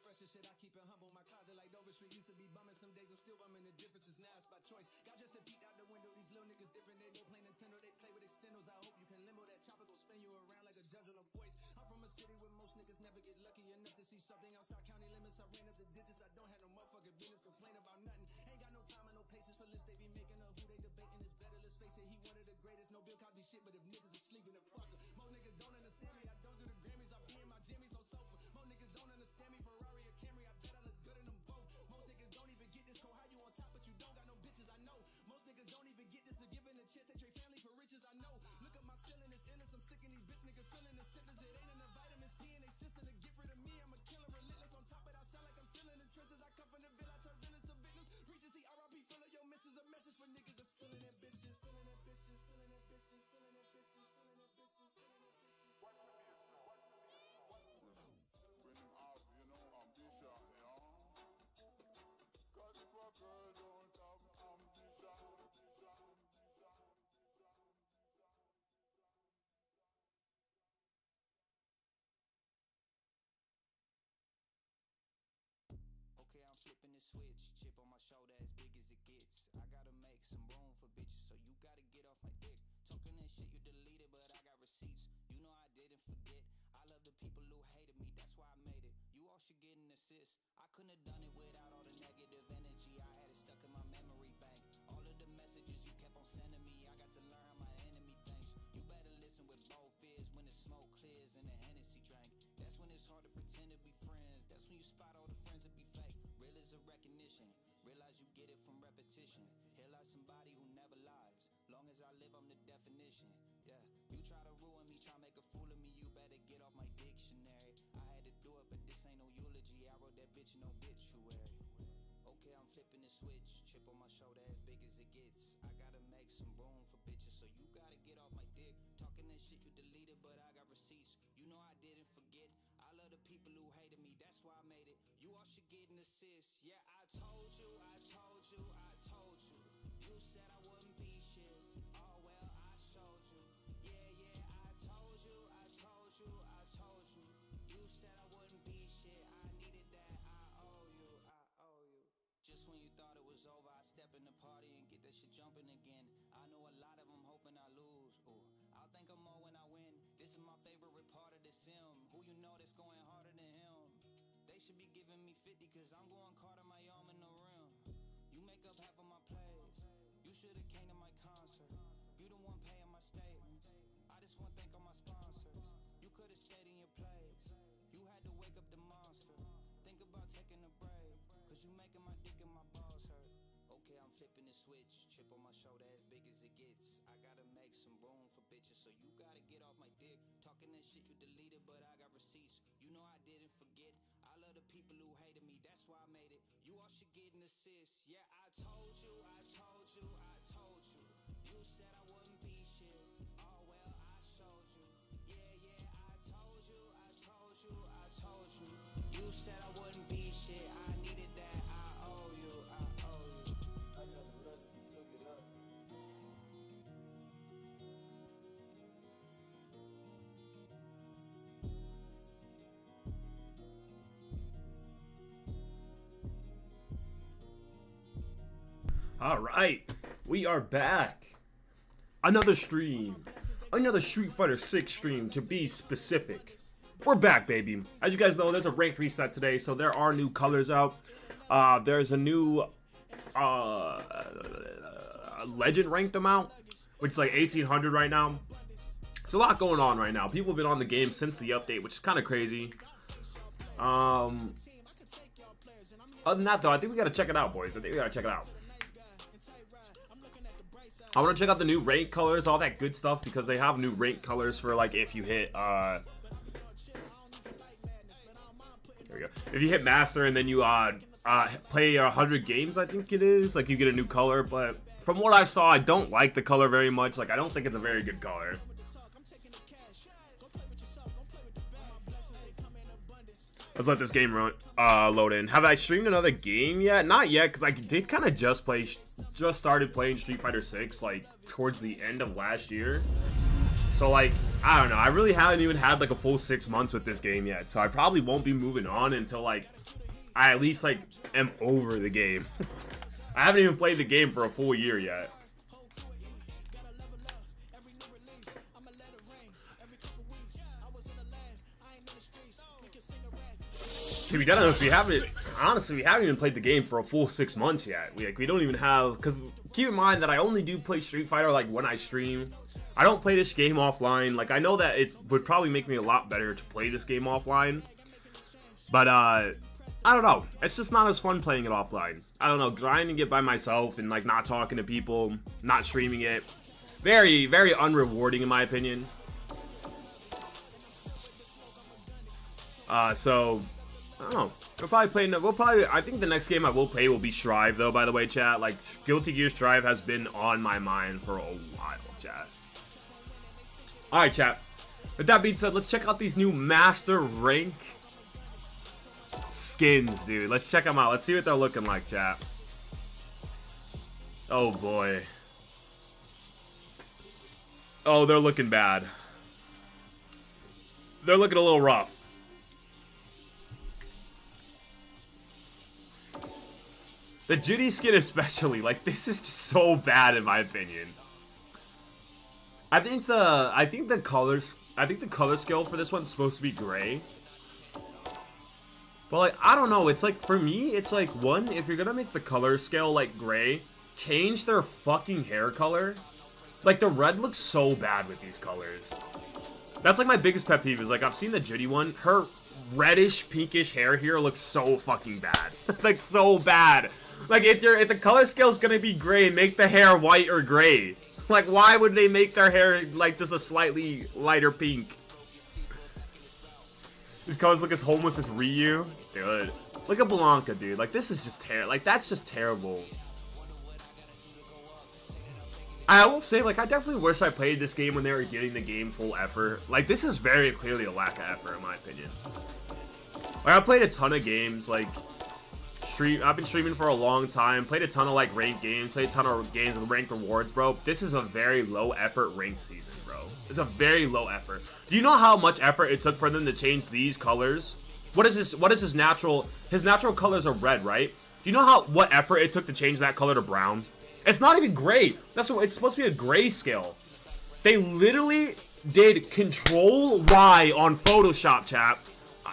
fresh as shit, I keep it humble. My closet like Dover Street used to be bumming. Some days I'm still bumming. The difference is now it's by choice. Got just a peek out the window. These little niggas different. They don't play Nintendo. They play with extendos. I hope you can limbo. That chopper gon' spin you around like a judge on a voice. I'm from a city where most niggas never get lucky enough to see something outside county limits. I ran up the digits. I don't have no motherfucking business. Complain about nothing. Ain't got no time and no patience for lists. They be making a who they debating is better. Let's face it. He one of the greatest. No Bill Cosby shit. But if niggas is sleeping, then fuck 'em. Most niggas don't understand me. I don't do the Grammys. I be in my jammies on sofa. Most niggas don't understand me. Ferrari or Camry. I bet I look good in them both. Most niggas don't even get this cold. How you on top, but you don't got no bitches. I know. Most niggas don't even get this. A given a chance. They trade family for riches. I know. Look at my ceiling. It's endless. I'm sick of these bitch niggas feeling the sentence. It ain't in the vitamin C in they system to get rid of me. I'm a killer, relentless on top, but I sound like I'm still in the trenches. I come from the villa. I turn villains to victims. Reaches the RIP full of your mentions. A message for niggas that's feeling ambitious. Feeling ambitious. Feeling ambitious. Feeling ambitious. Feeling ambitious. When I'm out, you know, ambition, you know. Cause if a girl don't have ambition. Okay, I'm flipping the switch, chip on my shoulder as big as it gets. I gotta make some room for bitches, so you gotta get off my dick. Talking that shit you deleted, but I got receipts. You know I didn't forget. I love the people who hated me, that's why I made it. You all should get an assist. I couldn't have done it without all the negative energy. I had it stuck in my memory bank. All of the messages you kept on sending me, I got to learn how my enemy thinks. You better listen with both ears when the smoke clears and the Hennessy drank. That's when it's hard to pretend to be friends. That's when you spot all the friends that be fake. Real is a recognition. Realize you get it from repetition. Here lies somebody who never lies. Long as I live, I'm the definition. Yeah, you try to ruin me, try to make a fool of me. You better get off my dictionary. I had to do it, but this ain't no eulogy. I wrote that bitch in obituary. Okay, I'm flipping the switch, chip on my shoulder as big as it gets. I gotta make some room for bitches, so you gotta get off my dick. Talking that shit you deleted, but I got receipts. You know I didn't forget. I love the people who hated me, that's why I made it. You all should get an assist. Yeah, I told you, I told you, I told you. You said I wouldn't be shit. Oh well, I showed you. Yeah, yeah, I told you, I told you, I told you. You said I wouldn't be shit. I needed that. I owe you, I owe you. Just when you thought it was over, I step in the party and get that shit jumping again. I know a lot of them hoping I lose. Ooh, I'll thank them all when I win. This is my favorite part of the sim. Who you know that's going harder than him? They should be giving me 50 cause I'm going Carter my arm in the rim. You make up half of my plays. You should've came to my concert. You the one paying my statements. I just want to thank all my sponsors. You could've stayed in your place. You had to wake up the monster. Think about taking a break, cause you making my dick and my balls hurt. Okay, I'm flipping the switch, chip on my shoulder as big as it gets. I gotta make some room for bitches, so you gotta get off my dick. Talking that shit you deleted, but I got receipts. You know I didn't forget. I love the people who hated me, that's why I made it. You all should get an assist. Yeah, I told you, I told you, I told you. You said I wouldn't be shit. Oh well, I showed you. Yeah, yeah, I told you, I told you, I told you. You said I wouldn't be shit. I needed that. I owe you, I owe you. I got the recipe, cook it up. All right, we are back. Another stream, another Street Fighter 6 stream to be specific. We're back, baby. As you guys know, there's a ranked reset today, so there are new colors out. There's a new legend ranked amount, which is like 1800 right now. There's a lot going on right now. People have been on the game since the update, which is kind of crazy. Other than that, though, I think we gotta check it out, boys. I think we gotta check it out. I want to check out the new rank colors, all that good stuff, because they have new rank colors for, like, if you hit, there we go. If you hit Master and then you, play 100 games, I think it is, like, you get a new color, but from what I saw, I don't like the color very much. Like, I don't think it's a very good color. Let's let this game load in. Have I streamed another game yet? Not yet, because I did kind of just started playing Street Fighter 6, like, towards the end of last year. So, like, I don't know. I really haven't even had like a full 6 months with this game yet, so I probably won't be moving on until like I at least like am over the game. I haven't even played the game for a full year yet. To be honest, we haven't even played the game for a full 6 months yet. We don't even have, because keep in mind that I only do play Street Fighter like when I stream. I don't play this game offline. Like, I know that it would probably make me a lot better to play this game offline, but I don't know. It's just not as fun playing it offline. I don't know, grinding it by myself and like not talking to people, not streaming it, very, very unrewarding in my opinion. So I don't know. I think the next game I will play will be Strive, though, by the way, chat. Like, Guilty Gear Strive has been on my mind for a while, chat. Alright, chat. With that being said, let's check out these new Master Rank skins, dude. Let's check them out. Let's see what they're looking like, chat. Oh, boy. Oh, they're looking bad. They're looking a little rough. The Juri skin especially, like, this is just so bad in my opinion. I think the color scale for this one's supposed to be gray. But like, I don't know, it's like, for me, it's like, one, if you're gonna make the color scale like gray, change their fucking hair color. Like, the red looks so bad with these colors. That's like my biggest pet peeve is like, I've seen the Juri one, her reddish pinkish hair here looks so fucking bad. Like, so bad. Like, if the color scale is gonna be gray, make the hair white or gray. Like, why would they make their hair like just a slightly lighter pink? These colors look as homeless as Ryu. Dude, look at Blanca, dude. Like, this is just terrible. Like, that's just terrible. I will say, like, I definitely wish I played this game when they were giving the game full effort. Like, this is very clearly a lack of effort, in my opinion. Like, I played a ton of games, like, I've been streaming for a long time, played a ton of, like, ranked games, played a ton of games with ranked rewards, bro. This is a very low-effort ranked season, bro. It's a very low effort. Do you know how much effort it took for them to change these colors? What is his natural colors are red, right? Do you know what effort it took to change that color to brown? It's not even gray. It's supposed to be a grayscale. They literally did Control Y on Photoshop, chat.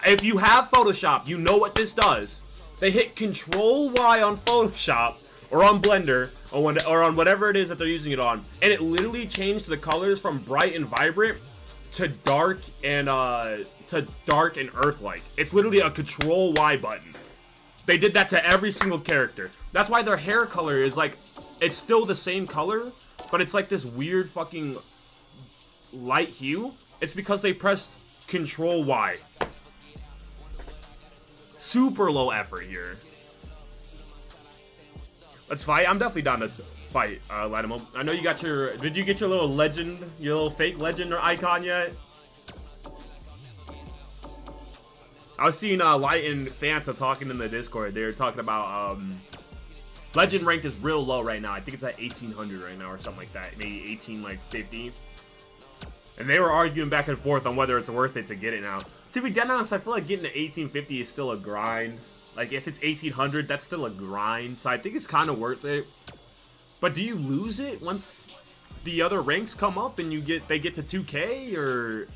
If you have Photoshop, you know what this does. They hit Control Y on Photoshop or on Blender or on whatever it is that they're using it on, and it literally changed the colors from bright and vibrant to dark and earth-like. It's literally a Control Y button. They did that to every single character. That's why their hair color is like, it's still the same color, but it's like this weird fucking light hue. It's because they pressed Control Y. Super low effort here. Let's fight. I'm definitely down to fight, Latimo. I know you got your... Did you get your little legend, your little fake legend or icon yet? I was seeing Light and Fanta talking in the Discord. They were talking about legend ranked is real low right now. I think it's at 1800 right now or something like that. Maybe 1850. And they were arguing back and forth on whether it's worth it to get it now. To be dead honest, I feel like getting to 1850 is still a grind. Like, if it's 1800, that's still a grind. So I think it's kind of worth it. But do you lose it once the other ranks come up and they get to 2K? Or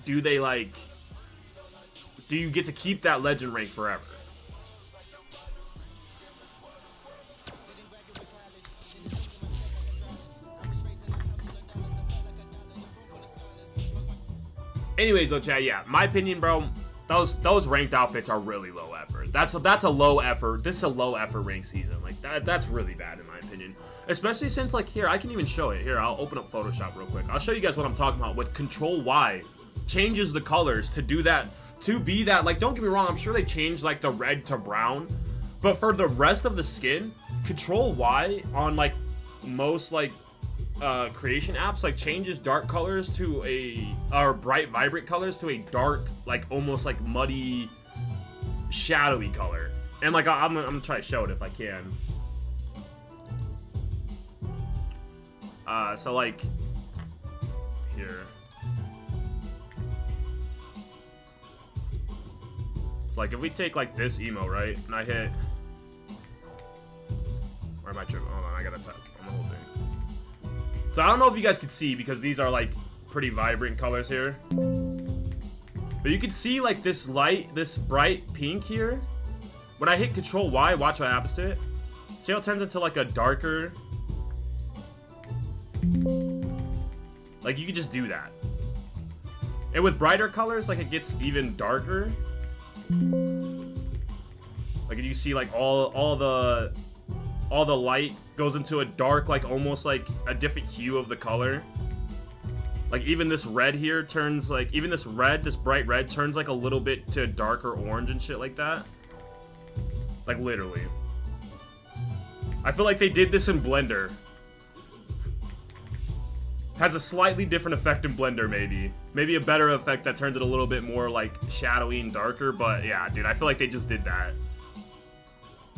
do they, like... Do you get to keep that legend rank forever? Anyways, though, chat, yeah, my opinion, bro, those ranked outfits are really low effort. That's a low effort. This is a low effort ranked season. Like, that's really bad in my opinion. Especially since, like, here, I can even show it. Here, I'll open up Photoshop real quick. I'll show you guys what I'm talking about. With Control Y, changes the colors to do that, to be that. Like, don't get me wrong, I'm sure they changed, like, the red to brown. But for the rest of the skin, Control Y on, like, most, like, creation apps, like, changes dark colors to or bright vibrant colors to a dark, like, almost like muddy shadowy color. And like, I'm gonna try to show it if I can. So like here, Like, if we take, like, this emo, right? And I hit... Or am I tripping? Hold on, I gotta tap on the whole thing. So I don't know if you guys can see, because these are, like, pretty vibrant colors here. But you can see, like, this light, this bright pink here. When I hit Control Y, watch what happens to it. See how it turns into, like, a darker... Like, you can just do that. And with brighter colors, like, it gets even darker. Like, you see, like, all the light goes into a dark, like, almost like a different hue of the color. Like, even this red here turns, like, even this red, this bright red turns, like, a little bit to darker orange and shit like that. Like, literally. I feel like they did this in Blender. Has a slightly different effect in Blender, maybe. Maybe a better effect that turns it a little bit more, like, shadowy and darker, but yeah, dude, I feel like they just did that.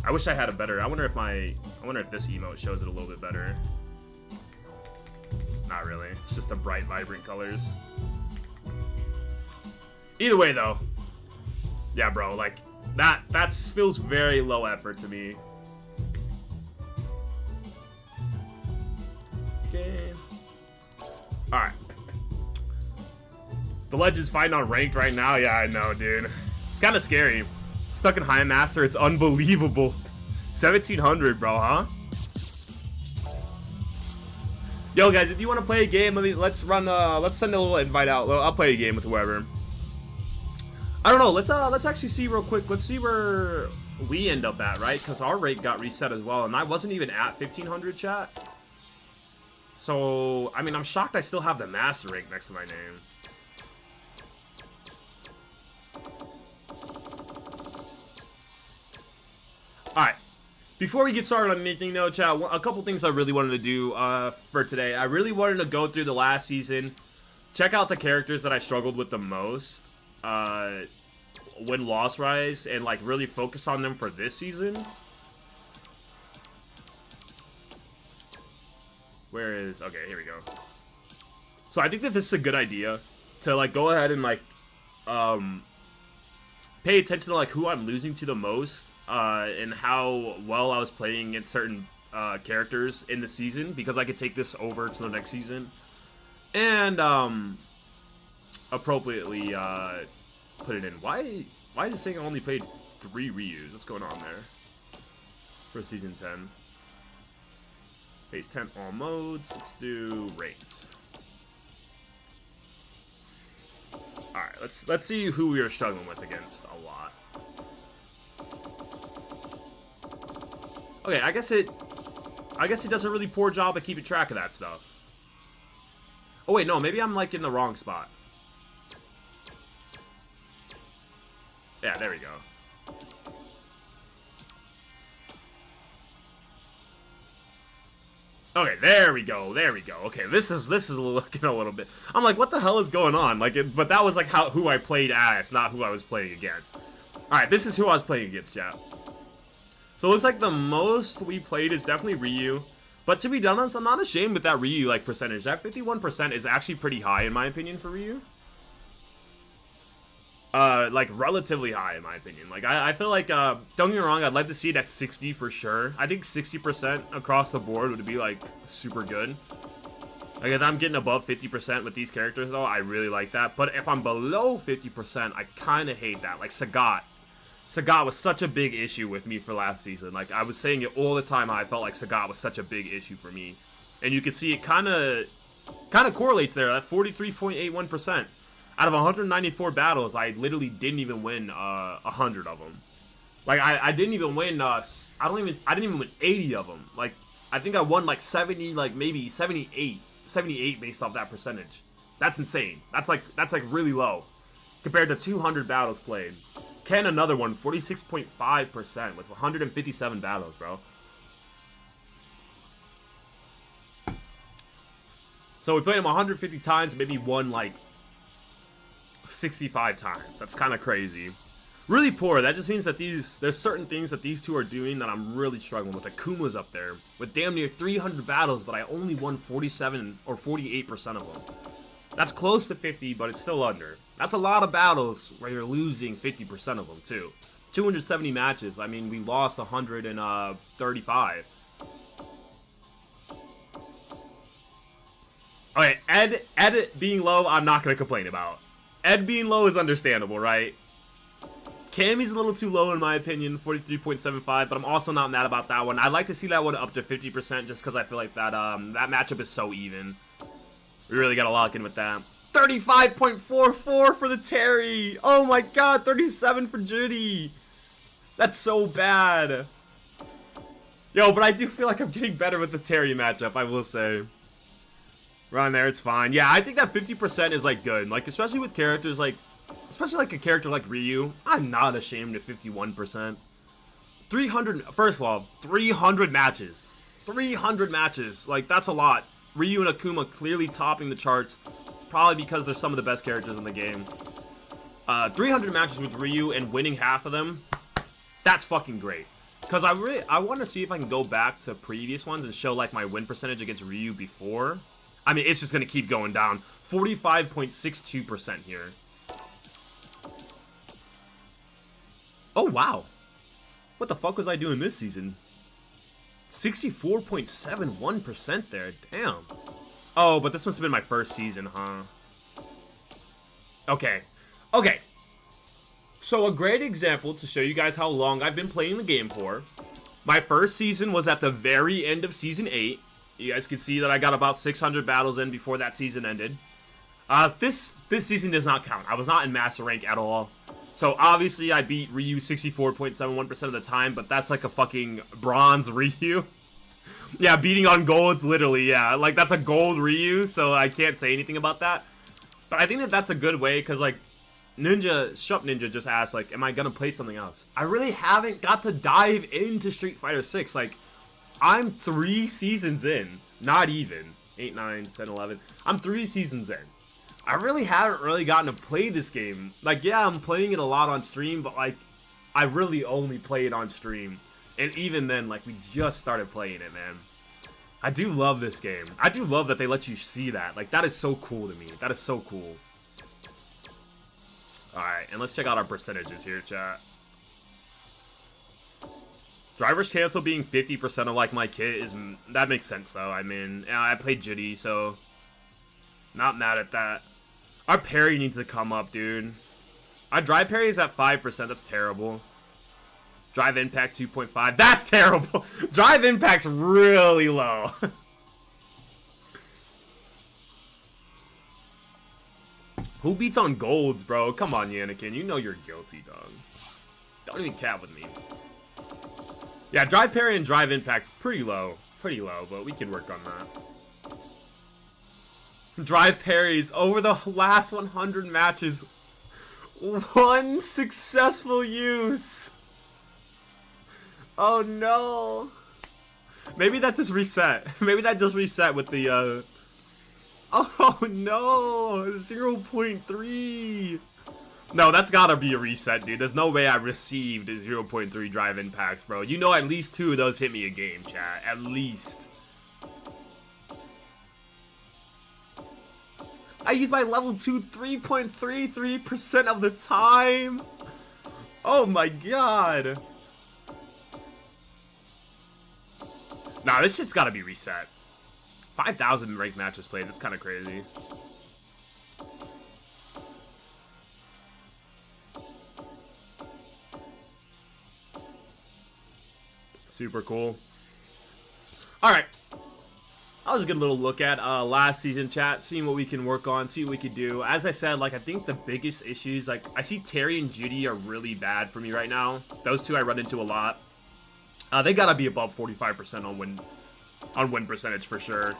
I wish I had a better... I wonder if this emote shows it a little bit better. Not really. It's just the bright, vibrant colors. Either way, though. Yeah, bro, like, that feels very low effort to me. Okay. Alright. The Legends fighting on ranked right now? Yeah, I know, dude. It's kind of scary. Stuck in High Master, it's unbelievable. 1700, bro, huh? Yo, guys, if you want to play a game, let's send a little invite out. I'll play a game with whoever. I don't know, let's actually see real quick. Let's see where we end up at, right? Because our rate got reset as well, and I wasn't even at 1500, chat. So, I mean, I'm shocked I still have the master rank next to my name. Alright. Before we get started on anything, though, chat, a couple things I really wanted to do for today. I really wanted to go through the last season, check out the characters that I struggled with the most when Lost Rise, and, like, really focus on them for this season. Where is... Okay, here we go. So I think that this is a good idea to, like, go ahead and, like, pay attention to, like, who I'm losing to the most, and how well I was playing against certain characters in the season, because I could take this over to the next season. And, appropriately, put it in. Why is it saying I only played 3 Ryus? What's going on there? For Season 10. Phase 10 all modes. Let's do ranked. Alright, let's see who we are struggling with against a lot. Okay, I guess it does a really poor job of keeping track of that stuff. Oh wait, no, maybe I'm like in the wrong spot. Yeah, there we go. Okay, there we go. There we go. Okay, this is looking a little bit. I'm like, what the hell is going on? Like, but that was like who I played as, not who I was playing against. All right, this is who I was playing against, chat. So it looks like the most we played is definitely Ryu. But to be honest, I'm not ashamed with that Ryu like percentage. That 51% is actually pretty high in my opinion for Ryu. Like relatively high in my opinion. Like I feel like don't get me wrong, I'd like to see it at 60 for sure. I think 60% across the board would be like super good. Like if I'm getting above 50% with these characters though, I really like that. But if I'm below 50%, I kind of hate that. Like Sagat was such a big issue with me for last season. Like I was saying it all the time how I felt like Sagat was such a big issue for me. And you can see it kind of correlates there at 43.81%. Out of 194 battles, I literally didn't even win 100 of them. Like I didn't even win. I didn't even win 80 of them. Like I think I won like 70, like maybe 78 based off that percentage. That's insane. That's like really low compared to 200 battles played. Ken, another one, 46.5% with 157 battles, bro. So we played him 150 times, maybe won like 65 times. That's kind of crazy. Really poor. That just means that there's certain things that these two are doing that I'm really struggling with. Akuma's up there with damn near 300 battles, but I only won 47 or 48% of them. That's close to 50, but it's still under. That's a lot of battles where you're losing 50% of them, too. 270 matches. I mean, we lost 135. Okay, Ed being low, I'm not going to complain about. Ed being low is understandable, right? Cammy's a little too low in my opinion, 43.75, but I'm also not mad about that one. I'd like to see that one up to 50% just because I feel like that that matchup is so even. We really got to lock in with that. 35.44 for the Terry. Oh my god, 37 for Juri. That's so bad. Yo, but I do feel like I'm getting better with the Terry matchup, I will say. Around there, it's fine. Yeah, I think that 50% is, like, good. Like, especially with characters, like... Especially, like, a character like Ryu. I'm not ashamed of 51%. 300... First of all, 300 matches. 300 matches. Like, that's a lot. Ryu and Akuma clearly topping the charts. Probably because they're some of the best characters in the game. 300 matches with Ryu and winning half of them. That's fucking great. Because I want to see if I can go back to previous ones and show, like, my win percentage against Ryu before... I mean, it's just going to keep going down. 45.62% here. Oh, wow. What the fuck was I doing this season? 64.71% there. Damn. Oh, but this must have been my first season, huh? Okay. Okay. So, a great example to show you guys how long I've been playing the game for. My first season was at the very end of Season 8. You guys can see that I got about 600 battles in before that season ended. This season does not count. I was not in Master Rank at all. So, obviously, I beat Ryu 64.71% of the time, but that's like a fucking bronze Ryu. Yeah, beating on golds, literally, yeah. Like, that's a gold Ryu, so I can't say anything about that. But I think that that's a good way, because, like, Shup Ninja just asked, like, am I gonna play something else? I really haven't got to dive into Street Fighter 6, like... I'm 3 seasons in. Not even. 8, 9, 10, 11. I'm 3 seasons in. I really haven't really gotten to play this game. Like, yeah, I'm playing it a lot on stream, but, like, I really only play it on stream. And even then, like, we just started playing it, man. I do love this game. I do love that they let you see that. Like, that is so cool to me. That is so cool. Alright, and let's check out our percentages here, chat. Driver's cancel being 50% of, like, my kit is... That makes sense, though. I mean, I played Juri, so... Not mad at that. Our parry needs to come up, dude. Our drive parry is at 5%. That's terrible. Drive impact 2.5. That's terrible! Drive impact's really low. Who beats on golds, bro? Come on, Yannikin. You know you're guilty, dog. Don't even cap with me. Yeah, drive parry and drive impact, pretty low. Pretty low, but we can work on that. Drive parries over the last 100 matches. 1 successful use. Oh no. Maybe that just reset. Maybe that just reset with the, Oh no. 0.3. No, that's gotta be a reset, dude. There's no way I received a 0.3 drive impacts, bro. You know at least 2 of those hit me a game, chat. At least. I use my level 2 3.33% of the time. Oh my god. Nah, this shit's gotta be reset. 5,000 ranked matches played. That's kind of crazy. Super cool. Alright. That was a good little look at last season, chat. Seeing what we can work on. See what we could do. As I said, like, I think the biggest issues, like, I see Terry and Judy are really bad for me right now. Those two I run into a lot. They gotta be above 45% on win percentage for sure.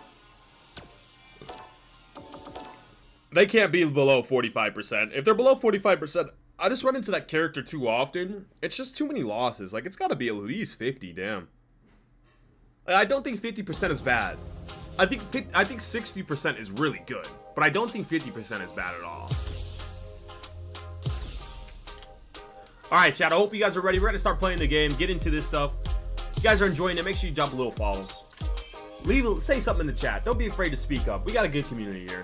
They can't be below 45%. If they're below 45%, I just run into that character too often. It's just too many losses. Like, it's got to be at least 50, damn. I don't think 50% is bad. I think 60% is really good. But I don't think 50% is bad at all. Alright, chat. I hope you guys are ready. We're going to start playing the game. Get into this stuff. If you guys are enjoying it, make sure you drop a little follow. Say something in the chat. Don't be afraid to speak up. We got a good community here.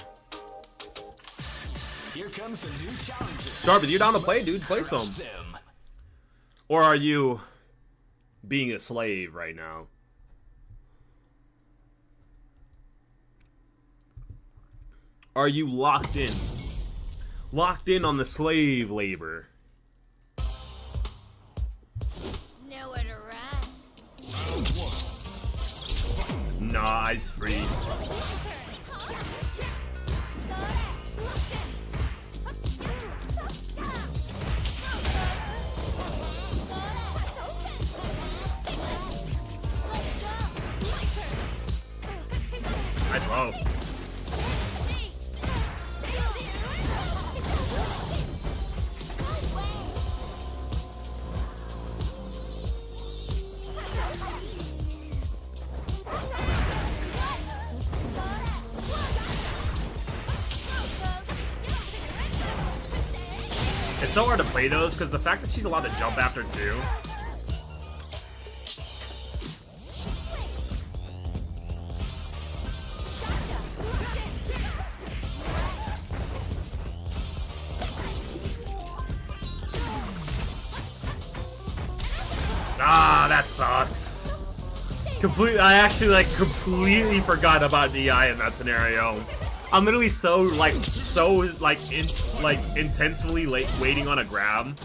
Here comes a new challenger. Sharp, you down to play, dude? Play some. Them. Or are you being a slave right now? Are you locked in? Locked in on the slave labor? Nowhere to run. Nah, it's free. Nice low. It's so hard to play those because the fact that she's allowed to jump after two. Ah, that sucks. I actually like completely forgot about DI in that scenario. I'm literally intensely waiting on a grab.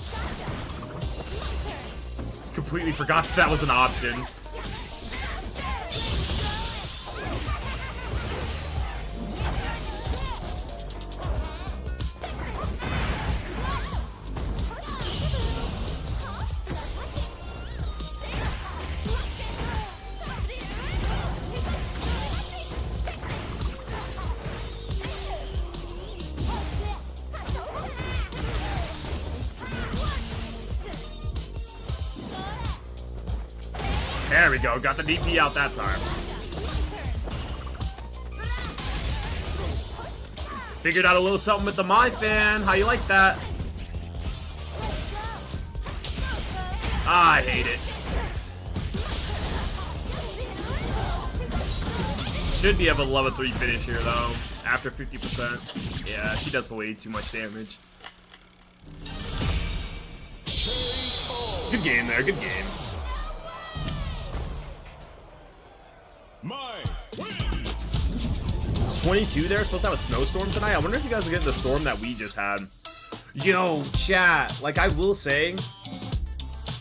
Completely forgot that was an option. There we go, got the DP out that time. Figured out a little something with the My Fan. How you like that? Ah, I hate it. Should be able to level 3 finish here though, after 50%. Yeah, she does way too much damage. Good game there, good game. My wins. 22 there, supposed to have a snowstorm tonight. I wonder if you guys are getting the storm that we just had. Yo, chat, like I will say,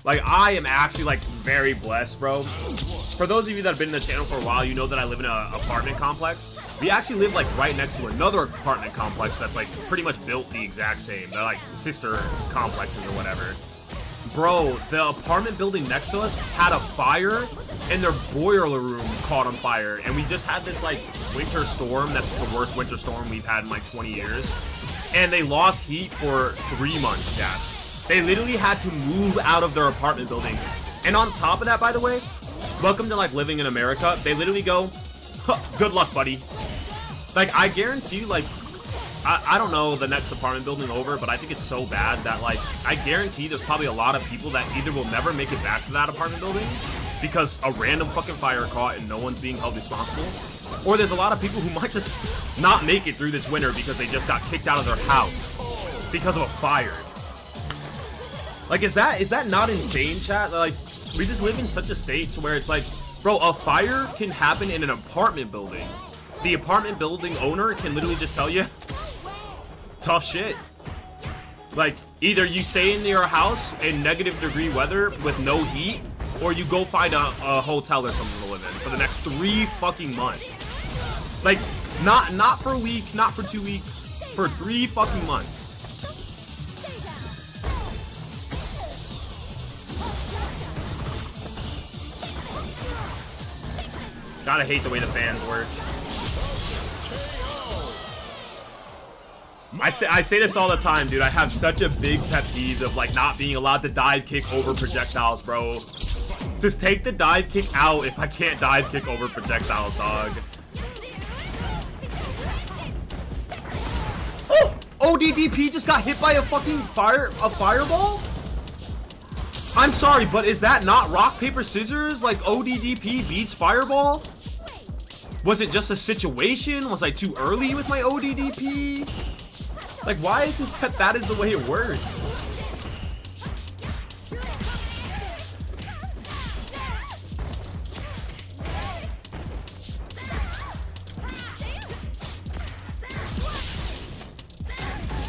like I am actually like very blessed, bro. For those of you that have been in the channel for a while, you know that I live in an apartment complex. We actually live like right next to another apartment complex that's like pretty much built the exact same. They're like sister complexes or whatever. Bro, the apartment building next to us had a fire and their boiler room caught on fire. And we just had this like winter storm that's the worst winter storm we've had in like 20 years. And they lost heat for 3 months, Dad. They literally had to move out of their apartment building. And on top of that, by the way, welcome to like living in America. They literally go, huh, good luck, buddy. Like, I guarantee you, like, I don't know the next apartment building over, but I think it's so bad that, like, I guarantee there's probably a lot of people that either will never make it back to that apartment building because a random fucking fire caught and no one's being held responsible, or there's a lot of people who might just not make it through this winter because they just got kicked out of their house because of a fire. Like, is that not insane, chat? Like, we just live in such a state to where it's like, bro, a fire can happen in an apartment building. The apartment building owner can literally just tell you, tough shit. Like, either you stay in your house in -degree weather with no heat, or you go find a hotel or something to live in for the next 3 fucking months. Like, not for a week, not for 2 weeks, for 3 fucking months. Gotta hate the way the fans work. I say this all the time, dude. I have such a big pet peeve of like not being allowed to dive kick over projectiles, bro. Just take the dive kick out if I can't dive kick over projectiles, dog. Oh! ODDP just got hit by a fucking fireball? I'm sorry, but is that not rock, paper, scissors? Like, ODDP beats fireball? Was it just a situation? Was I too early with my ODDP? Like, why is it that is the way it works?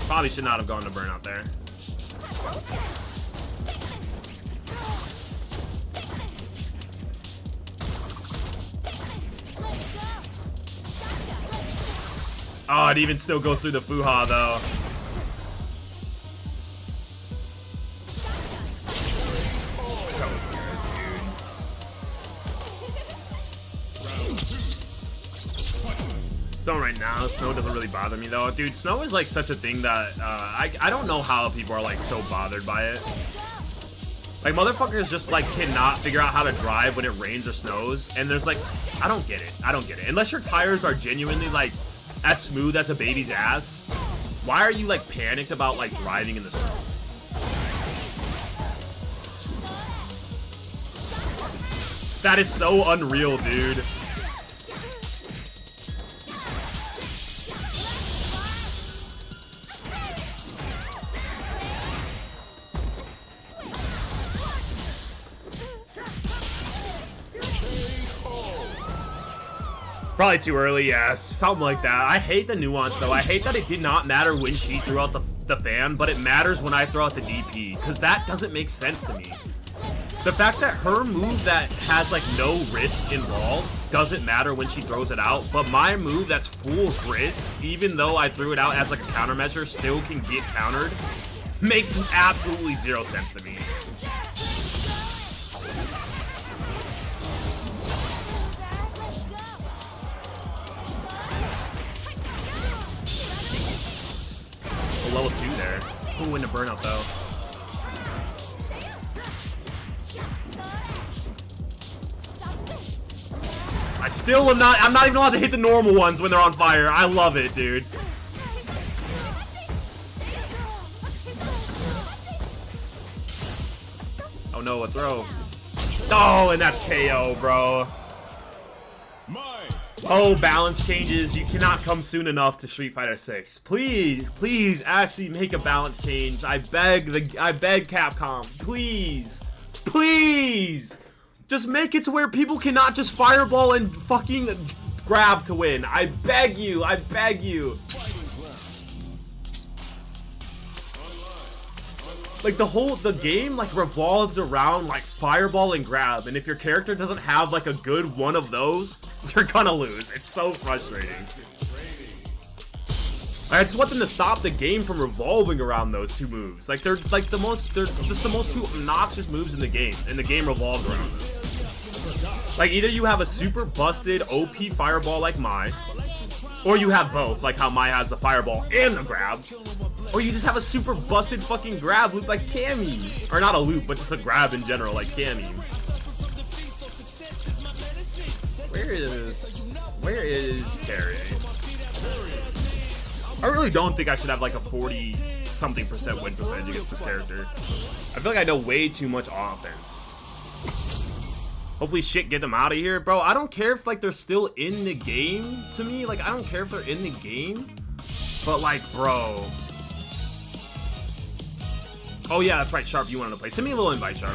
Probably should not have gone to burnout there. Oh, it even still goes through the Fuha though. So good, dude. Snow right now, snow doesn't really bother me though. Dude, snow is like such a thing that I don't know how people are like so bothered by it. Like motherfuckers just like cannot figure out how to drive when it rains or snows, and there's like, I don't get it. I don't get it. Unless your tires are genuinely like as smooth as a baby's ass, why are you like panicked about like driving in the snow? That is so unreal, dude. Probably too early, yeah, something like that. I hate the nuance, though. I hate that it did not matter when she threw out the fan, but it matters when I throw out the DP, because that doesn't make sense to me. The fact that her move that has, like, no risk involved doesn't matter when she throws it out, but my move that's full risk, even though I threw it out as, like, a countermeasure, still can get countered, makes absolutely zero sense to me. Level 2 there. Ooh, into burnout though. I still am not. I'm not even allowed to hit the normal ones when they're on fire. I love it, dude. Oh no, a throw. Oh, and that's KO, bro. Oh, balance changes. You cannot come soon enough to Street Fighter 6. Please, please actually make a balance change. I beg Capcom. Please. Please. Just make it to where people cannot just fireball and fucking grab to win. I beg you. I beg you. Like the game like revolves around like fireball and grab, and if your character doesn't have like a good one of those, you're gonna lose. It's so frustrating. I just want them to stop the game from revolving around those two moves. Like they're just the most two obnoxious moves in the game, and the game revolves around them. Like either you have a super busted OP fireball like Mai, or you have both, like how Mai has the fireball and the grab. Or you just have a super busted fucking grab loop like Cammy. Or not a loop, but just a grab in general like Cammy. Where is Carrie? I really don't think I should have like a 40-something% win percentage against this character. I feel like I know way too much offense. Hopefully shit get them out of here. Bro, I don't care if like they're still in the game to me. Like I don't care if they're in the game. But like, bro. Oh yeah, that's right, Sharp, you wanted to play. Send me a little invite, Sharp.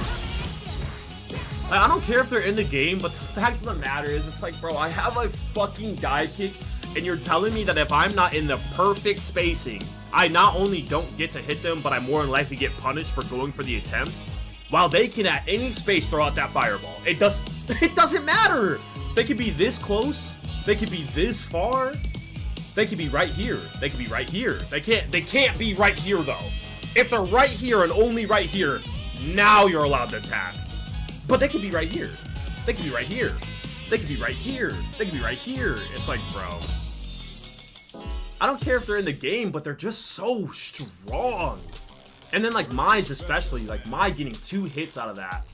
Like, I don't care if they're in the game, but the fact of the matter is, it's like, bro, I have a fucking dive kick, and you're telling me that if I'm not in the perfect spacing, I not only don't get to hit them, but I more than likely get punished for going for the attempt, while they can at any space throw out that fireball. It doesn't matter. They could be this close. They could be this far. They could be right here. They could be right here. They can't be right here though. If they're right here and only right here, now you're allowed to attack. But they could be right here. They could be right here. They could be right here. They could be right here. It's like, bro. I don't care if they're in the game, but they're just so strong. And then like Mai's especially, like Mai getting 2 hits out of that.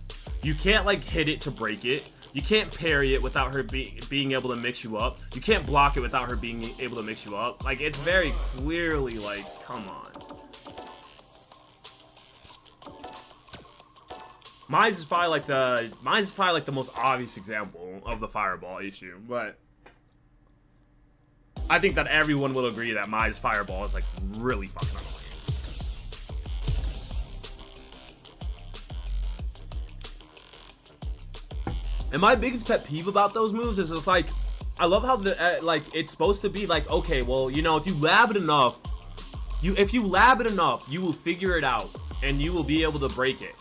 You can't like hit it to break it. You can't parry it without her being able to mix you up. You can't block it without her being able to mix you up. Like it's very clearly like, come on. Mine's is probably like the most obvious example of the fireball issue, but I think that everyone will agree that Mai's fireball is like really fucking annoying. And my biggest pet peeve about those moves is it's like, I love how the like it's supposed to be like, okay, well, you know, if you lab it enough, you will figure it out and you will be able to break it.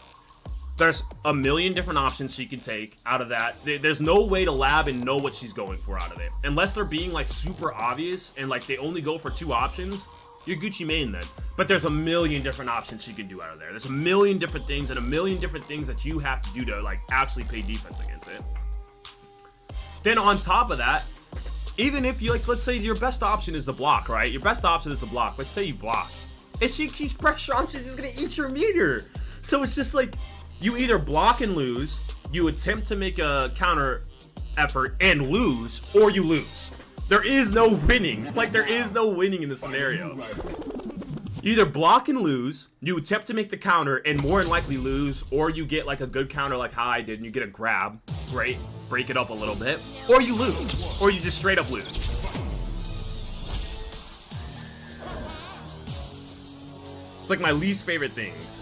There's a million different options she can take out of that. There's no way to lab and know what she's going for out of it. Unless they're being like super obvious and like they only go for 2 options, you're Gucci Mane then. But there's a million different options she can do out of there. There's a million different things and a million different things that you have to do to like actually play defense against it. Then on top of that, even if you like, let's say your best option is the block, right? Your best option is the block. Let's say you block. If she keeps pressure on, she's just gonna eat your meter. So it's just like, you either block and lose, you attempt to make a counter effort and lose, or you lose. There is no winning. Like, there is no winning in this scenario. You either block and lose, you attempt to make the counter and more than likely lose, or you get like a good counter like how I did and you get a grab, great, break it up a little bit, or you lose, or you just straight up lose. It's like my least favorite things.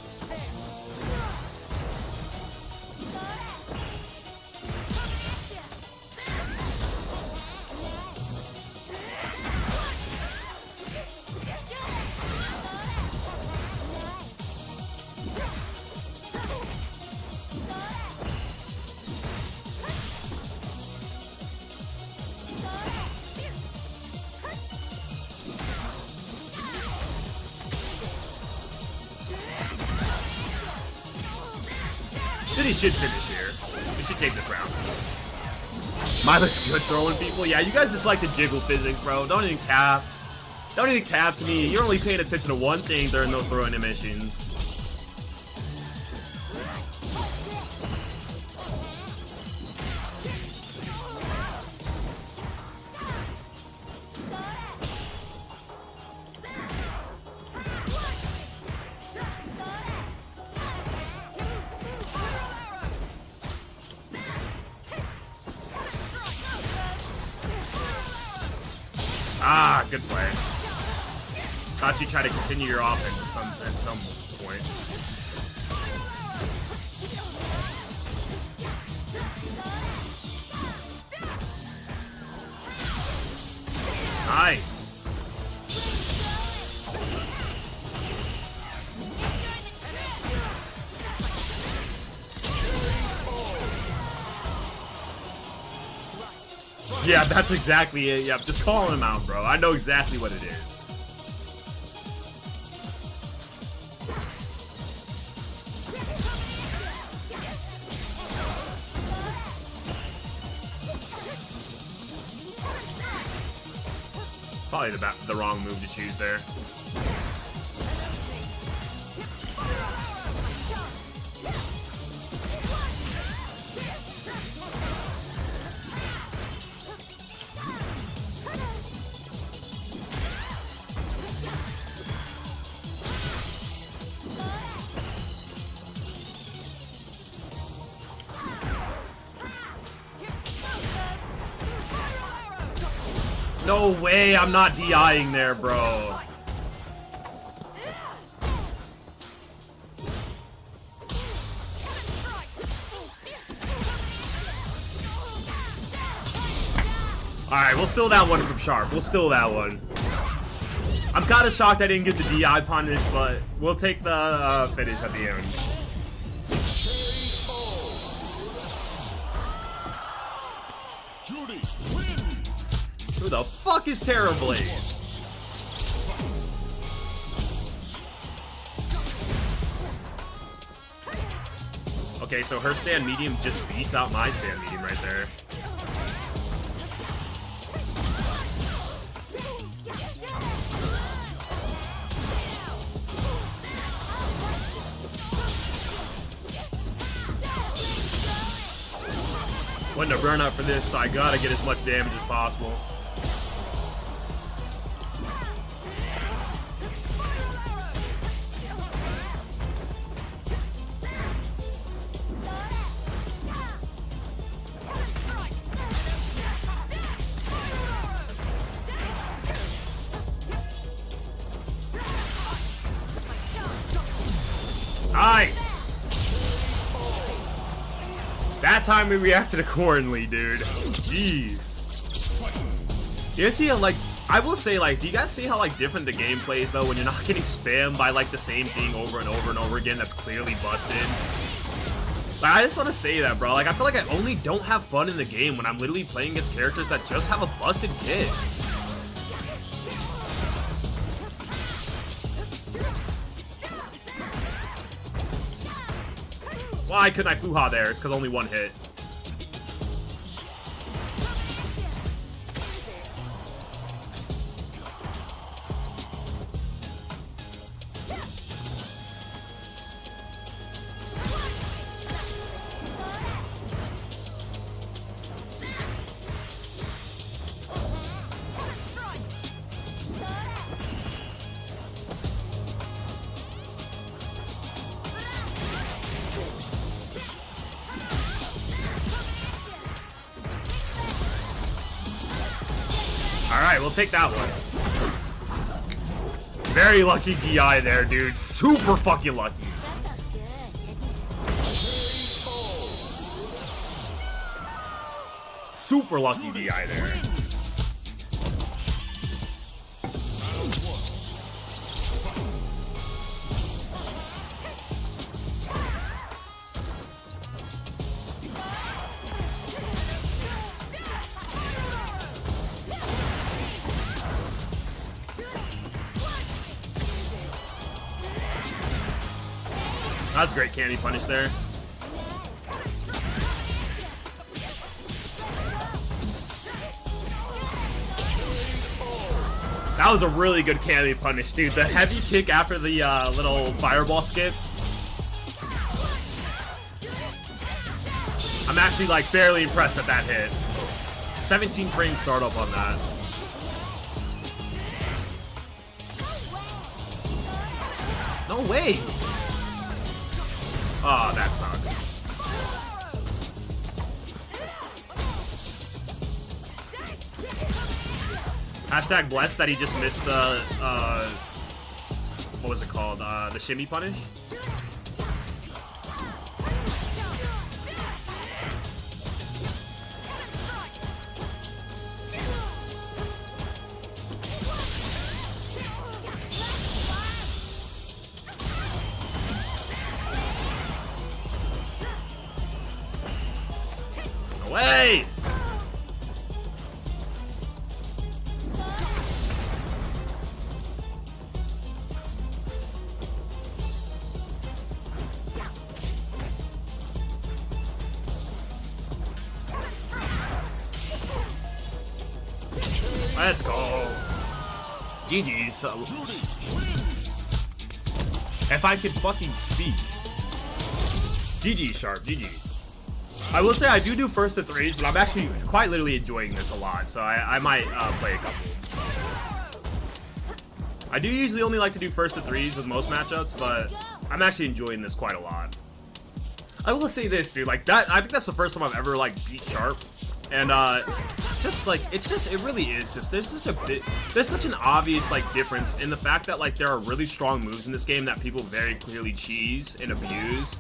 City should finish here. We should take this round. Mila's good throwing people. Yeah, you guys just like to jiggle physics, bro. Don't even cap. Don't even cap to me. You're only paying attention to one thing during those throwing emissions. Ah, good play. Thought you tried to continue your offense at some point. Nice. Yeah, that's exactly it. Yep, just calling him out, bro. I know exactly what it is. Probably the wrong move to choose there. No way, I'm not DIing there, bro. Alright, we'll steal that one from Sharp. We'll steal that one. I'm kind of shocked I didn't get the DI punish, but we'll take the finish at the end. Juri wins. Who the fuck is Terra Blaze? Okay, so her stand medium just beats out my stand medium right there. Wasn't a burnout for this, so I gotta get as much damage as possible. time we reacted accordingly, dude. Jeez. You see how, like, I will say, like, do you guys see how, like, different the game plays, though, when you're not getting spammed by, like, the same thing over and over and over again that's clearly busted? Like, I just want to say that, bro. Like, I feel like I only don't have fun in the game when I'm literally playing against characters that just have a busted kit. Why couldn't I Fuha there? It's because only one hit. Alright, we'll take that one. Very lucky DI there, dude. Super fucking lucky. Super lucky DI there. That's a great candy punish there. That was a really good candy punish, dude. The heavy kick after the little fireball skip. I'm actually, like, fairly impressed at that hit. 17 frame startup on that. No way! Oh, that sucks. Hashtag blessed that he just missed the, what was it called? The shimmy punish? Away! Let's go. GG's. If I could fucking speak. GG, Sharp. GG. I will say I do first to threes, but I'm actually quite literally enjoying this a lot, so I might play a couple. I do usually only like to do first to threes with most matchups, but I'm actually enjoying this quite a lot. I will say this, dude, like that. I think that's the first time I've ever like beat Sharp, and just like it really is just there's such an obvious like difference in the fact that like there are really strong moves in this game that people very clearly cheese and abuse.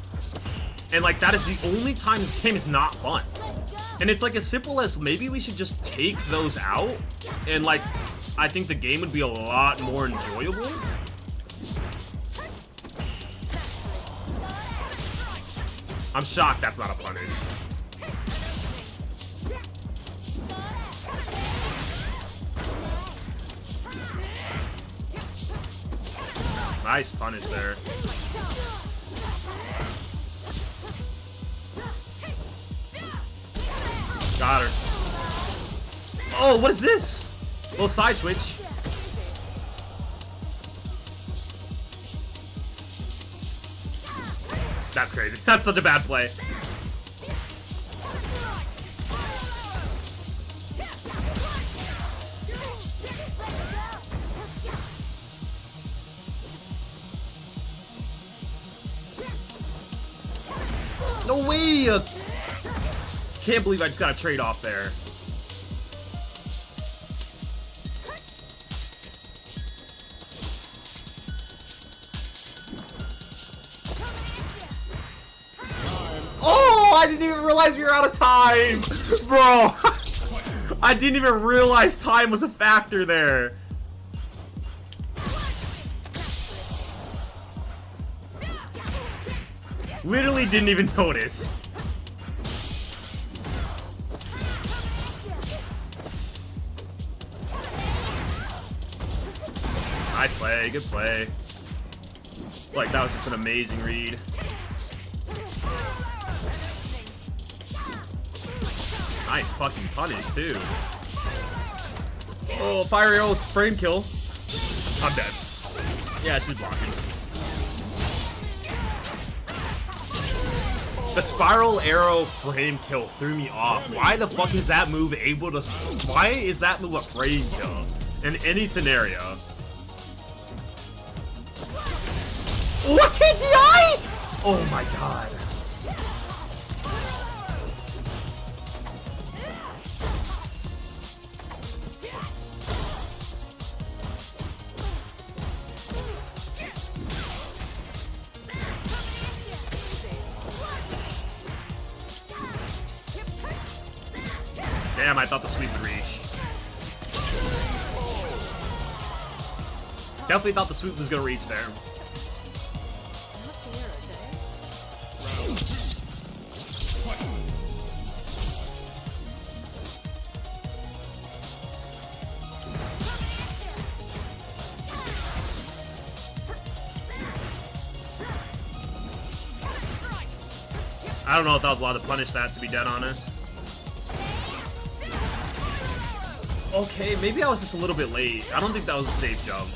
And, like, that is the only time this game is not fun. And it's, like, as simple as maybe we should just take those out. And, like, I think the game would be a lot more enjoyable. I'm shocked that's not a punish. Nice punish there. Got her. Oh, what is this? Little side switch. That's crazy. That's such a bad play. No way! Can't believe I just got a trade off there. Oh, I didn't even realize we were out of time! Bro! I didn't even realize time was a factor there. Literally didn't even notice. Nice play, good play. Like that was just an amazing read. Nice fucking punish too. Oh, fire arrow frame kill. I'm dead. Yeah, she's blocking. The spiral arrow frame kill threw me off. Why the fuck is that move able to... Why is that move a frame kill? In any scenario. What KDI? Oh my god. Damn, I thought the sweep would reach. Definitely thought the sweep was gonna reach there. I don't know if that was allowed to punish that, to be dead honest. Okay, maybe I was just a little bit late. I don't think that was a safe jump.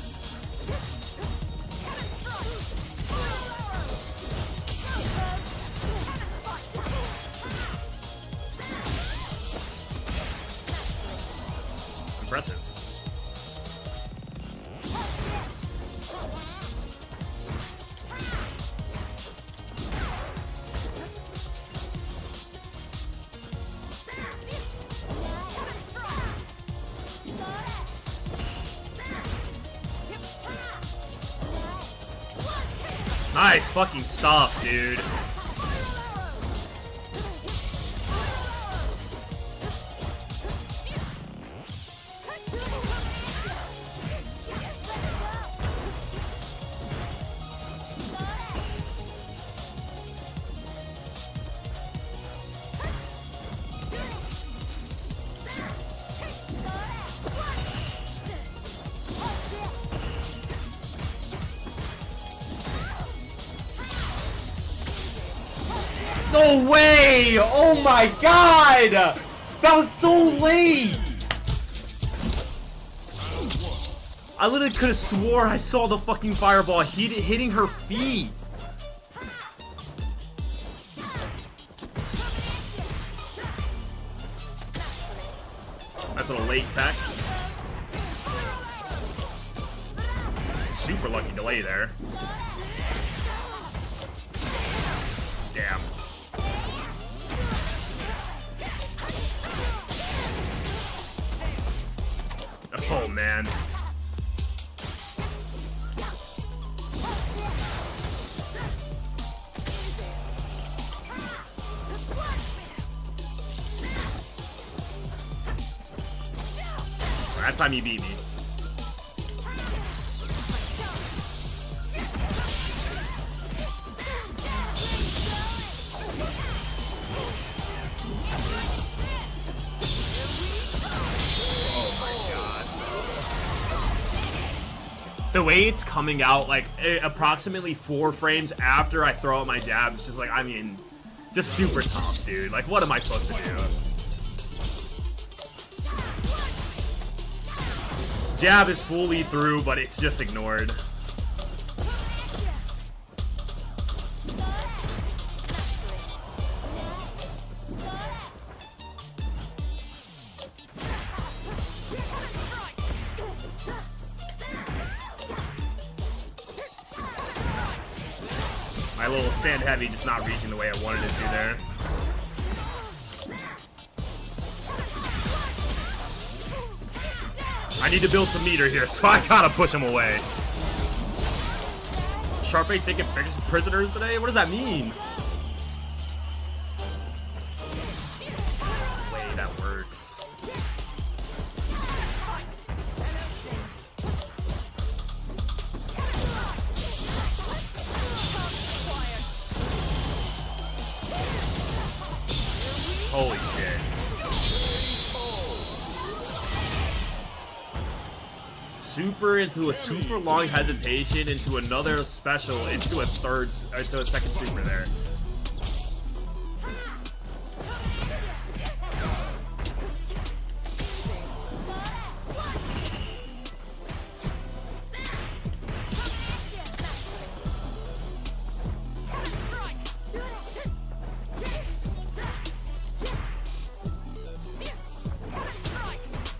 Impressive. Nice fucking stuff, dude. No way! Oh my god! That was so late! I literally could have swore I saw the fucking fireball hitting her feet. That's a little late tech. Super lucky delay there. Damn. Oh man. That time you beat me. The way it's coming out, like, approximately 4 frames after I throw out my jab, it's just like, I mean, just super tough, dude. Like, what am I supposed to do? Jab is fully through, but it's just ignored. My little stand heavy just not reaching the way I wanted it to there. I need to build some meter here, so I gotta push him away. Sharpay taking prisoners today? What does that mean? Holy shit. Super into a super long hesitation, into another special, into a second super there.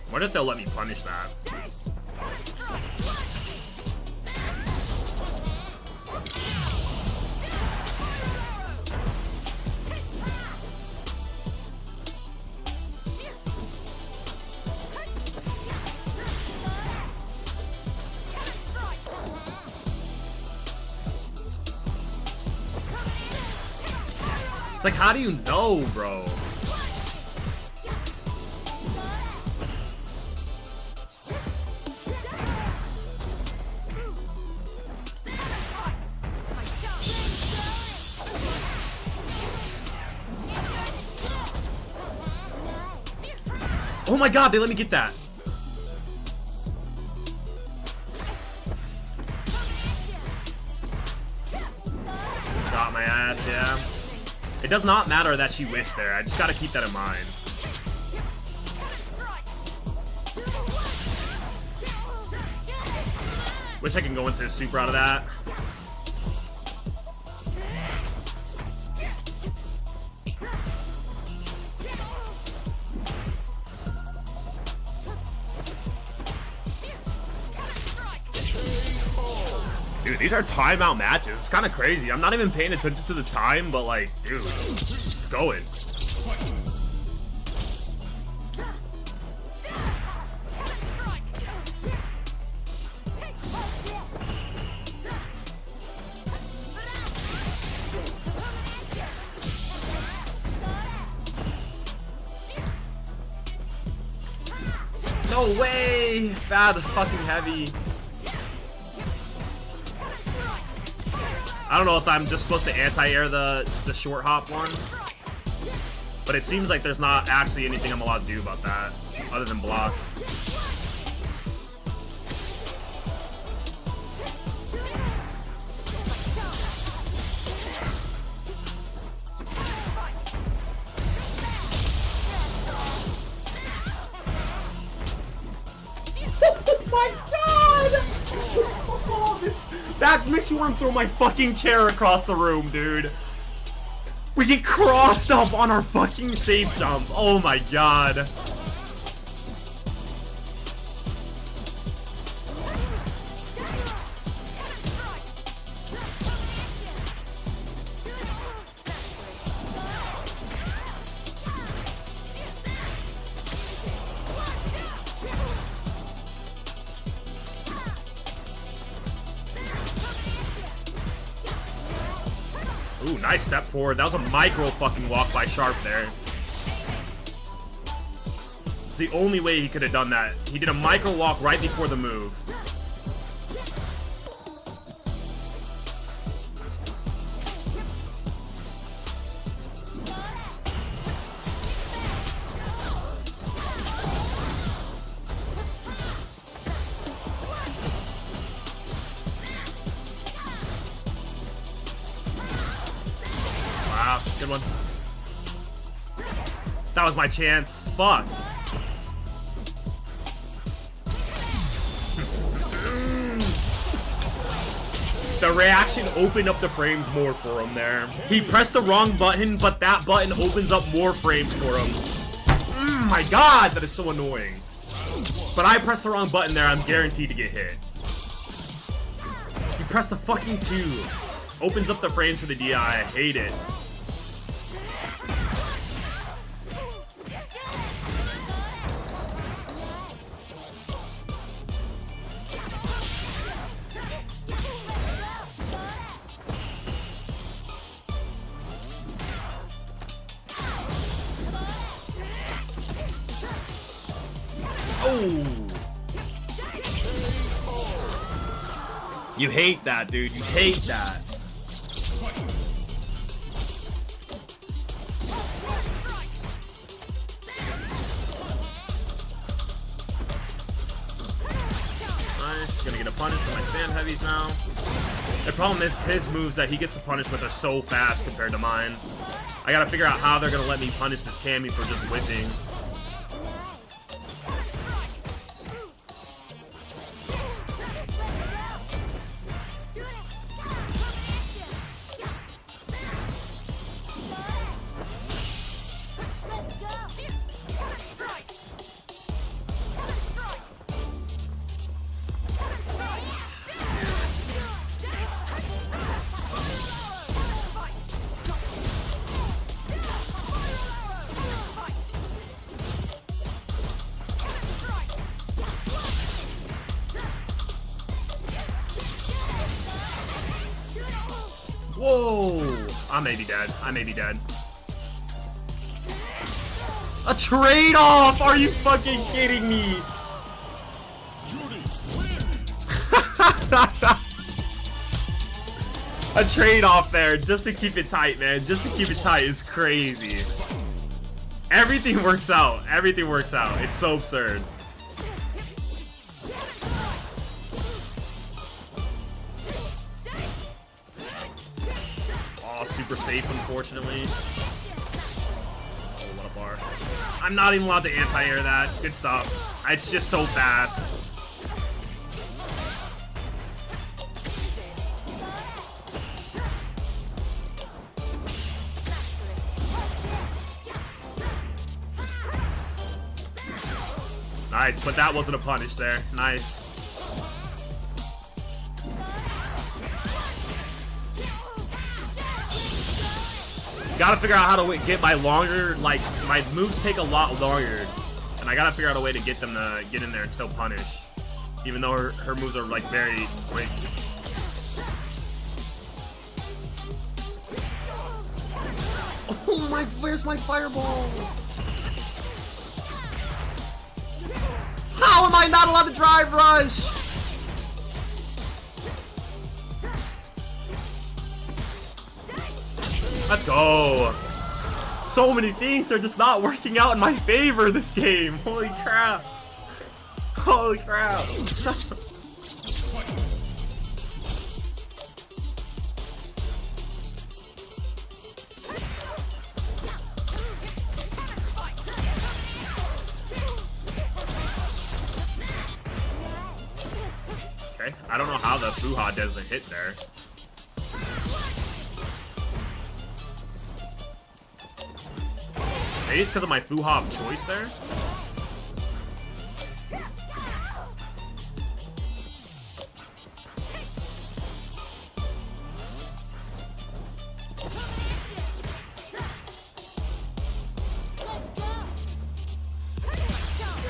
I wonder if they'll let me punish that. It's like, how do you know, bro? Oh my god, they let me get that. Got my ass, yeah. It does not matter that she whiffed there. I just gotta keep that in mind. Wish I can go into a super out of that. Dude, these are timeout matches. It's kind of crazy. I'm not even paying attention to the time, but like, dude, it's going. No way! Bad fucking heavy. I don't know if I'm just supposed to anti-air the short hop one, but it seems like there's not actually anything I'm allowed to do about that other than block. Oh my god! Oh, that makes me want to throw my fucking chair across the room, dude. We get crossed up on our fucking safe jump. Oh my god. Ooh, nice step forward. That was a micro fucking walk by Sharp there. It's the only way he could have done that. He did a micro walk right before the move. Good one. That was my chance. Fuck. The reaction opened up the frames more for him there. He pressed the wrong button, but that button opens up more frames for him. My god, that is so annoying. But I pressed the wrong button there. I'm guaranteed to get hit. You press the fucking 2. Opens up the frames for the DI. I hate it. Oh! You hate that, dude. You hate that. gonna get a punish for my stand heavies now. The problem is his moves that he gets to punish with are so fast compared to mine. I gotta figure out how they're gonna let me punish this Cammy for just whipping. Whoa! I may be dead. I may be dead. A trade-off! Are you fucking kidding me? Juri wins. A trade-off there, just to keep it tight, man. Just to keep it tight is crazy. Everything works out. Everything works out. It's so absurd. Oh, super safe, unfortunately. Oh, what a bar. I'm not even allowed to anti-air that. Good stuff. It's just so fast. Nice, but that wasn't a punish there. Nice. Gotta figure out how to get my longer, like, my moves take a lot longer. And I gotta figure out a way to get them to get in there and still punish. Even though her moves are, like, very quick. Oh my, where's my fireball? How am I not allowed to drive rush? Let's go. So many things are just not working out in my favor this game. Holy crap. Holy crap. Okay, I don't know how the Fuha doesn't hit there. Maybe it's because of my Fuha of choice there.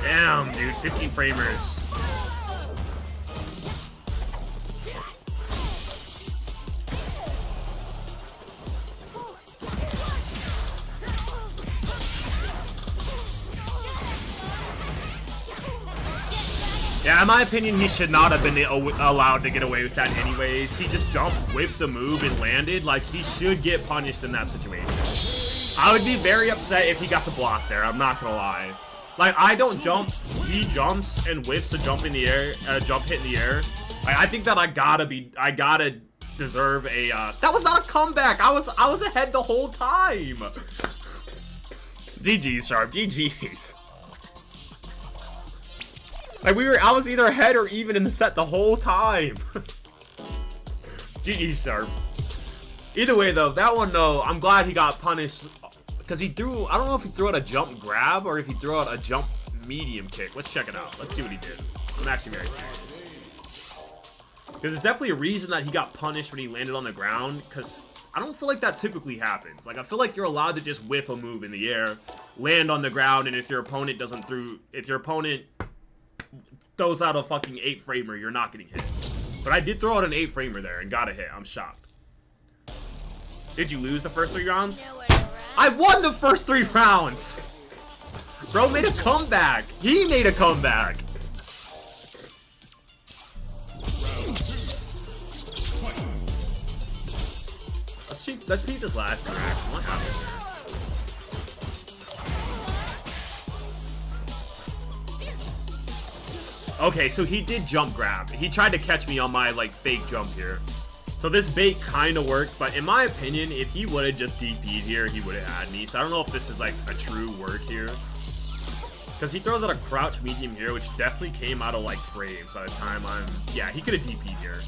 Damn, dude, 15 framers. Yeah, in my opinion, he should not have been allowed to get away with that anyways. He just jumped, whipped the move, and landed. Like, he should get punished in that situation. I would be very upset if he got to block there, I'm not gonna lie. Like, I don't jump, he jumps and whiffs a jump in the air, jump hit in the air. Like, I think that I gotta deserve a, that was not a comeback! I was ahead the whole time! GG's, Sharp, GG's. Like, I was either ahead or even in the set the whole time. GG, Sharp. Either way, though, that one, though, I'm glad he got punished. Because he threw, I don't know if he threw out a jump grab or if he threw out a jump medium kick. Let's check it out. Let's see what he did. I'm actually very curious. Because there's definitely a reason that he got punished when he landed on the ground. Because I don't feel like that typically happens. Like, I feel like you're allowed to just whiff a move in the air, land on the ground, and if your opponent throws out a fucking 8-framer, you're not getting hit. But I did throw out an 8-framer there and got a hit. I'm shocked. Did you lose the first 3 rounds? I won the first 3 rounds! Bro made a comeback. He made a comeback. Let's beat this last interaction. What happened here? Okay, so he did jump grab. He tried to catch me on my, like, fake jump here. So this bait kind of worked, but in my opinion, if he would have just DP'd here, he would have had me. So I don't know if this is, like, a true work here. Because he throws out a crouch medium here, which definitely came out of, like, frames by the time I'm... Yeah, he could have DP'd here.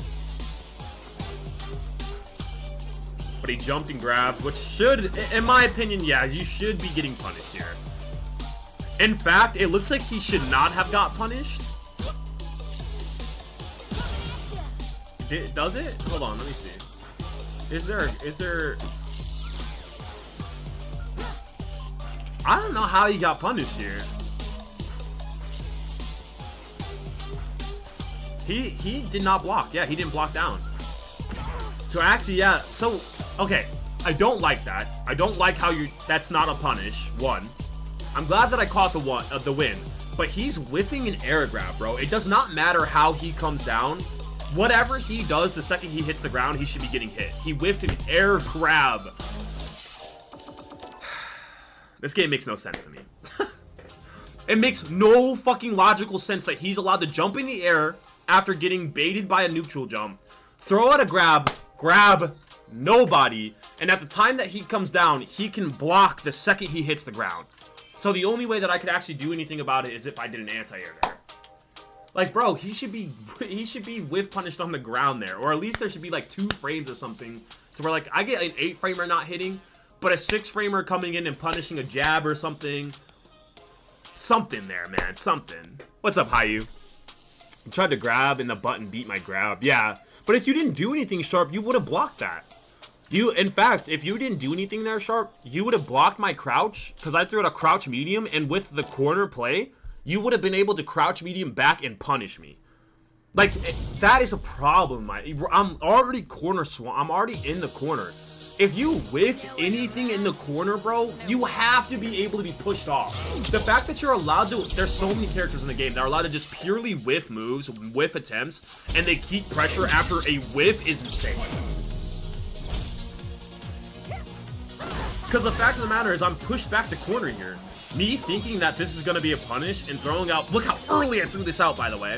But he jumped and grabbed, which should, in my opinion, yeah, you should be getting punished here. In fact, it looks like he should not have got punished. Does it? Hold on, let me see. Is there... I don't know how he got punished here. He did not block. Yeah, he didn't block down. So actually, yeah, so, okay. I don't like that. I don't like how that's not a punish, one. I'm glad that I caught the win. But he's whiffing an air grab, bro. It does not matter how he comes down. Whatever he does the second he hits the ground, he should be getting hit. He whiffed an air grab. This game makes no sense to me. It makes no fucking logical sense that he's allowed to jump in the air after getting baited by a neutral jump, throw out a grab nobody, and at the time that he comes down, he can block the second he hits the ground. So the only way that I could actually do anything about it is if I did an anti-air there. Like, bro, he should be whiff punished on the ground there, or at least there should be like 2 frames or something to where, like, I get an 8-framer not hitting, but a 6-framer coming in and punishing a jab or something. Something there, man. Something. What's up, Hayu? I tried to grab and the button beat my grab. Yeah, but if you didn't do anything, Sharp, you would have blocked that. In fact, if you didn't do anything there, Sharp, you would have blocked my crouch, because I threw out a crouch medium, and with the corner play, you would have been able to crouch medium back and punish me. Like, that is a problem. I'm already corner swamp. I'm already in the corner. If you whiff anything in the corner, bro, you have to be able to be pushed off. The fact that you're allowed to... There's so many characters in the game that are allowed to just purely whiff moves, whiff attempts, and they keep pressure after a whiff is insane. Because the fact of the matter is I'm pushed back to corner here. Me thinking that this is going to be a punish and throwing out... Look how early I threw this out, by the way.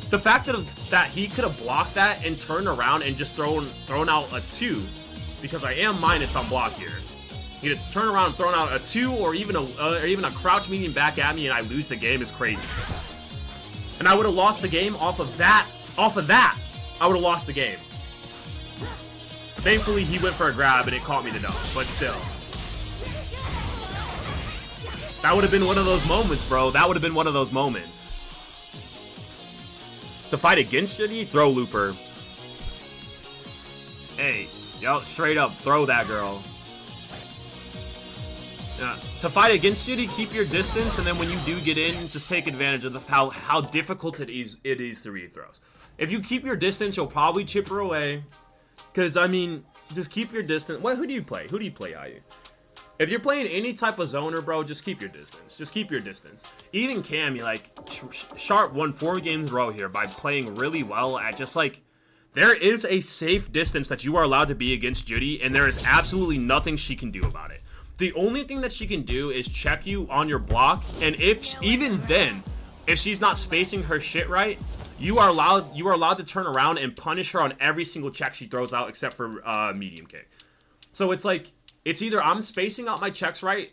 The fact that he could have blocked that and turned around and just thrown out a 2... Because I am minus on block here. He could have turned around and thrown out a 2 or even a crouch medium back at me and I lose the game is crazy. And I would have lost the game off of that. I would have lost the game. Thankfully, he went for a grab and it caught me the dunk, but still. That would have been one of those moments, bro. That would have been one of those moments. To fight against Juri, throw looper. Hey, yo, straight up, throw that girl. Yeah. To fight against Juri, keep your distance, and then when you do get in, just take advantage of how difficult it is to read throws. If you keep your distance, you'll probably chip her away. Because, I mean, just keep your distance. Who do you play? Who do you play, Ayu? If you're playing any type of zoner, bro, just keep your distance. Just keep your distance. Even Cammy, like, Sharp won 4 games in a row here by playing really well at just, like, there is a safe distance that you are allowed to be against Juri, and there is absolutely nothing she can do about it. The only thing that she can do is check you on your block, and even then, if she's not spacing her shit right, you are allowed to turn around and punish her on every single check she throws out except for medium kick. So it's like, it's either I'm spacing out my checks right,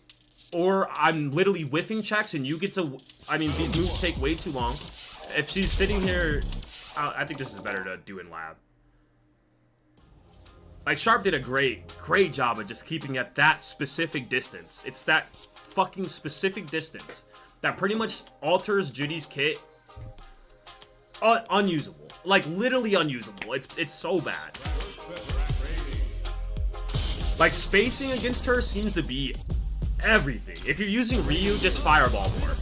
or I'm literally whiffing checks and you get to... I mean, these moves take way too long. If she's sitting here... I think this is better to do in lab. Like, Sharp did a great job of just keeping at that specific distance. It's that fucking specific distance that pretty much alters Juri's kit. Unusable. Like, literally unusable. It's so bad. Like, spacing against her seems to be everything. If you're using Ryu, just fireball more.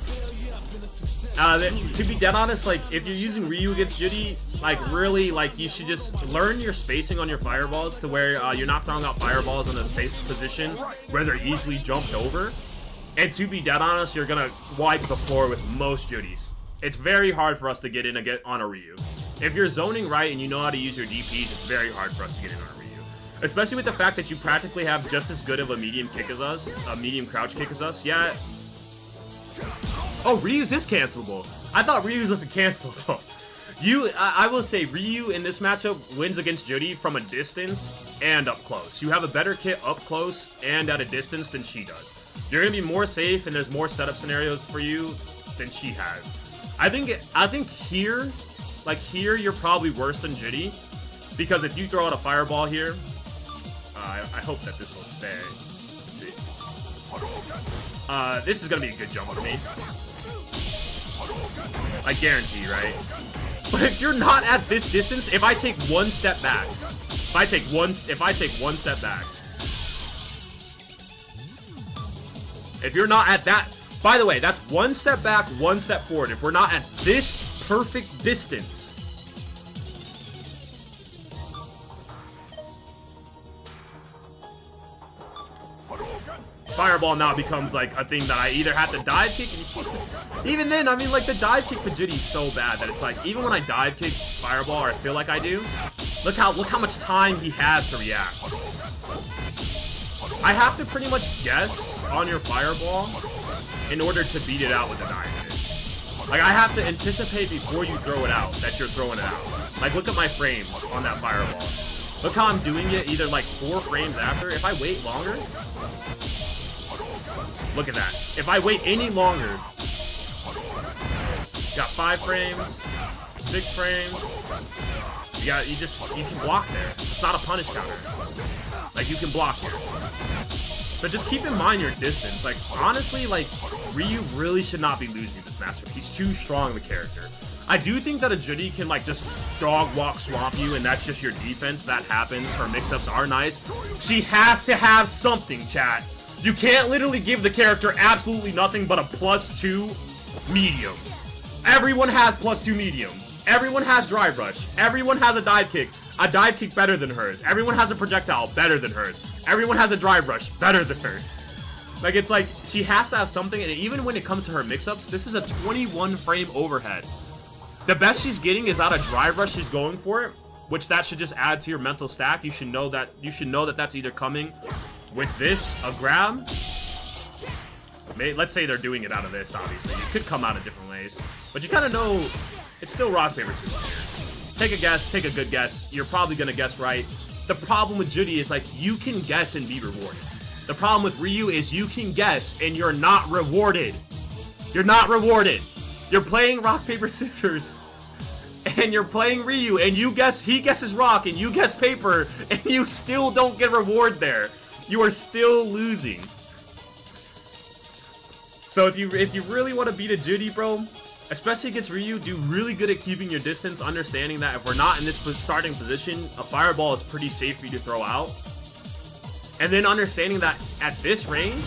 To be dead honest, like, if you're using Ryu against Juri, like, really, like, you should just learn your spacing on your fireballs to where you're not throwing out fireballs in a space position where they're easily jumped over. And to be dead honest, you're gonna wipe the floor with most Juris. It's very hard for us to get in on a Ryu. If you're zoning right and you know how to use your DPs, it's very hard for us to get in on a Ryu. Especially with the fact that you practically have just as good of a medium kick as us, a medium crouch kick as us. Yeah. Oh, Ryu's is cancelable. I thought Ryu was a cancel. I will say Ryu in this matchup wins against Juri from a distance and up close. You have a better kit up close and at a distance than she does. You're gonna be more safe, and there's more setup scenarios for you than she has. I think here, like here, you're probably worse than Juri, because if you throw out a fireball here, I hope that this will stay. Let's see. This is gonna be a good jump for me. I guarantee, right? But if you're not at this distance, if I take one step back, if I take one step back, if you're not at that, by the way, that's one step back, one step forward. If we're not at this perfect distance, fireball now becomes like a thing that I either have to dive kick, and even then, I mean, like the dive kick for Juri is so bad that it's like, even when I dive kick fireball, or I feel like I do, look how much time he has to react. I have to pretty much guess on your fireball in order to beat it out with a dive kick. Like, I have to anticipate before you throw it out that you're throwing it out. Like, look at my frames on that fireball. Look how I'm doing it either like 4 frames after. If I wait longer, look at that. If I wait any longer, got 5 frames, 6 frames. You can block there. It's not a punish counter. Like, you can block here. But just keep in mind your distance. Like, honestly, like, Ryu really should not be losing this matchup. He's too strong of a character. I do think that a Juri can, like, just dog walk swamp you, and that's just your defense. That happens. Her mix-ups are nice. She has to have something, chat. You can't literally give the character absolutely nothing but a +2 medium. Everyone has +2 medium. Everyone has drive rush. Everyone has a dive kick better than hers. Everyone has a projectile better than hers. Everyone has a drive rush better than hers. Like, it's like, she has to have something, and even when it comes to her mix-ups, this is a 21 frame overhead. The best she's getting is out of drive rush. She's going for it, which that should just add to your mental stack. You should know that that's either coming with this, a grab. Let's say they're doing it out of this, obviously. It could come out in different ways, but you kind of know it's still rock, paper, scissors here. Take a guess, take a good guess. You're probably going to guess right. The problem with Juri is, like, you can guess and be rewarded. The problem with Ryu is you can guess and you're not rewarded. You're not rewarded. You're playing rock, paper, scissors, and you're playing Ryu, and he guesses rock, and you guess paper, and you still don't get reward there. You are still losing. So if you really want to beat a Juri, bro, especially against Ryu, do really good at keeping your distance, understanding that if we're not in this starting position, a fireball is pretty safe for you to throw out. And then understanding that at this range,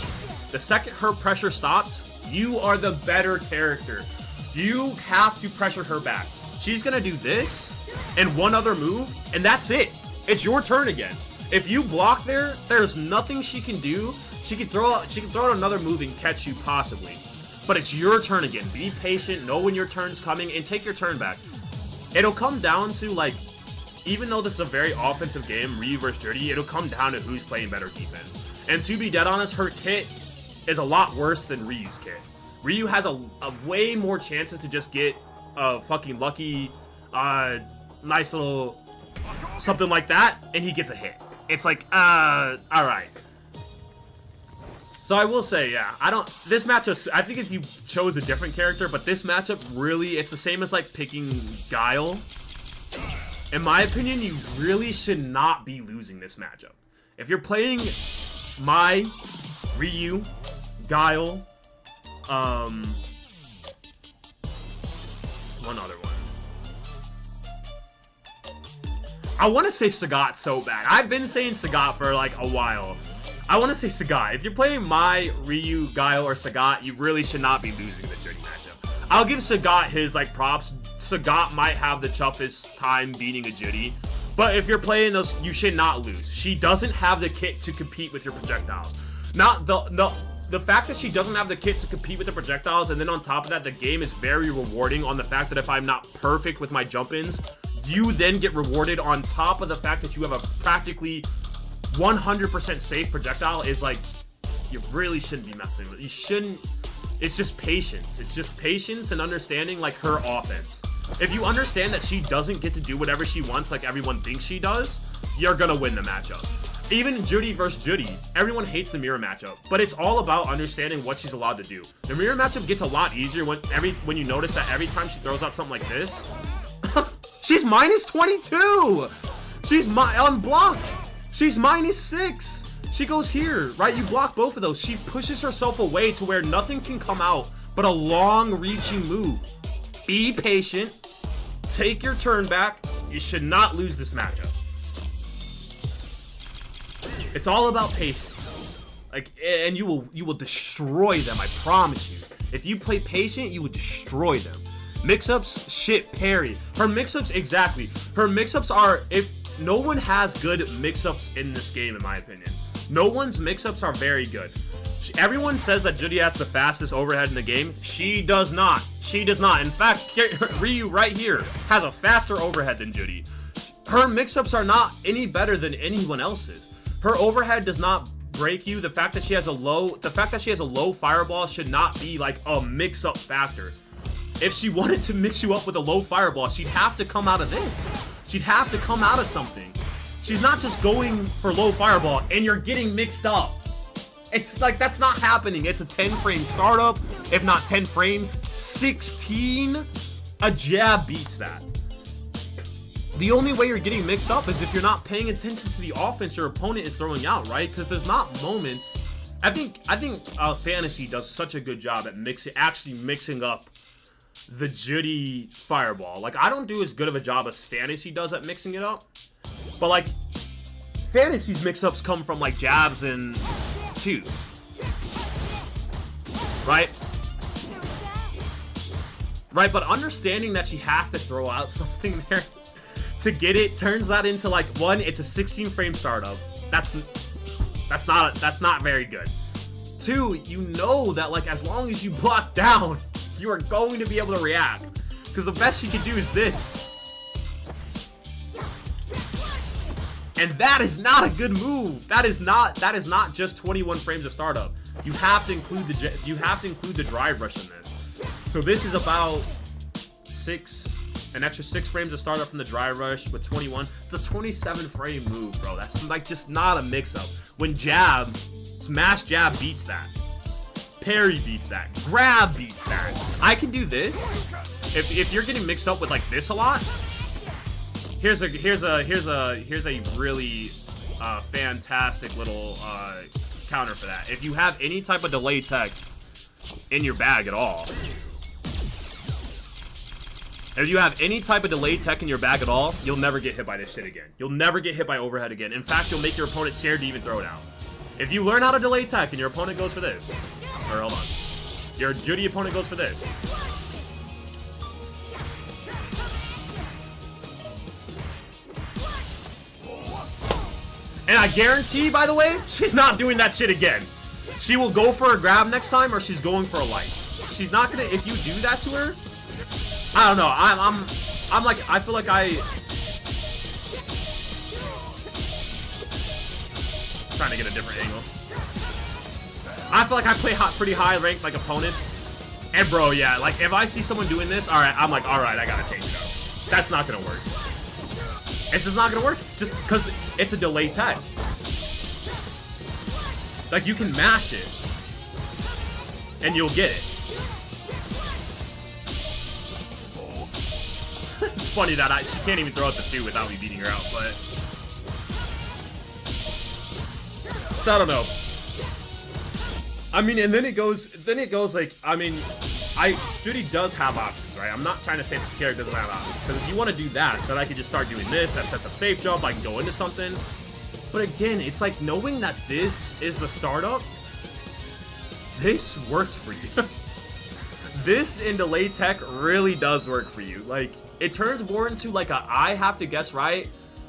the second her pressure stops, you are the better character. You have to pressure her back. She's gonna do this and one other move, and that's it. It's your turn again. If you block there, there's nothing she can do. She can throw out another move and catch you possibly. But it's your turn again. Be patient, know when your turn's coming, and take your turn back. It'll come down to, like, even though this is a very offensive game, Ryu versus Juri, it'll come down to who's playing better defense. And to be dead honest, her kit is a lot worse than Ryu's kit. Ryu has a way more chances to just get a fucking lucky, nice little something like that, and he gets a hit. It's like, alright. So I will say, yeah, this matchup, I think if you chose a different character, but this matchup really, it's the same as, like, picking Guile. In my opinion, you really should not be losing this matchup. If you're playing Mai, Ryu, Guile, there's one other one. I want to say Sagat so bad. I've been saying Sagat for like a while. I want to say Sagat. If you're playing Mai, Ryu, Guile, or Sagat, you really should not be losing the Juri matchup. I'll give Sagat his, like, props. Sagat might have the toughest time beating a Juri, but if you're playing those, you should not lose. She doesn't have the kit to compete with your projectiles. Not the fact that she doesn't have the kit to compete with the projectiles, and then on top of that, the game is very rewarding on the fact that if I'm not perfect with my jump-ins, you then get rewarded on top of the fact that you have a practically 100% safe projectile. Is like, you really shouldn't be messing with it. It's just patience. It's just patience and understanding like her offense. If you understand that she doesn't get to do whatever she wants like everyone thinks she does, you're gonna win the matchup. Even Juri versus Juri, everyone hates the mirror matchup, but it's all about understanding what she's allowed to do. The mirror matchup gets a lot easier when you notice that every time she throws out something like this, she's minus 22. She's unblocked. She's minus 6. She goes here, right? You block both of those. She pushes herself away to where nothing can come out but a long-reaching move. Be patient. Take your turn back. You should not lose this matchup. It's all about patience. Like, and you will destroy them, I promise you. If you play patient, you will destroy them. Mix-ups, shit, parry. Her mix-ups, exactly. Her mix-ups are, if no one has good mix-ups in this game, in my opinion. No one's mix-ups are very good. Everyone says that Juri has the fastest overhead in the game. She does not. She does not. In fact, Ryu right here has a faster overhead than Juri. Her mix-ups are not any better than anyone else's. Her overhead does not break you. The fact that she has a low fireball should not be like a mix-up factor. If she wanted to mix you up with a low fireball, she'd have to come out of this. She'd have to come out of something. She's not just going for low fireball and you're getting mixed up. It's like, that's not happening. It's a 10 frame startup. If not 10 frames, 16. A jab beats that. The only way you're getting mixed up is if you're not paying attention to the offense your opponent is throwing out, right? Because there's not moments. I think Fantasy does such a good job at actually mixing up the Juri fireball. Like, I don't do as good of a job as Fantasy does at mixing it up. But like, Fantasy's mix-ups come from like jabs and twos, right? Right, but understanding that she has to throw out something there to get it turns that into like, one, it's a 16 frame startup. That's not very good. Two, you know that like as long as you block down, you are going to be able to react. Because the best she can do is this. And that is not a good move. That is not just 21 frames of startup. You have to include the drive rush in this. So this is about an extra 6 frames of startup from the drive rush with 21. It's a 27 frame move, bro. That's like just not a mix up. When smash jab beats that. Parry beats that. Grab beats that. I can do this. If you're getting mixed up with like this a lot, here's a really fantastic little counter for that. If you have any type of delay tech in your bag at all, you'll never get hit by this shit again. You'll never get hit by overhead again. In fact, you'll make your opponent scared to even throw it out. If you learn how to delay tech and your opponent goes for this, or hold on, your Juri opponent goes for this. And I guarantee, by the way, she's not doing that shit again. She will go for a grab next time, or she's going for a light. She's not gonna. If you do that to her, I don't know. I'm like, I feel like trying to get a different angle. I feel like I play pretty high ranked like opponents, and bro, yeah, like if I see someone doing this, all right, I'm like, all right, I gotta change it up. That's not gonna work. It's just not gonna work. It's just because it's a delay tech. Like, you can mash it and you'll get it. It's funny that she can't even throw out the 2 without me beating her out, but so I don't know. I mean, and then it goes like, I mean, Juri does have options, right? I'm not trying to say the character doesn't have options, because if you want to do that, then I could just start doing this. That sets up safe jump. I can go into something. But again, it's like knowing that this is the startup. This works for you. This in delay tech really does work for you. Like, it turns more into like a I have to guess right,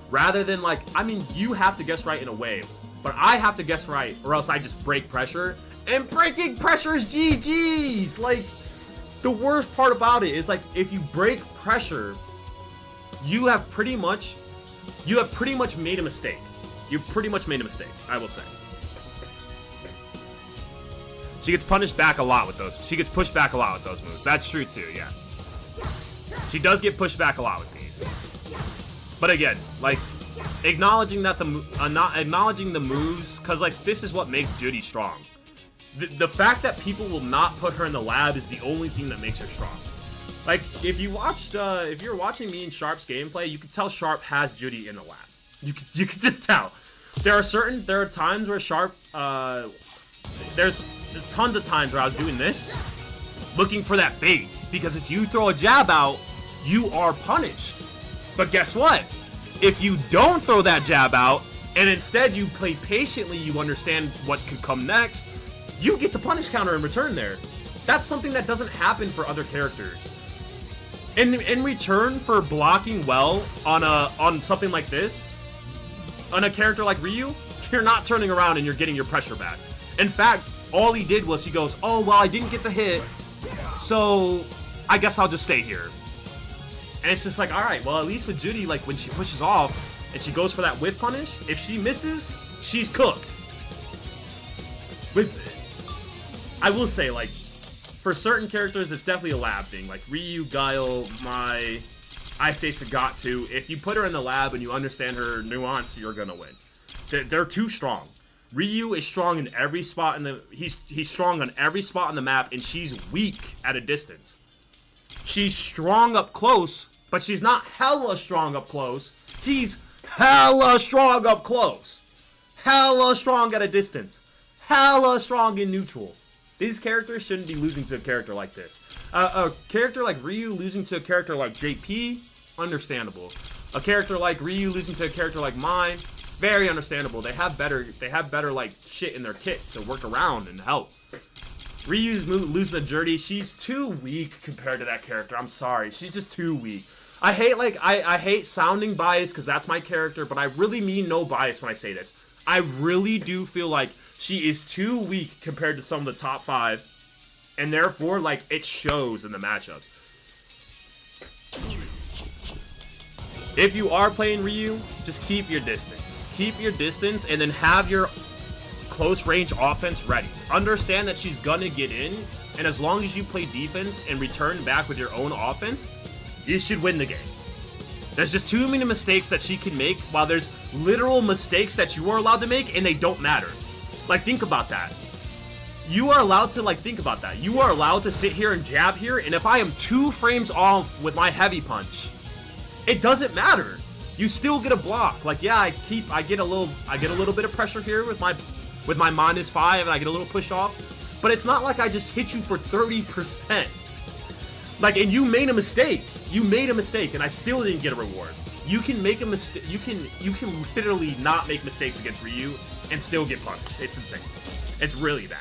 rather than like, I mean, you have to guess right in a way, but I have to guess right, or else I just break pressure. And breaking pressure is GG's. Like, the worst part about it is like, if you break pressure, you have pretty much made a mistake. You pretty much made a mistake, I will say. She gets punished back a lot with those. She gets pushed back a lot with those moves. That's true too, yeah. She does get pushed back a lot with these. But again, like, acknowledging that not acknowledging the moves, because, like, this is what makes Juri strong. The fact that people will not put her in the lab is the only thing that makes her strong. Like, if you were watching me and Sharp's gameplay, you could tell Sharp has Juri in the lab. You could just tell. There are times where Sharp, there's tons of times where I was doing this, looking for that bait, because if you throw a jab out, you are punished. But guess what? If you don't throw that jab out, and instead you play patiently, you understand what could come next, you get the punish counter in return there. That's something that doesn't happen for other characters. In return for blocking well on something like this, on a character like Ryu, you're not turning around and you're getting your pressure back. In fact, all he did was he goes, oh, well, I didn't get the hit, so I guess I'll just stay here. And it's just like, alright, well, at least with Juri, like, when she pushes off and she goes for that whiff punish, if she misses, she's cooked. I will say, like, for certain characters, it's definitely a lab thing. Like, Ryu, Guile, I say Sagat, if you put her in the lab and you understand her nuance, you're gonna win. They're too strong. Ryu is strong in every spot he's strong on every spot on the map, and she's weak at a distance. She's strong up close, but she's not hella strong up close. She's hella strong up close. Hella strong at a distance. Hella strong in neutral. These characters shouldn't be losing to a character like this. A character like Ryu losing to a character like JP, understandable. A character like Ryu losing to a character like mine, very understandable. They have better like shit in their kit to work around and help. Ryu's losing to Juri, she's too weak compared to that character. I'm sorry, she's just too weak. I hate sounding biased because that's my character, but I really mean no bias when I say this. I really do feel like she is too weak compared to some of the top 5, and therefore, like, it shows in the matchups. If you are playing Ryu, just keep your distance. Keep your distance, and then have your close range offense ready. Understand that she's gonna get in, and as long as you play defense and return back with your own offense, you should win the game. There's just too many mistakes that she can make, while there's literal mistakes that you are allowed to make, and they don't matter. Like, think about that. You are allowed to, like, think about that. You are allowed to sit here and jab here, and if I am 2 frames off with my heavy punch, it doesn't matter. You still get a block. Like, yeah, I get a little bit of pressure here with my -5, and I get a little push off, but it's not like I just hit you for 30%. Like, and you made a mistake. You made a mistake, and I still didn't get a reward. You can make a mistake. You can literally not make mistakes against Ryu and still get punished. It's insane. It's really bad.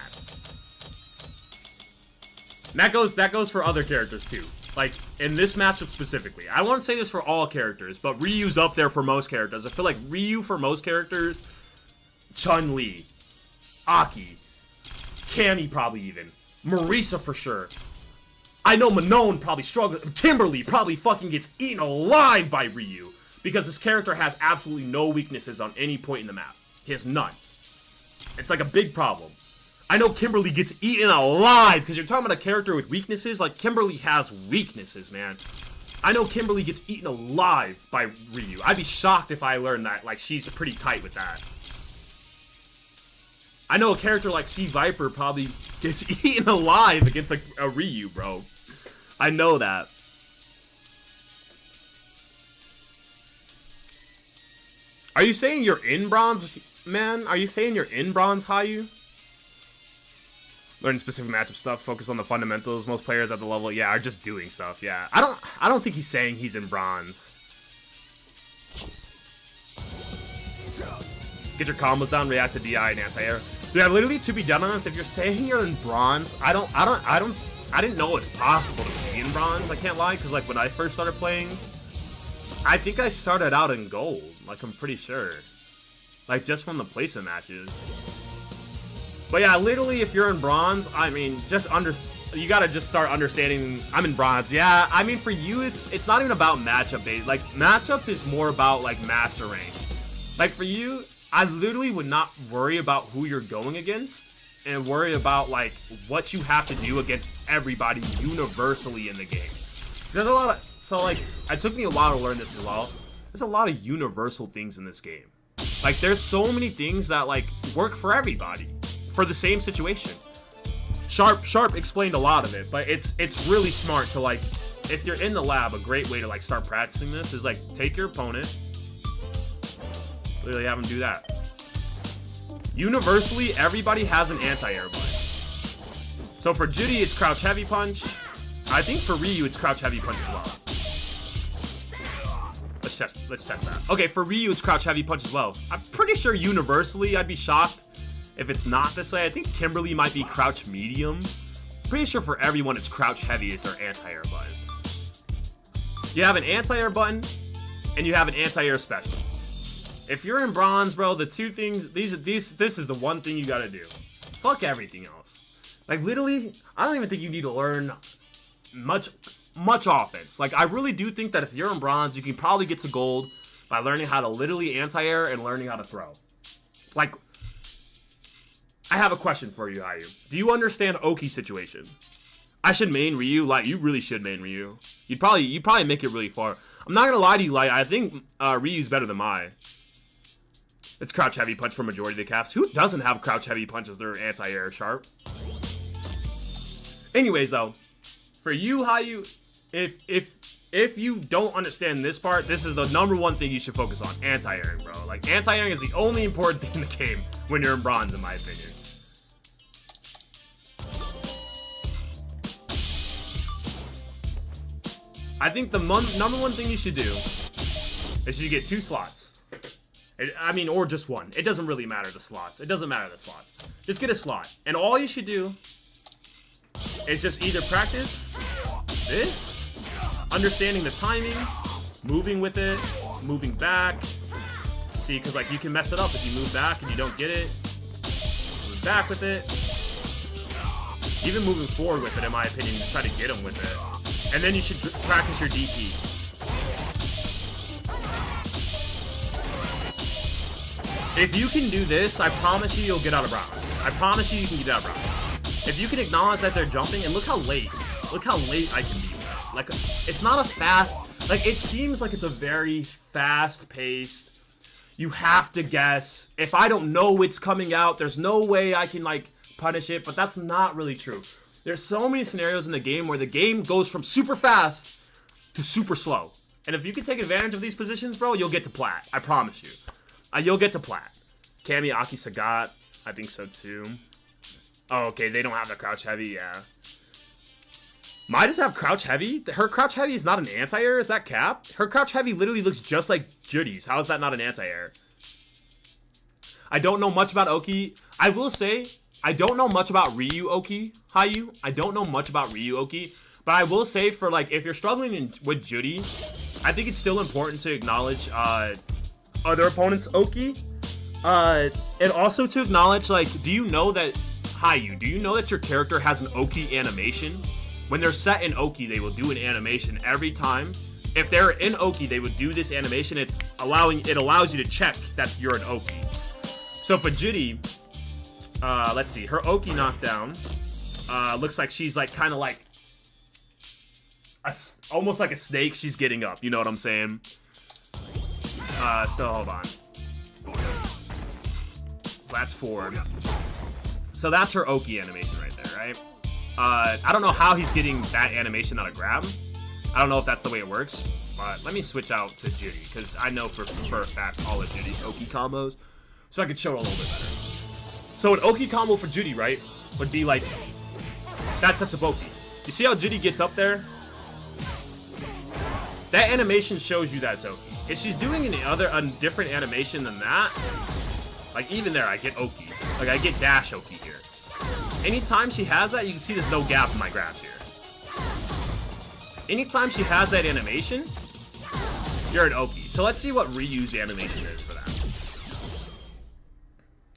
And that goes for other characters too. Like, in this matchup specifically. I won't say this for all characters, but Ryu's up there for most characters. I feel like Ryu for most characters, Chun-Li, Aki, Cammy probably even, Marisa for sure. I know Manon probably struggles. Kimberly probably fucking gets eaten alive by Ryu, because this character has absolutely no weaknesses on any point in the map. He has none. It's like a big problem. I know Kimberly gets eaten alive, because you're talking about a character with weaknesses. Like, Kimberly has weaknesses, man. I know Kimberly gets eaten alive by Ryu. I'd be shocked if I learned that. Like, she's pretty tight with that. I know a character like Sea Viper probably gets eaten alive against a Ryu, bro. I know that. Are you saying you're in bronze, man? Are you saying you're in bronze, Hayu? Learning specific matchup stuff, focus on the fundamentals. Most players at the level, yeah, are just doing stuff, yeah. I don't think he's saying he's in bronze. Get your combos down, react to DI and anti-air. Yeah, literally, to be done on this, if you're saying you're in bronze, I didn't know it's possible to be in bronze. I can't lie, because like when I first started playing, I think I started out in gold. Like, I'm pretty sure. Like, just from the placement matches. But yeah, literally, if you're in bronze, I mean, you gotta just start understanding. I'm in bronze. Yeah, I mean, for you, it's not even about matchup based. Like, matchup is more about like master rank. Like for you, I literally would not worry about who you're going against. and worry about like what you have to do against everybody universally in the game. There's a lot of, so like it took me a while to learn this as well. There's a lot of universal things in this game. Like there's so many things that like work for everybody for the same situation. Sharp explained a lot of it, but it's really smart to like, if you're in the lab, a great way to like start practicing this is like take your opponent, literally have him do that. Universally, everybody has an anti-air button. So for Juri, it's crouch heavy punch. I think for Ryu, it's crouch heavy punch as well. Let's test that. Okay, for Ryu, it's crouch heavy punch as well. I'm pretty sure universally, I'd be shocked if it's not this way. I think Kimberly might be crouch medium. Pretty sure for everyone, it's crouch heavy is their anti-air button. You have an anti-air button, and you have an anti-air special. If you're in bronze, bro, the two things, this is the one thing you gotta do. Fuck everything else. Like, literally, I don't even think you need to learn much offense. Like, I really do think that if you're in bronze, you can probably get to gold by learning how to literally anti-air and learning how to throw. Like, I have a question for you, Hayu. Do you understand Oki's situation? I should main Ryu. Like, you really should main Ryu. You'd probably make it really far. I'm not gonna lie to you, like, I think Ryu's better than Mai. It's crouch heavy punch for majority of the caps. Who doesn't have crouch heavy punch as their anti-air Sharp? Anyways, though, for you, Hayu, if you don't understand this part, this is the #1 thing you should focus on: anti-airing, bro. Like, anti-airing is the only important thing in the game when you're in bronze, in my opinion. I think the #1 thing you should do is you get 2 slots. I mean, or just 1. It doesn't really matter the slots. It doesn't matter the slots. Just get a slot. And all you should do is just either practice this, understanding the timing, moving with it, moving back. See, because like you can mess it up if you move back and you don't get it. Move back with it. Even moving forward with it, in my opinion, to try to get him with it. And then you should practice your DP. If you can do this, I promise you, you'll get out of bronze. I promise you, you can get out of bronze. If you can acknowledge that they're jumping, and look how late I can be. Like, it's not a fast, like, it seems like it's a very fast-paced, you have to guess. If I don't know it's coming out, there's no way I can, like, punish it, but that's not really true. There's so many scenarios in the game where the game goes from super fast to super slow. And if you can take advantage of these positions, bro, you'll get to plat. I promise you. You'll get to plat. Kami, Aki, Sagat, I think so too. Oh, okay, they don't have the crouch heavy, yeah. Mai does have crouch heavy? Her crouch heavy is not an anti-air, is that cap? Her crouch heavy literally looks just like Juri's. How is that not an anti-air? I don't know much about Oki. I will say, I don't know much about Ryu Oki, Hayu. I don't know much about Ryu Oki. But I will say, for like, if you're struggling with Juri, I think it's still important to acknowledge other opponents' Oki. And also to acknowledge, like, do you know that your character has an Oki animation? When they're set in Oki, they will do an animation every time. If they're in Oki, they would do this animation. It allows you to check that you're an Oki. So for Juri, let's see, her Oki knockdown looks like she's like kind of like almost like a snake. She's getting up. You know what I'm saying? So hold on. So that's forward. So that's her Oki animation right there, right? I don't know how he's getting that animation out of grab. I don't know if that's the way it works. But let me switch out to Juri, because I know for a fact all of Juri's Oki combos, so I can show it a little bit better. So an Oki combo for Juri, right, would be like that sets up Oki. You see how Juri gets up there? That animation shows you that's Oki. If she's doing a different animation than that, like even there, I get Oki. Like I get dash Oki here. Anytime she has that, you can see there's no gap in my grabs here. Anytime she has that animation, you're an Oki. So let's see what Ryu's animation is for that.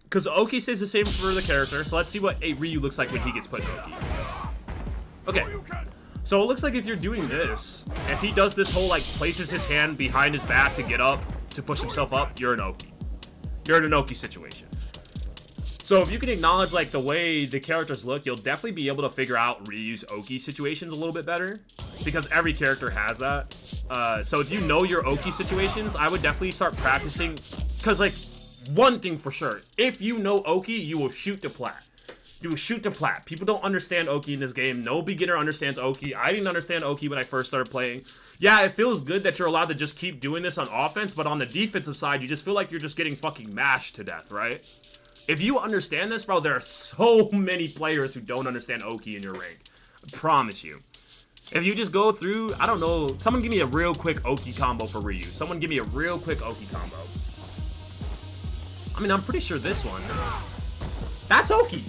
Because Oki stays the same for the character, so let's see what a Ryu looks like when he gets put in Oki. Okay. So it looks like if you're doing this, if he does this whole, like, places his hand behind his back to get up, to push himself up, you're an Oki. You're in an Oki situation. So if you can acknowledge like the way the characters look, you'll definitely be able to figure out Ryu's Oki situations a little bit better, because every character has that. So if you know your Oki situations, I would definitely start practicing, because like one thing for sure, if you know Oki, you will shoot to plat. You will shoot to plat. People don't understand Oki in this game. No beginner understands Oki. I didn't understand Oki when I first started playing. Yeah, it feels good that you're allowed to just keep doing this on offense, but on the defensive side, you just feel like you're just getting fucking mashed to death, right? If you understand this, bro, there are so many players who don't understand Oki in your rank. I promise you. If you just go through, I don't know, someone give me a real quick Oki combo for Ryu. Someone give me a real quick Oki combo. I mean, I'm pretty sure this one. That's Oki.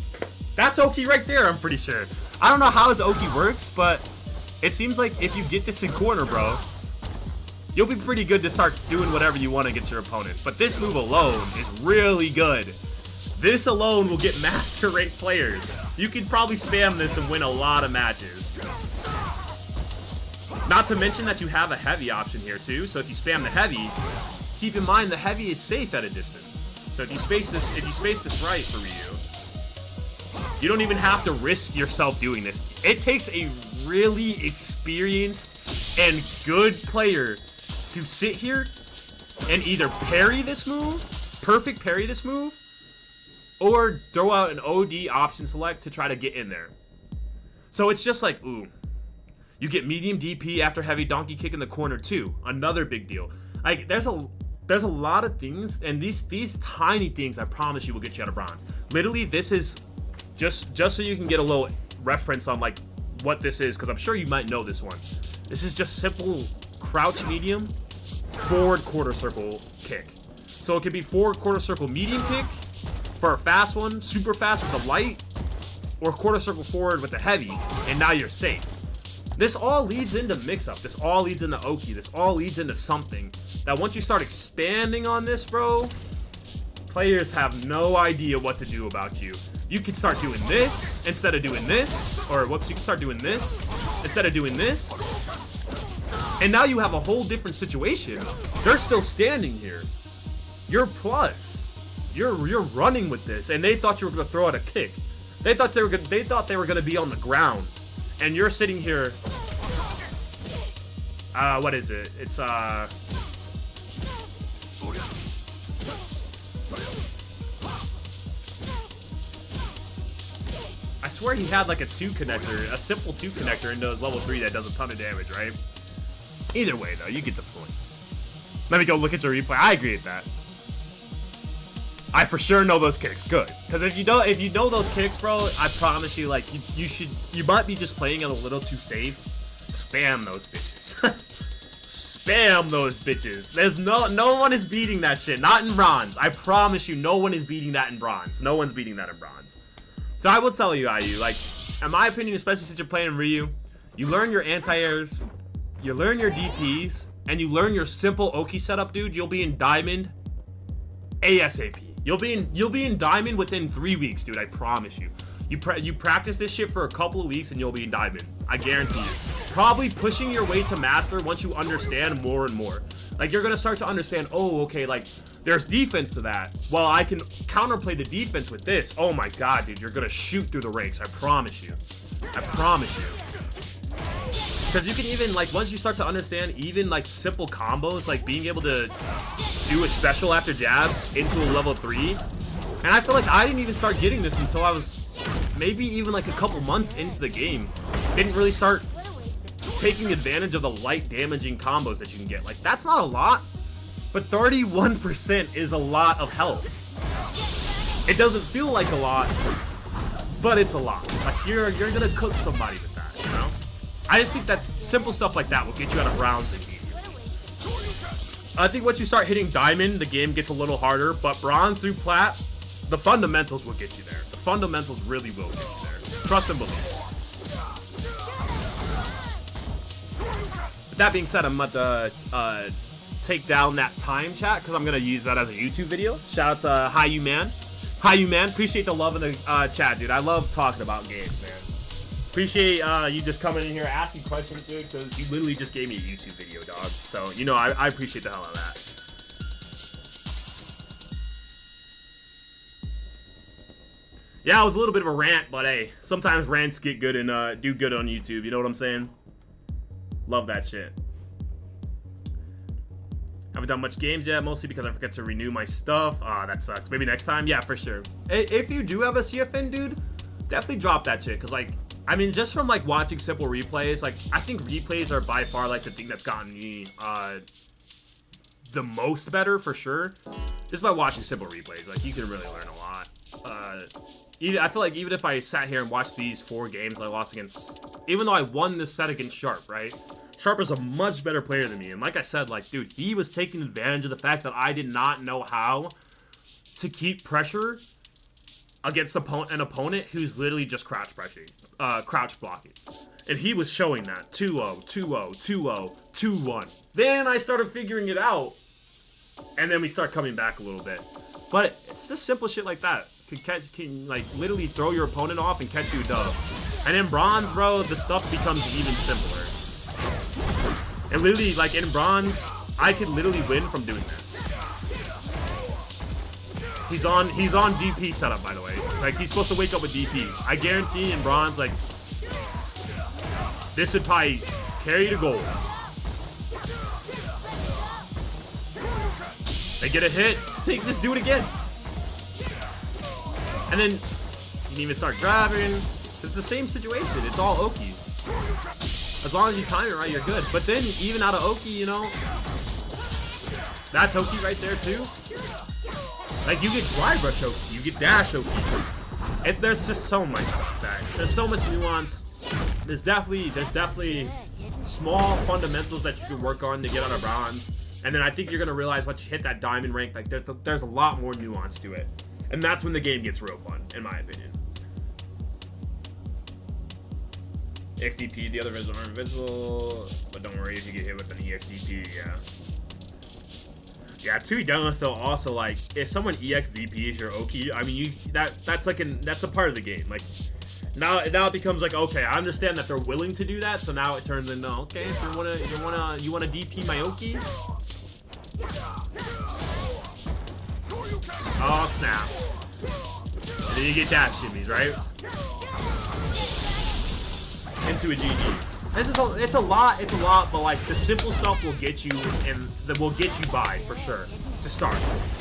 That's Oki right there, I'm pretty sure. I don't know how his Oki works, but it seems like if you get this in corner, bro, you'll be pretty good to start doing whatever you want against your opponents. But this move alone is really good. This alone will get master rank players. You could probably spam this and win a lot of matches. Not to mention that you have a heavy option here too. So if you spam the heavy, keep in mind the heavy is safe at a distance. So if you space this right for Ryu, you don't even have to risk yourself doing this. It takes a really experienced and good player to sit here and either parry this move, perfect parry this move, or throw out an OD option select to try to get in there. So it's just like, ooh. You get medium DP after heavy donkey kick in the corner too. Another big deal. Like, there's a lot of things, and these tiny things, I promise you, will get you out of bronze. Literally, this is just so you can get a little reference on like what this is, because I'm sure you might know this one. This is just simple crouch medium, forward quarter circle kick. So it could be forward quarter circle medium kick for a fast one, super fast with a light, or quarter circle forward with a heavy, and now you're safe. This all leads into mix-up. This all leads into Oki. This all leads into something that once you start expanding on this, bro, players have no idea what to do about you. You can start doing this instead of doing this, or whoops, you can start doing this instead of doing this, and now you have a whole different situation. They're still standing here. You're plus. You're running with this, and they thought you were gonna throw out a kick. They thought they were gonna be on the ground. And you're sitting here, what is it? It's, I swear he had like a 2 connector, a simple 2 connector into his level 3 that does a ton of damage, right? Either way, though, you get the point. Let me go look at your replay. I agree with that. I for sure know those kicks good, because if you know those kicks, bro, I promise you, like you might be just playing it a little too safe. Spam those bitches. Spam those bitches. There's no one is beating that shit. Not in bronze. I promise you, no one is beating that in bronze. No one's beating that in bronze. So I will tell you, IU, like, in my opinion, especially since you're playing Ryu, you learn your anti-airs, you learn your DPs, and you learn your simple Oki setup, dude. You'll be in Diamond ASAP. You'll be in Diamond within 3 weeks, dude. I promise you. You practice this shit for a couple of weeks and you'll be in Diamond. I guarantee you. Probably pushing your way to Master once you understand more and more. Like, you're gonna start to understand, oh, okay, like, there's defense to that. Well, I can counterplay the defense with this. Oh my god, dude, you're gonna shoot through the ranks. I promise you. I promise you. Because you can even, like, once you start to understand even, like, simple combos, like being able to do a special after jabs into a level 3. And I feel like I didn't even start getting this until I was maybe even, like, a couple months into the game. Didn't really start taking advantage of the light damaging combos that you can get. Like, that's not a lot, but 31% is a lot of health. It doesn't feel like a lot, but it's a lot. Like, you're gonna cook somebody with that, you know? I just think that simple stuff like that will get you out of rounds immediately. I think once you start hitting Diamond, the game gets a little harder, but Bronze through Plat, the fundamentals will get you there. The fundamentals really will get you there. Trust and believe. With that being said, I'm about to take down that time chat because I'm going to use that as a YouTube video. Shout out to Hi You Man. Hi You Man. Appreciate the love in the chat, dude. I love talking about games, man. Appreciate you just coming in here asking questions, dude, because you literally just gave me a YouTube video, dog. So, you know, I appreciate the hell out of that. Yeah, it was a little bit of a rant, but hey, sometimes rants get good and do good on YouTube. You know what I'm saying? Love that shit. Haven't done much games yet, mostly because I forget to renew my stuff. Ah, that sucks. Maybe next time? Yeah, for sure. If you do have a CFN, dude, definitely drop that shit. Because, like, I mean, just from, like, watching simple replays, like, I think replays are by far, like, the thing that's gotten me, the most better, for sure. Just by watching simple replays. Like, you can really learn a lot. I feel like even if I sat here and watched these 4 games I lost against... Even though I won this set against Sharp, right? Sharp is a much better player than me. And like I said, like, dude, he was taking advantage of the fact that I did not know how to keep pressure against an opponent who's literally just crouch blocking. And he was showing that. 2-0, 2-0, 2-0, 2-1. Then I started figuring it out. And then we start coming back a little bit. But it's just simple shit like that. Can like literally throw your opponent off and catch you a dub. And in bronze, bro, the stuff becomes even simpler. And literally, like in bronze, I could literally win from doing this. He's on DP setup, by the way. Like, he's supposed to wake up with DP. I guarantee in bronze, like, this would probably carry to gold. They get a hit, they just do it again. And then you can even start driving. It's the same situation. It's all Oki. As long as you time it right, you're good. But then, even out of Oki, you know, that's Oki right there too. Like, you get drive rush Oki, you get dash Oki. There's just so much stuff that there's so much nuance. There's definitely small fundamentals that you can work on to get out of bronze. And then I think you're gonna realize once you hit that diamond rank, like there's a lot more nuance to it. And that's when the game gets real fun, in my opinion. XDP, the other visions are invincible, but don't worry if you get hit with an EXDP, yeah. Yeah, to be honest though, also, like, if someone EXDPs your Oki, I mean, that's a part of the game. Like, now it becomes like, okay, I understand that they're willing to do that, so now it turns into, okay, if you wanna DP my Oki? Oh snap. And then you get dash shimmies, right? Into a GG. It's a lot, but like the simple stuff will get you and that will get you by for sure to start.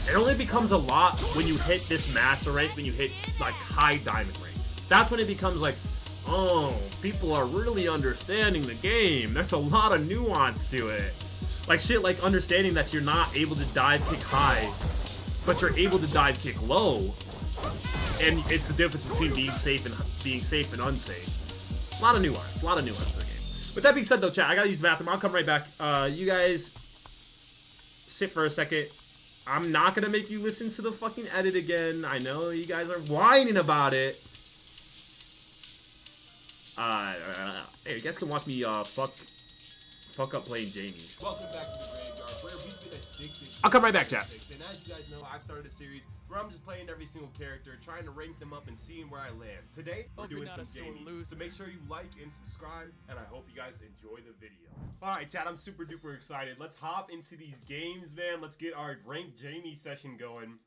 It only becomes a lot when you hit this master rank, when you hit like high diamond rank. That's when it becomes like, oh, people are really understanding the game. There's a lot of nuance to it. Like shit like understanding that you're not able to dive kick high, but you're able to dive kick low. And it's the difference between being safe and unsafe. A lot of nuance to the game. With that being said though, chat, I gotta use the bathroom. I'll come right back. You guys sit for a second. I'm not gonna make you listen to the fucking edit again. I know you guys are whining about it. Hey, you guys can watch me fuck up playing Jamie. Welcome back to the graveyard, where we've been addicted to I'll come right back, chat. and as you guys know, I've started a series where I'm just playing every single character, trying to rank them up and seeing where I land. Today, we're doing some Jamie, so make sure you like and subscribe, and I hope you guys enjoy the video. Alright, chat, I'm super duper excited. Let's hop into these games, man. Let's get our ranked Jamie session going.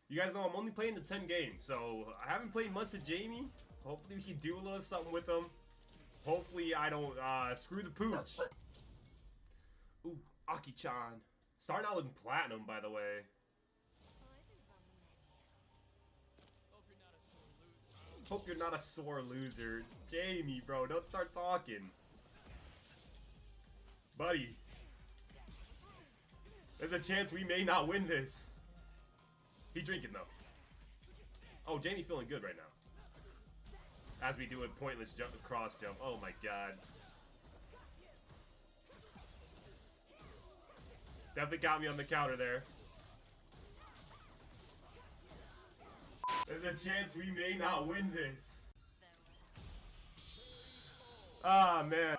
You guys know I'm only playing the 10 games, so I haven't played much with Jamie. Hopefully we can do a little something with him. Hopefully I don't screw the pooch. Ooh, Aki-chan. Starting out with platinum, by the way. Hope you're not a sore loser. Jamie, bro, don't start talking. Buddy. There's a chance we may not win this. He drinking, though. Oh, Jamie feeling good right now. As we do a pointless jump, cross jump. Oh my god. Definitely got me on the counter there. There's a chance we may not win this. Ah, man.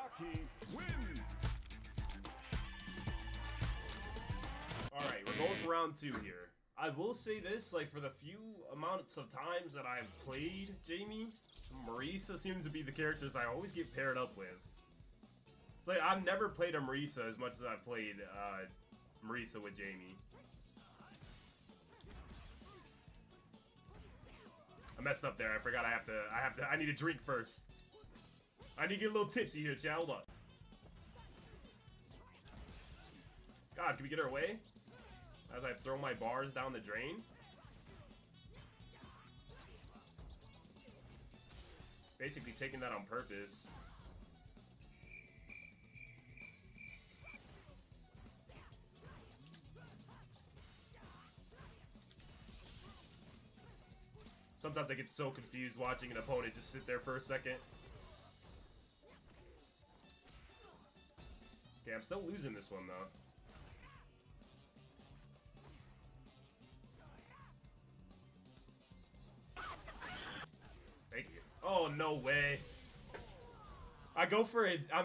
Alright, we're going for round 2 here. I will say this, like, for the few amounts of times that I've played Jamie, Marisa seems to be the characters I always get paired up with. It's like, I've never played a Marisa as much as I've played, Marisa with Jamie. I messed up there. I forgot I need to drink first. I need to get a little tipsy here, chat. Hold on. God, can we get her away? As I throw my bars down the drain? Basically taking that on purpose. Sometimes I get so confused watching an opponent just sit there for a second. Okay, I'm still losing this one though. Thank you. Oh, no way. I'm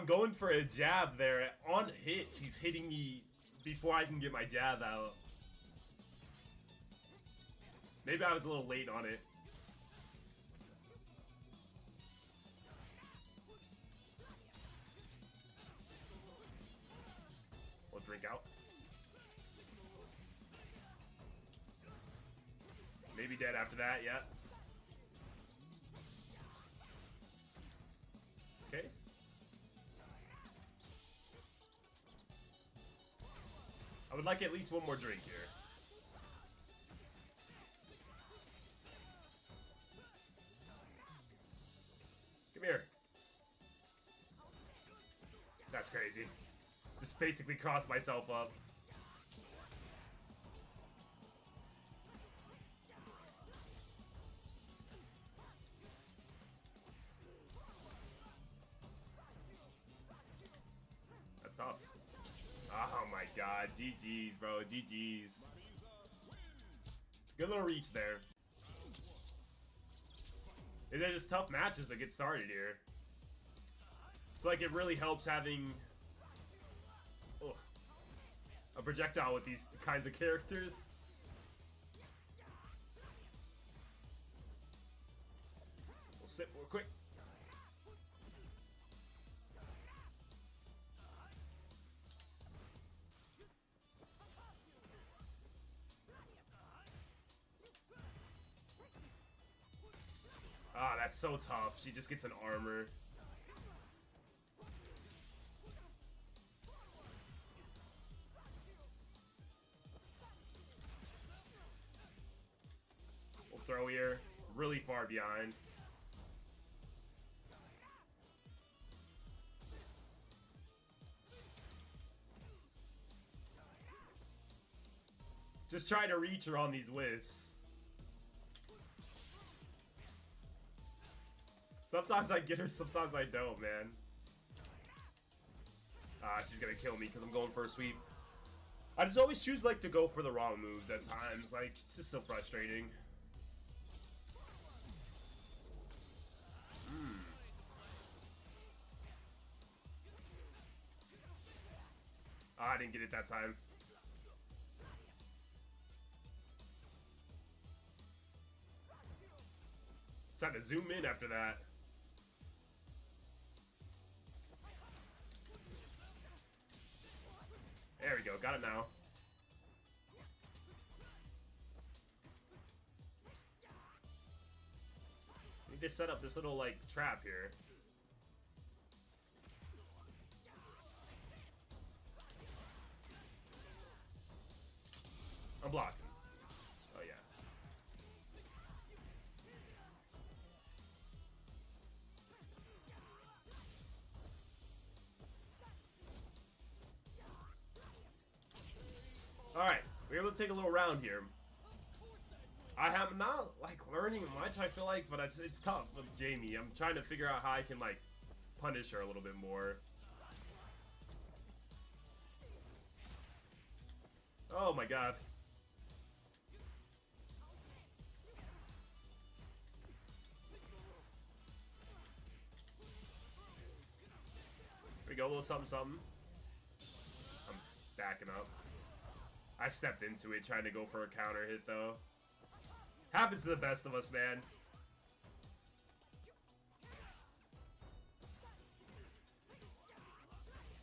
going for a jab there. On hit, he's hitting me before I can get my jab out. Maybe I was a little late on it. We'll drink out. Maybe dead after that, yeah. Okay. I would like at least one more drink here. Come here. That's crazy. Just basically crossed myself up. That's tough. Oh my god. GG's, bro. GG's. Good little reach there. They're just tough matches to get started here. I feel like it really helps having a projectile with these kinds of characters. We'll sit real quick. Ah, that's so tough. She just gets an armor. We'll throw here. Really far behind. Just trying to reach her on these whiffs. Sometimes I get her, sometimes I don't, man. Ah, she's gonna kill me because I'm going for a sweep. I just always choose, like, to go for the wrong moves at times. Like, it's just so frustrating. Ah, I didn't get it that time. It's time to zoom in after that. There we go, got it now. Need to set up this little, like, trap here. I'm blocking. Oh, yeah. Alright, we're able to take a little round here. I am not, like, learning much, I feel like, but it's tough with Jamie. I'm trying to figure out how I can, like, punish her a little bit more. Oh my god. Here we go, a little something something. I'm backing up. I stepped into it trying to go for a counter hit, though. Happens to the best of us, man.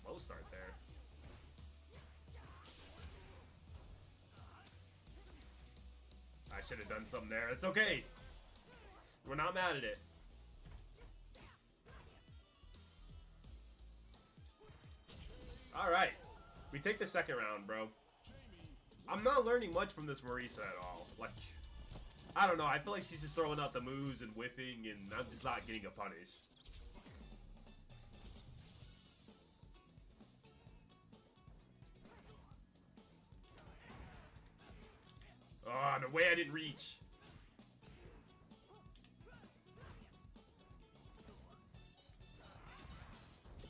Low start there. I should have done something there. It's okay. We're not mad at it. Alright. We take the second round, bro. I'm not learning much from this Marisa at all. Like, I don't know. I feel like she's just throwing out the moves and whiffing, and I'm just not getting a punish. Oh, no way I didn't reach.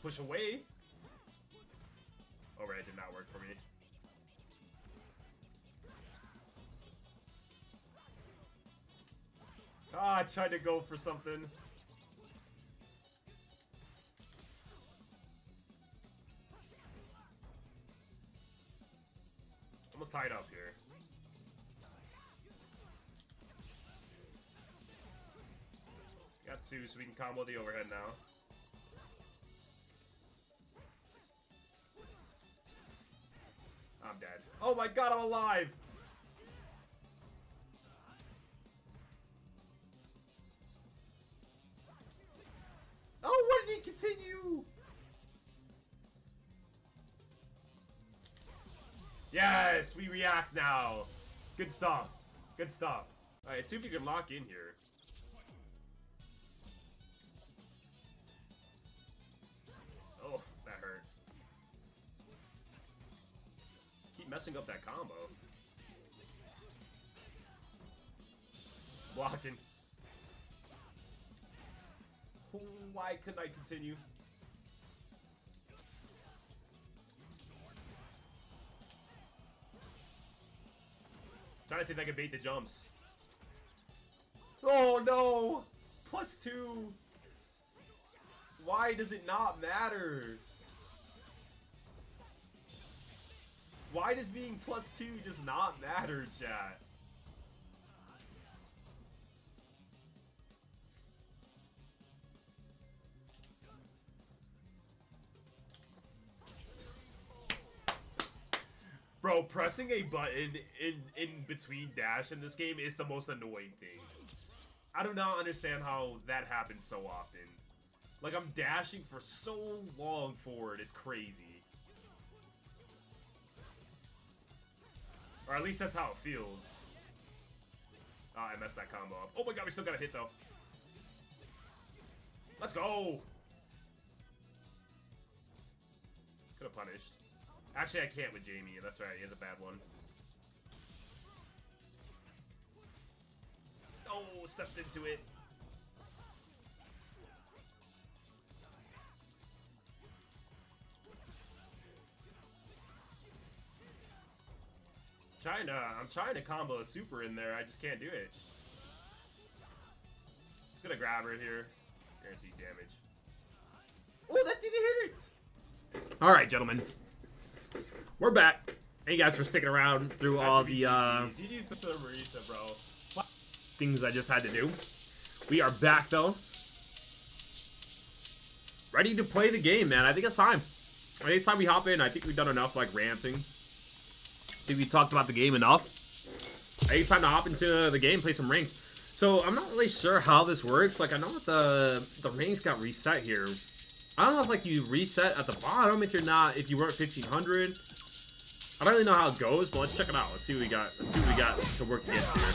Push away. Oh, right, it did not work for me. Ah, I tried to go for something. Almost tied up here. Got two, so we can combo the overhead now. I'm dead. Oh my god, I'm alive! Oh, why did he continue? Yes, we react now. Good stuff. Good stuff. Alright, let's see if we can lock in here. Oh, that hurt. Keep messing up that combo. Blocking. Why couldn't I continue? Trying to see if I can bait the jumps. Oh no! +2! Why does it not matter? Why does being +2 just not matter, chat? Bro, pressing a button in between dash in this game is the most annoying thing. I do not understand how that happens so often. Like, I'm dashing for so long forward, it's crazy. Or at least that's how it feels. Ah, I messed that combo up. Oh my god, we still got a hit though. Let's go! Could have punished. Actually, I can't with Jamie. That's right, he has a bad one. Oh, stepped into it. I'm trying to combo a super in there. I just can't do it. Just gonna grab her here. Guaranteed damage. Oh, that didn't hit it! All right, gentlemen. We're back. Thank you guys for sticking around through all the GG's to Marisa, bro. Things I just had to do. We are back though. Ready to play the game, man. I think it's time. I think it's time we hop in. I think we've done enough like ranting. I think we talked about the game enough. I think it's time to hop into the game, play some ranked. So I'm not really sure how this works. Like I know that the ranks got reset here. I don't know if like you reset at the bottom if you weren't 1500. I don't really know how it goes, but let's check it out. Let's see what we got. Let's see what we got to work against here.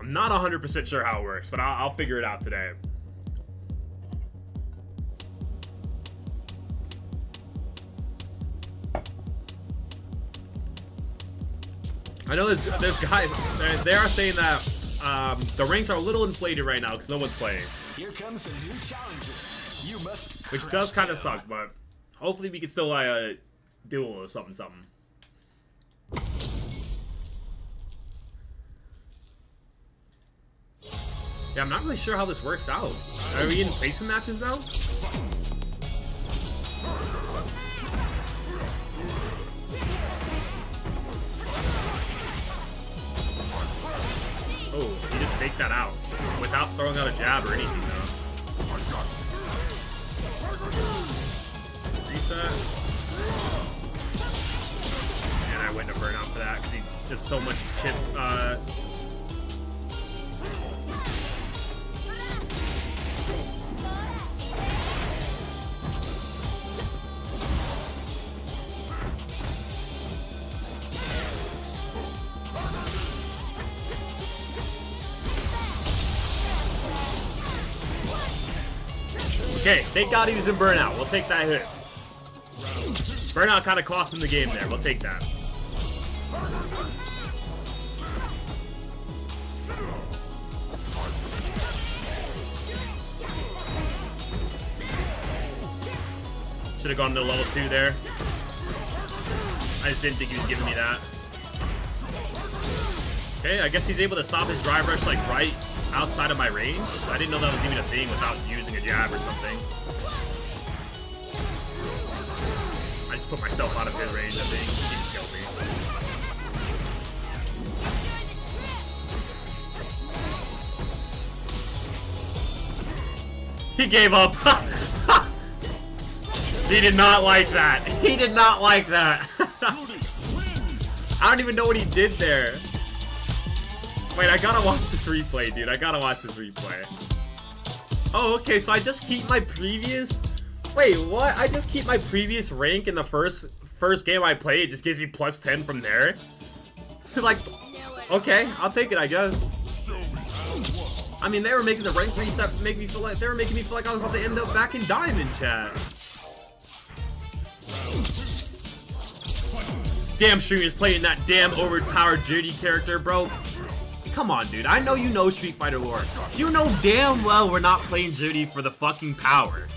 I'm not 100% sure how it works, but I'll figure it out today. I know there's guys, they are saying that the ranks are a little inflated right now because no one's playing. Here comes a new challenger. You must Which does kind of suck, but hopefully we can still do a little something. Yeah, I'm not really sure how this works out. Are we in placement matches now? Oh, he just faked that out without throwing out a jab or anything, though. Reset. I went to burnout for that because he just so much chip. Okay, thank God he was in burnout. We'll take that hit. Burnout kind of cost him the game there. We'll take that. Should have gone to level 2 there. I just didn't think he was giving me that. Okay, I guess he's able to stop his drive rush like right outside of my range. I didn't know that was even a thing without using a jab or something. I just put myself out of his range, I think. He can kill me. He gave up. He did not like that. He did not like that. I don't even know what he did there. Wait, I gotta watch this replay, dude. I gotta watch this replay. Oh, okay, so I just keep my previous... Wait, what? I just keep my previous rank in the first game I played. It just gives me plus 10 from there? Like, okay, I'll take it, I guess. I mean, they were making the rank reset make me feel like... They were making me feel like I was about to end up back in Diamond, chat. Damn, streamers playing that damn overpowered Juri character, bro. Come on, dude. I know you know Street Fighter lore. You know damn well we're not playing Juri for the fucking power.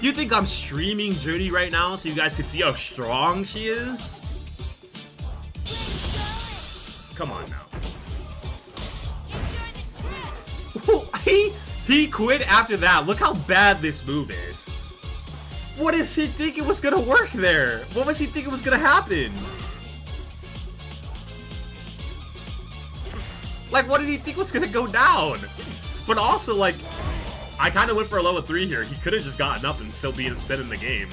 You think I'm streaming Juri right now so you guys can see how strong she is? Come on now. He quit after that. Look how bad this move is. What is he thinking was gonna work there? What was he thinking was gonna happen? Like, what did he think was gonna go down? But also, like, I kind of went for a level 3 here. He could have just gotten up and still been in the game.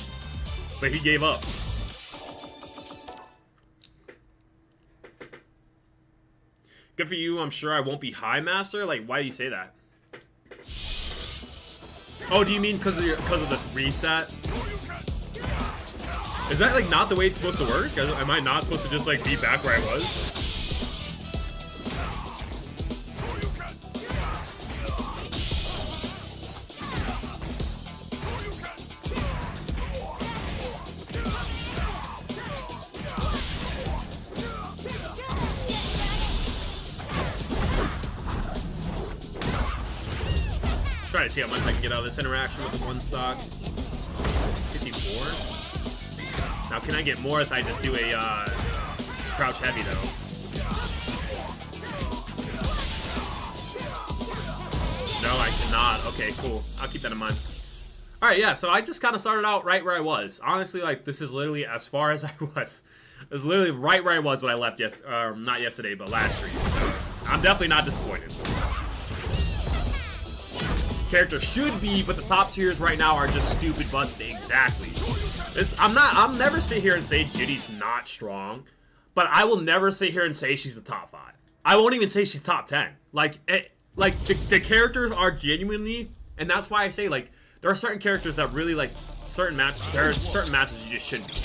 But he gave up. Good for you. I'm sure I won't be high master. Like, why do you say that? Oh, do you mean because of this reset? Is that, like, not the way it's supposed to work? Am I not supposed to just, like, be back where I was? Try to see how much I can get out of this interaction with the one stock. 54. Now, can I get more if I just do a crouch heavy though? No, I cannot. Okay, cool. I'll keep that in mind. All right, yeah. So I just kind of started out right where I was. Honestly, like this is literally as far as I was. It was literally right where I was when I left. Not yesterday, but last stream. So I'm definitely not disappointed. Character should be, but the top tiers right now are just stupid busted. Exactly. I'll never sit here and say Juri's not strong, but I will never sit here and say she's the top 5. I won't even say she's top 10. Like the characters are genuinely, and that's why I say like there are certain characters that really like certain matches. There are certain matches you just shouldn't be,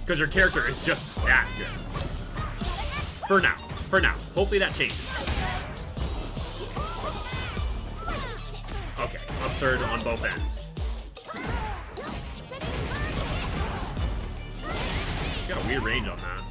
because your character is just that good. For now. Hopefully that changes. Okay, absurd on both ends. Got a weird range on that.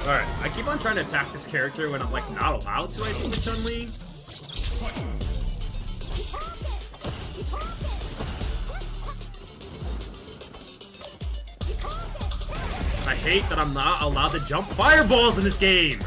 Alright, I keep on trying to attack this character when I'm like not allowed to, I think, with Chun-Li. I hate that I'm not allowed to jump fireballs in this game.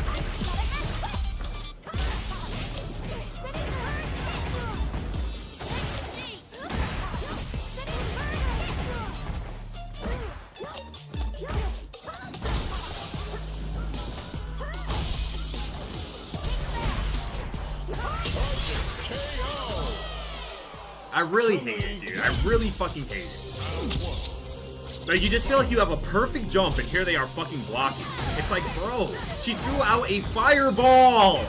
I really hate it, dude. I really fucking hate it. Like, you just feel like you have a perfect jump, and here they are fucking blocking. It's like, bro, she threw out a fireball!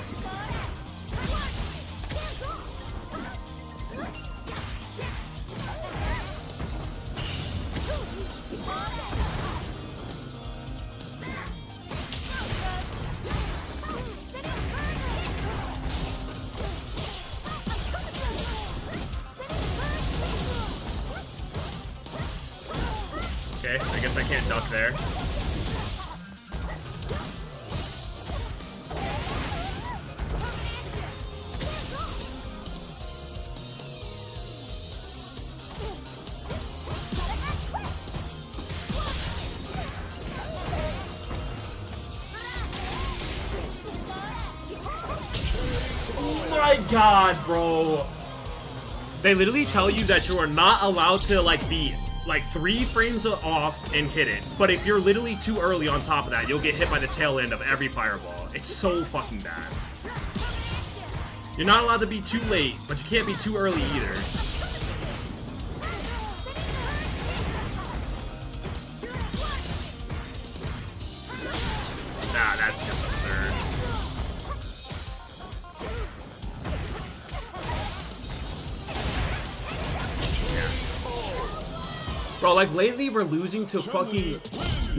Okay, I guess I can't duck there. Oh my god, bro. They literally tell you that you are not allowed to, like, be like 3 frames off and hit it. But if you're literally too early on top of that, you'll get hit by the tail end of every fireball. It's so fucking bad. You're not allowed to be too late, but you can't be too early either. Nah, that's just absurd. Bro, like, lately we're losing to fucking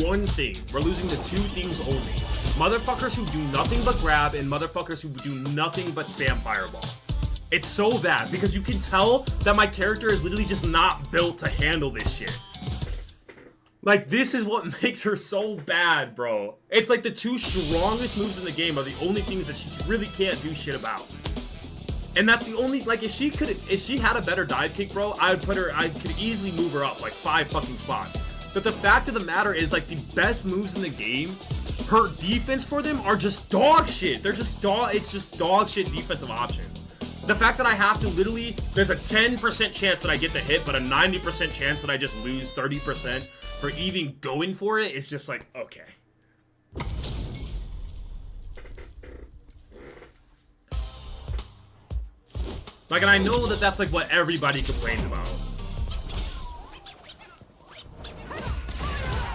one thing. We're losing to 2 things only. Motherfuckers who do nothing but grab and motherfuckers who do nothing but spam fireball. It's so bad because you can tell that my character is literally just not built to handle this shit. Like, this is what makes her so bad, bro. It's like the 2 strongest moves in the game are the only things that she really can't do shit about. And that's the only, like, if she had a better dive kick, bro, I could easily move her up, like, 5 fucking spots. But the fact of the matter is, like, the best moves in the game, her defense for them are just dog shit. They're just it's just dog shit defensive options. The fact that I have to literally, there's a 10% chance that I get the hit, but a 90% chance that I just lose 30% for even going for it is just like, okay. Like, and I know that that's, like, what everybody complains about.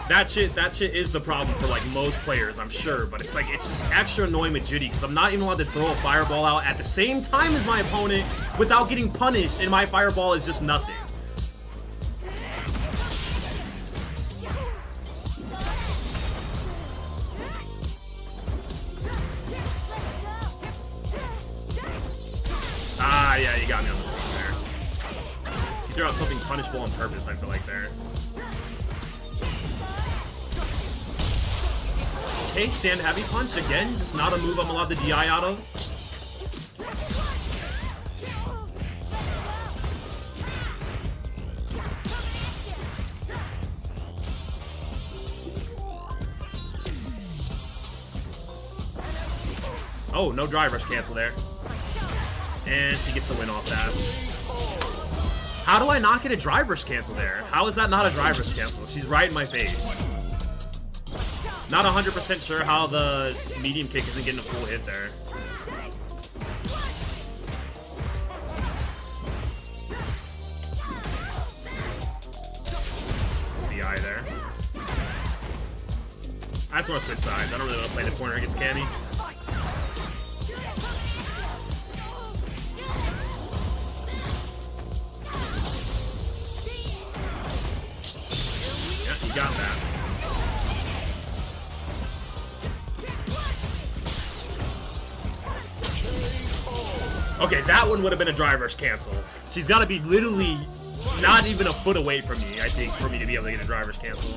That shit is the problem for, like, most players, I'm sure. But it's, like, it's just extra annoying with Juri, because I'm not even allowed to throw a fireball out at the same time as my opponent without getting punished, and my fireball is just nothing. Ah, yeah, you got me on this one there. You threw out something punishable on purpose, I feel like, there. Okay, stand heavy punch. Again, just not a move I'm allowed to DI out of. Oh, no driver's cancel there. And she gets the win off that. How do I not get a driver's cancel there? How is that not a driver's cancel? She's right in my face. Not 100% sure how the medium kick isn't getting a full hit there. DI there. I just want to switch sides. I don't really want to play the corner against Cammy. Yeah, you got that. Okay, that one would have been a driver's cancel. She's got to be literally not even a foot away from me, I think, for me to be able to get a driver's cancel.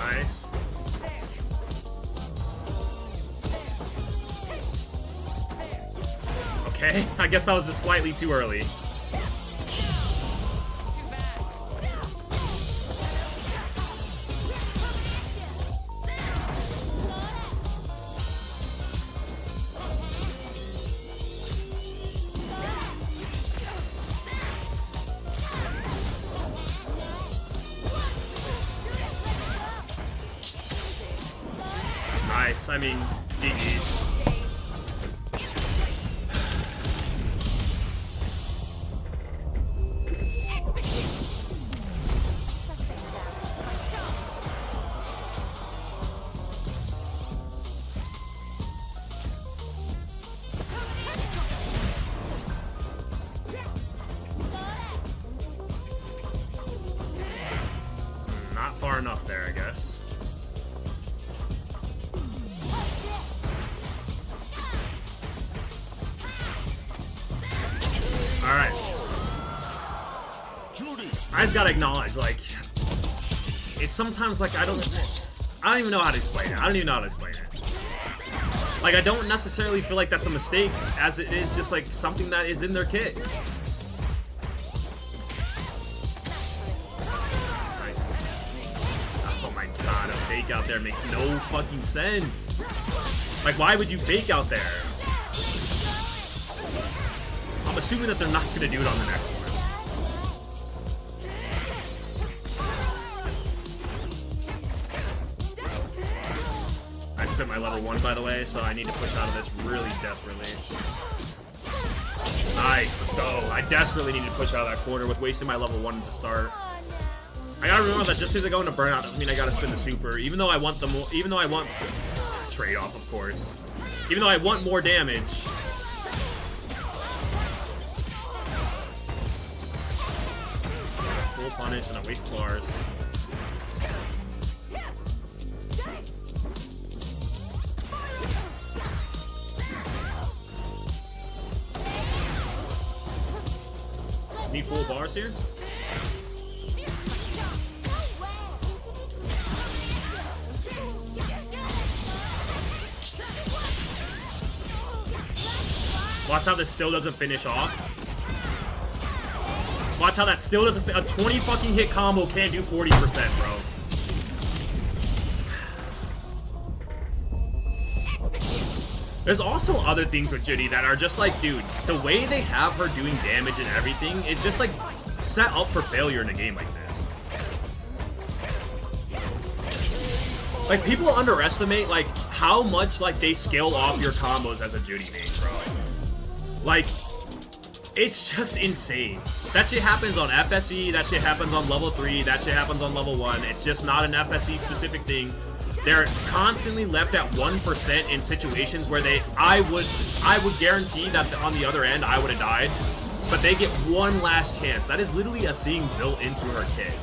Nice. Okay, I guess I was just slightly too early. guess. I mean, GG's. Not far enough there, I guess. Alright. I just gotta acknowledge, like, it's sometimes like I don't even know how to explain it. I don't even know how to explain it. Like, I don't necessarily feel like that's a mistake, as it is just like something that is in their kit. God, a fake out there makes no fucking sense. Like, why would you fake out there? I'm assuming that they're not gonna do it on the next one. I spent my level 1, by the way, so I need to push out of this really desperately. Nice, let's go. I desperately need to push out of that corner with wasting my level 1 to start. I gotta remember that just because I go into burnout doesn't mean I gotta spin the super. Even though I want the more, even though I want trade-off, of course. Even though I want more damage. Full punish and I waste bars. Need full bars here? Watch how this still doesn't finish off. Watch how that still doesn't. A 20 fucking hit combo can't do 40%, bro. There's also other things with Juri that are just like, dude, the way they have her doing damage and everything is just like set up for failure in a game like this. Like, people underestimate like how much like they scale off your combos as a Juri main, bro. Like, it's just insane. That shit happens on FSE, that shit happens on level 3, that shit happens on level 1. It's just not an FSE specific thing. They're constantly left at 1% in situations where I would guarantee that on the other end I would have died. But they get one last chance. That is literally a thing built into her kit.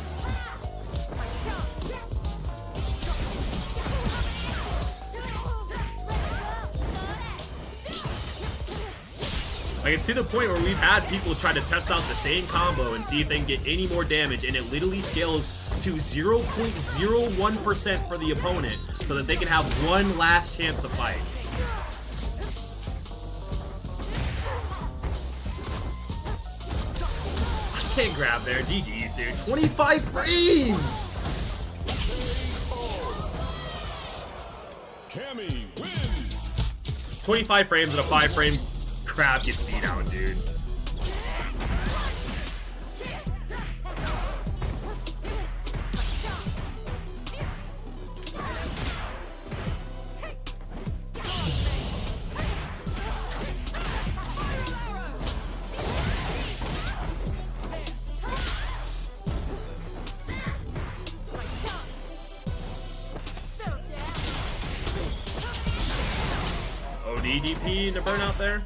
Like, it's to the point where we've had people try to test out the same combo and see if they can get any more damage, and it literally scales to 0.01% for the opponent so that they can have one last chance to fight. I can't grab there. GG's, dude. 25 frames! Cammy wins! 25 frames and a 5-frame crab gets beat out, dude. ODDP in the burnout there.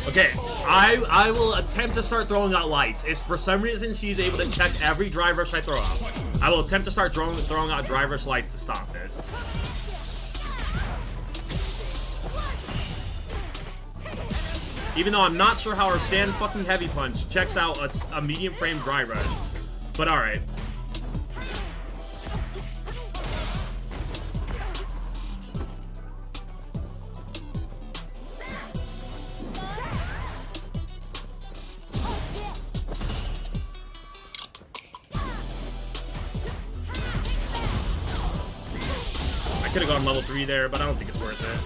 Okay, I will attempt to start throwing out lights. If for some reason she's able to check every drive rush I throw out, I will attempt to start throwing out drive rush lights to stop this. Even though I'm not sure how her stand fucking heavy punch checks out a medium frame drive rush. But alright. I could have gone level 3 there, but I don't think it's worth it.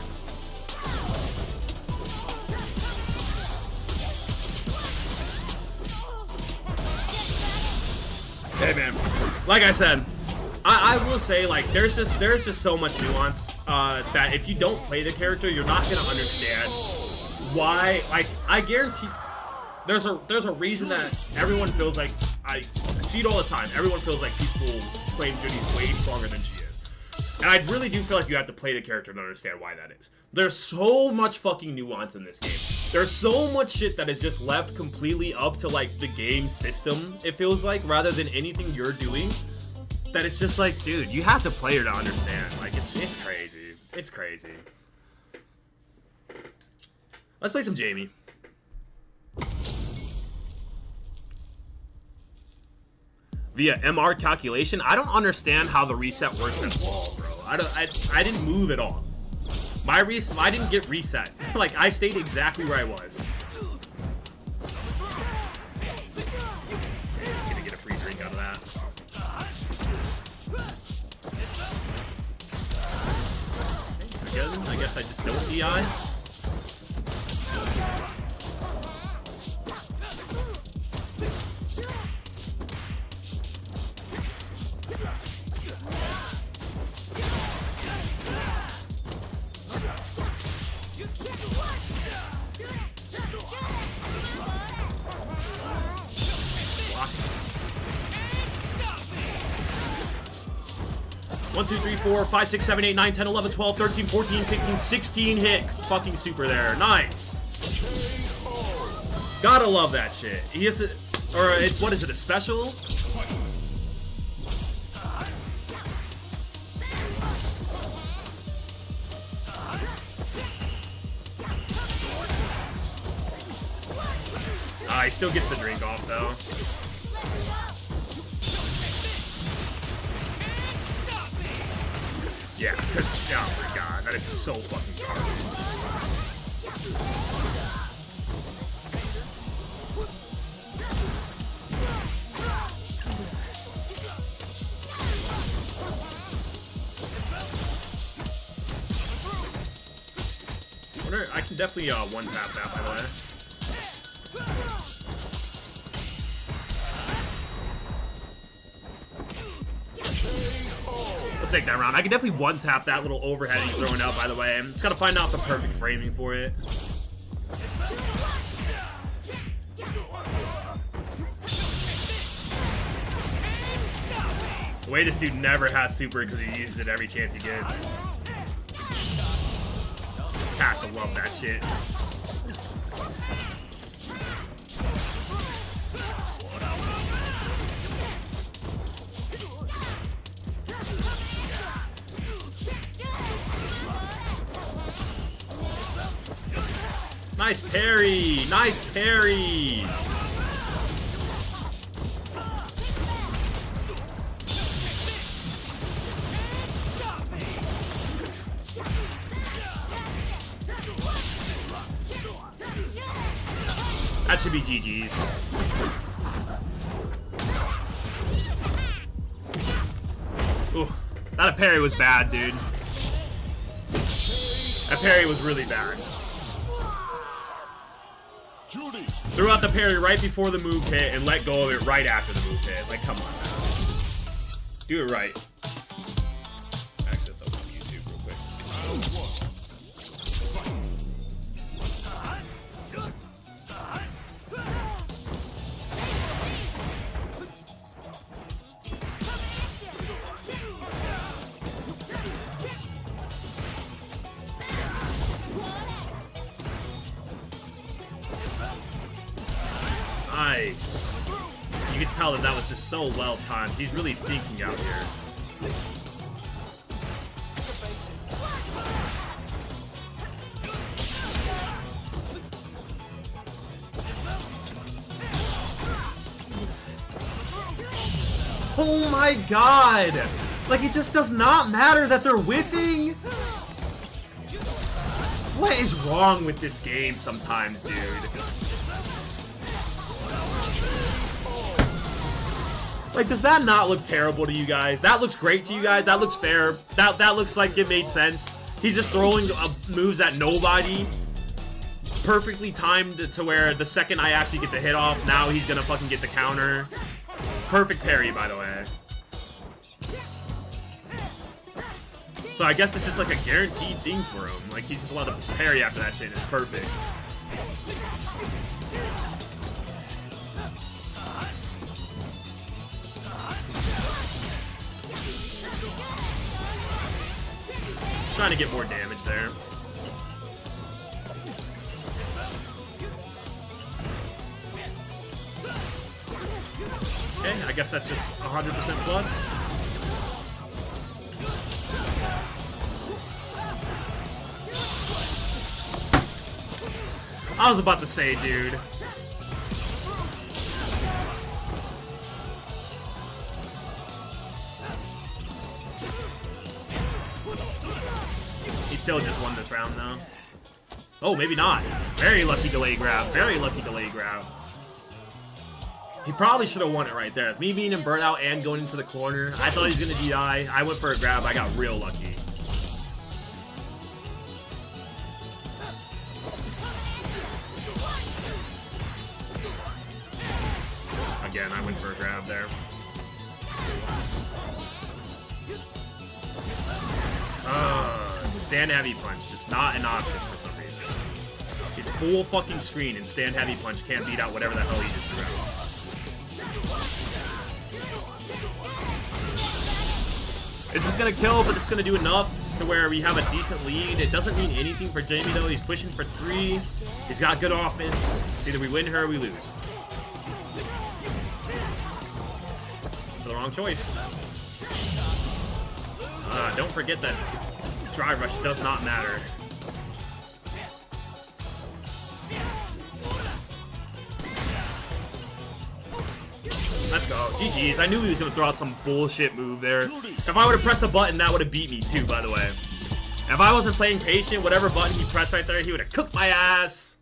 Hey man, like I said, I will say, like, there's just so much nuance that if you don't play the character, you're not gonna understand why. Like, I guarantee there's a reason that everyone feels like, I see it all the time. Everyone feels like people claim Juri's way stronger than she is, and I really do feel like you have to play the character to understand why that is. There's so much fucking nuance in this game. There's so much shit that is just left completely up to, like, the game system, it feels like, rather than anything you're doing. That it's just like, dude, you have to play her to understand. Like, it's crazy. It's crazy. Let's play some Jamie. Via MR calculation, I don't understand how the reset works at all, bro. I didn't move at all. I didn't get reset. Like, I stayed exactly where I was. He's gonna get a free drink out of that. I guess I just don't DI. One, 2, 3, 4, 5, 6, 7, 8, 9, 10, 11, 12, 13, 14, 15, 16 hit. Fucking super there. Nice. Gotta love that shit. He is or it's, what is it, a special? He still gets the drink off though. Yeah, because, oh my god, that is so fucking garbage. I can definitely one-tap that, by the way. Take that round. I can definitely one-tap that little overhead he's throwing out, by the way. I'm just gotta find out the perfect framing for it. The way this dude never has super because he uses it every chance he gets. Have to love that shit. Nice parry! Nice parry! That should be GG's. Ooh, that parry was bad, dude. That parry was really bad. Juri. Threw out the parry right before the move hit and let go of it right after the move hit. Like, come on now. Do it right. Actually, let's open up YouTube real quick. Nice. You can tell that that was just so well timed. He's really thinking out here. Oh my god! Like, it just does not matter that they're whiffing! What is wrong with this game sometimes, dude? Like, does that not look terrible to you guys? That looks great to you guys? That looks fair? That looks like it made sense? He's just throwing moves at nobody. Perfectly timed to where the second I actually get the hit off, now he's gonna fucking get the counter. perfect parry, by the way. So I guess it's just like a guaranteed thing for him. Like, he's just allowed to parry after that shit, and it's perfect. Trying to get more damage there. Okay, I guess that's just 100% plus. I was about to say, dude. He still just won this round, though. Oh, maybe not. Very lucky delay grab. Very lucky delay grab. He probably should have won it right there. Me being in burnout and going into the corner, I thought he was going to DI. I went for a grab. I got real lucky. Again, I went for a grab there. Stand heavy punch, just not an option for some reason. His full fucking screen and stand heavy punch can't beat out whatever the hell he just threw out. This is gonna kill, but it's gonna do enough to where we have a decent lead. It doesn't mean anything for Jamie though. He's pushing for 3. He's got good offense. It's either we win her or we lose. The wrong choice. Don't forget that drive rush does not matter. Let's go. GG's. I knew he was going to throw out some bullshit move there. If I would have pressed the button, that would have beat me too, by the way. If I wasn't playing patient, whatever button he pressed right there, he would have cooked my ass.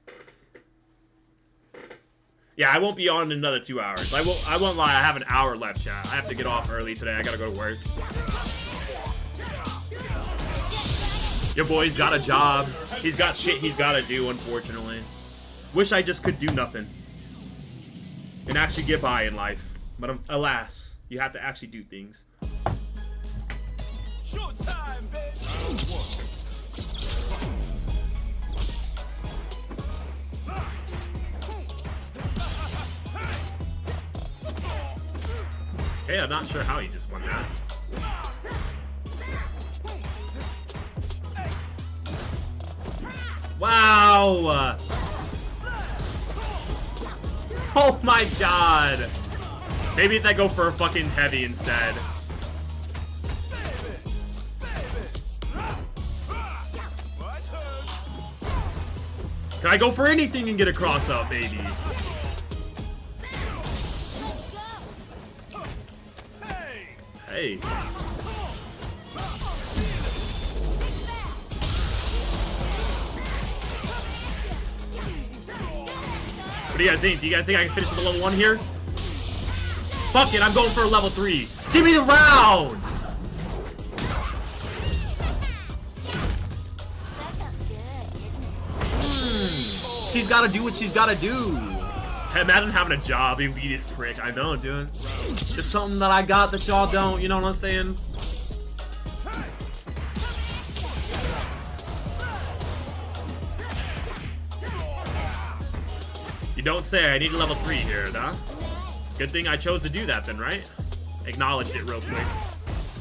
Yeah, I won't be on in another 2 hours. I won't lie, I have an hour left, chat. I have to get off early today. I gotta go to work. Your boy's got a job. He's got shit he's gotta do, unfortunately. Wish I just could do nothing and actually get by in life. But alas, you have to actually do things. Showtime, baby. Okay, I'm not sure how he just won that. Wow! Oh my god! Maybe if I go for a fucking heavy instead. Can I go for anything and get a cross up, baby? Hey. What do you guys think? Do you guys think I can finish with a level 1 here? Fuck it, I'm going for a level 3. Give me the round! She's gotta do what she's gotta do. Imagine having a job and be this prick. I know, dude. It's something that I got that y'all don't, you know what I'm saying? You don't say. I need a level 3 here, huh? Good thing I chose to do that then, right? Acknowledged it real quick.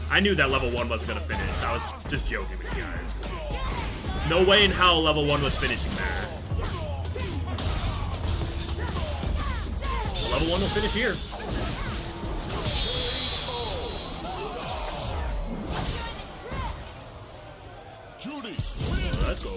I knew that level 1 was gonna finish. I was just joking with you guys. No way in hell level 1 was finishing there. Level 1 will finish here. Juri, let's go.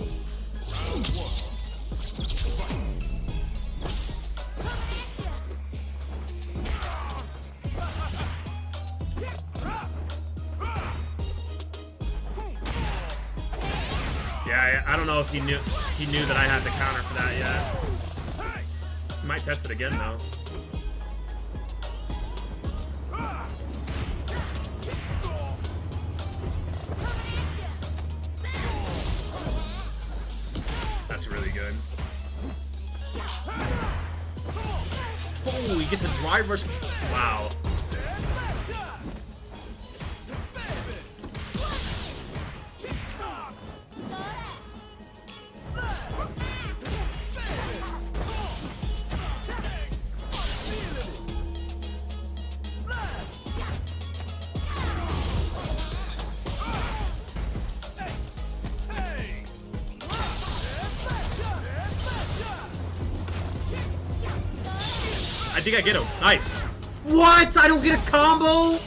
Yeah, I don't know if he knew that I had the counter for that yet. He might test it again though. That's really good. Oh, he gets a drive rush. Wow. think I get him. Nice. What? I don't get a combo?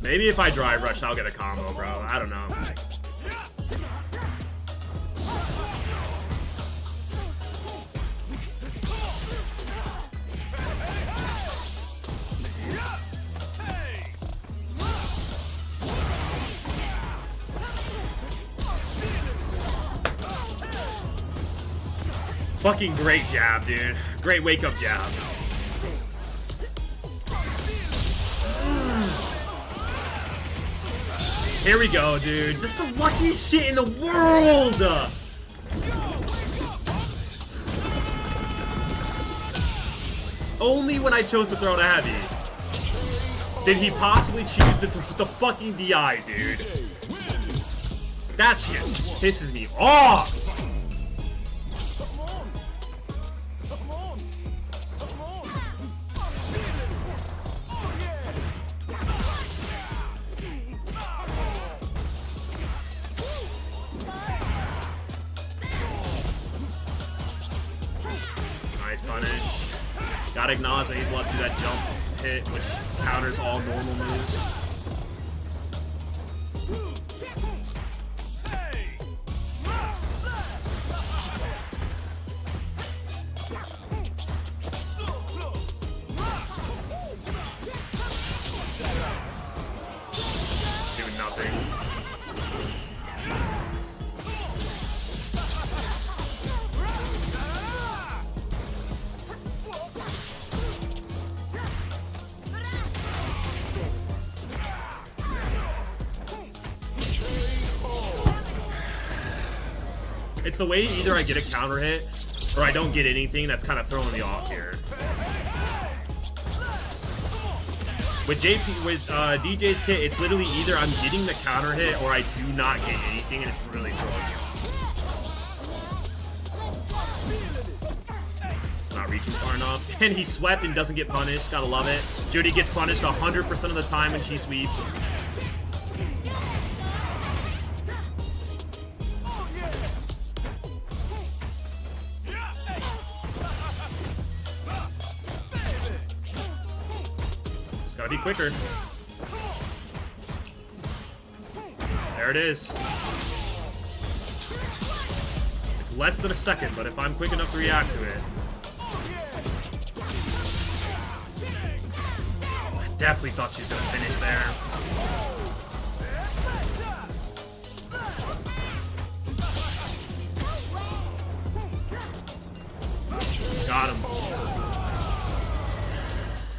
Maybe if I drive rush, I'll get a combo, bro. I don't know. Fucking great jab, dude. Great wake-up jab. Here we go, dude. Just the luckiest shit in the world! Only when I chose to throw the heavy did he possibly choose to throw the fucking DI, dude. That shit just pisses me off! Nice punish. Gotta acknowledge that he's left through that jump hit, which counters all normal moves. Doing nothing. It's the way either I get a counter hit or I don't get anything that's kind of throwing me off here. With DJ's kit, it's literally either I'm getting the counter hit or I do not get anything, and it's really throwing me off. It's not reaching far enough. And he swept and doesn't get punished. Gotta love it. Juri gets punished 100% of the time when she sweeps. Gotta be quicker. There it is. It's less than a second, but if I'm quick enough to react to it. I definitely thought she was gonna finish there. Got him.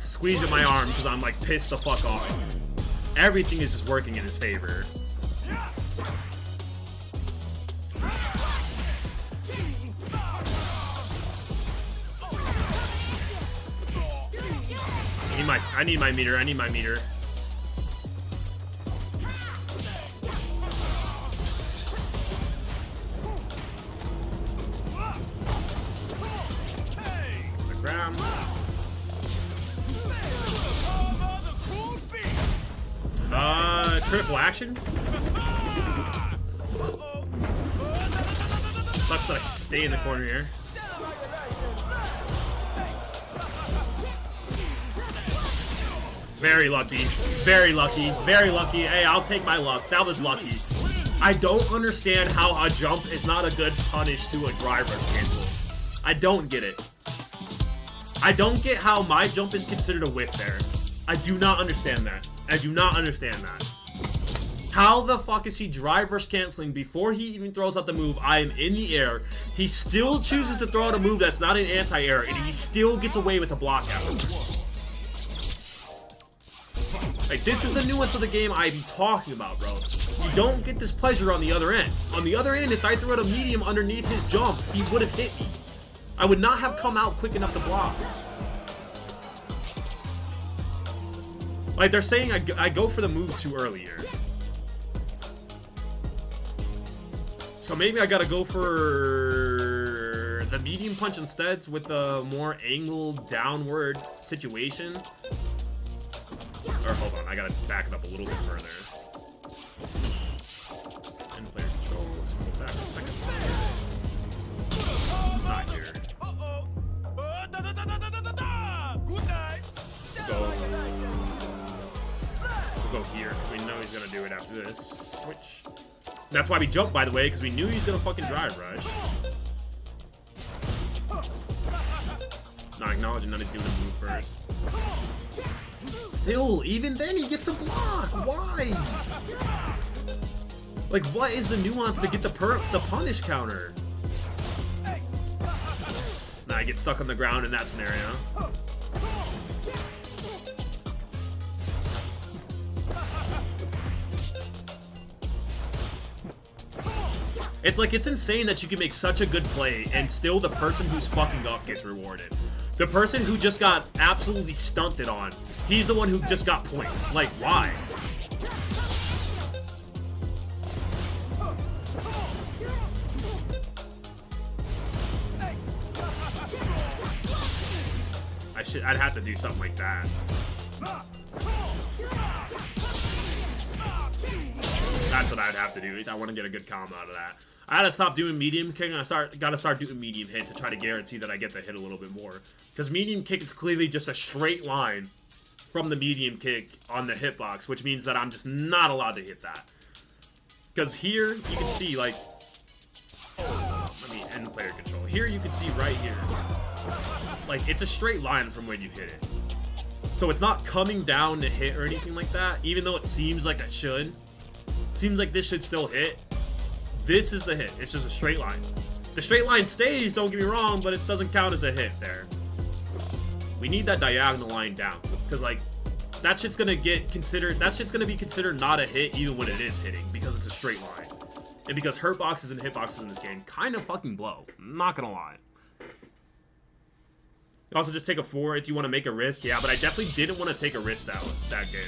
Squeeze at my arm because I'm like pissed the fuck off. Everything is just working in his favor. I need my meter. I need my meter. The ground. Critical action? Sucks that I stay in the corner here. Very lucky. Very lucky. Very lucky. Hey, I'll take my luck. That was lucky. I don't understand how a jump is not a good punish to a drive rush cancel. I don't get it. I don't get how my jump is considered a whiff there. I do not understand that. I do not understand that. How the fuck is he drive rush canceling before he even throws out the move? I am in the air. He still chooses to throw out a move that's not an anti-air, and he still gets away with a block afterwards. Like, this is the nuance of the game I be talking about, bro. You don't get this pleasure on the other end. On the other end, if I threw out a medium underneath his jump, he would have hit me. I would not have come out quick enough to block. Like, they're saying I go for the move too early here. So maybe I gotta go for the medium punch instead with a more angled downward situation. Or hold on, I gotta back it up a little bit further. gonna do it after this. Switch. That's why we jumped, by the way, because we knew he was gonna fucking drive rush. Not acknowledging that he's doing the move first. Still, even then he gets the block. Why? Like, what is the nuance to get the punish counter? Nah, I get stuck on the ground in that scenario. It's like, it's insane that you can make such a good play and still the person who's fucking up gets rewarded. The person who just got absolutely stunted on, he's the one who just got points. Like, why? I'd have to do something like that. That's what I'd have to do. I want to get a good combo out of that. I gotta stop doing medium kick, and gotta start doing medium hit to try to guarantee that I get the hit a little bit more. Because medium kick is clearly just a straight line from the medium kick on the hitbox, which means that I'm just not allowed to hit that. Because here, you can see, like... Let me end player control. Here, you can see right here. Like, it's a straight line from when you hit it. So it's not coming down to hit or anything like that, even though it seems like it should. Seems like this should still hit. This is the hit. It's just a straight line. The straight line stays, don't get me wrong, but it doesn't count as a hit there. We need that diagonal line down. Because, like, that shit's gonna get considered... That shit's gonna be considered not a hit even when it is hitting, because it's a straight line. And because hurt boxes and hitboxes in this game kind of fucking blow. I'm not gonna lie. You also just take a 4 if you want to make a risk. Yeah, but I definitely didn't want to take a risk that game.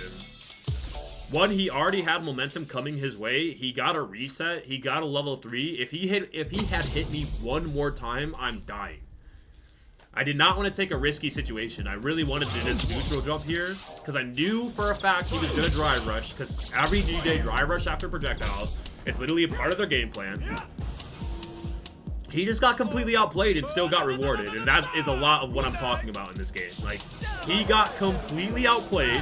One, he already had momentum coming his way. He got a reset. He got a level 3. If he had hit me one more time, I'm dying. I did not want to take a risky situation. I really wanted to just neutral jump here because I knew for a fact he was going to drive rush, because every DJ drive rush after projectiles. It's literally a part of their game plan. He just got completely outplayed and still got rewarded, and that is a lot of what I'm talking about in this game. Like, he got completely outplayed.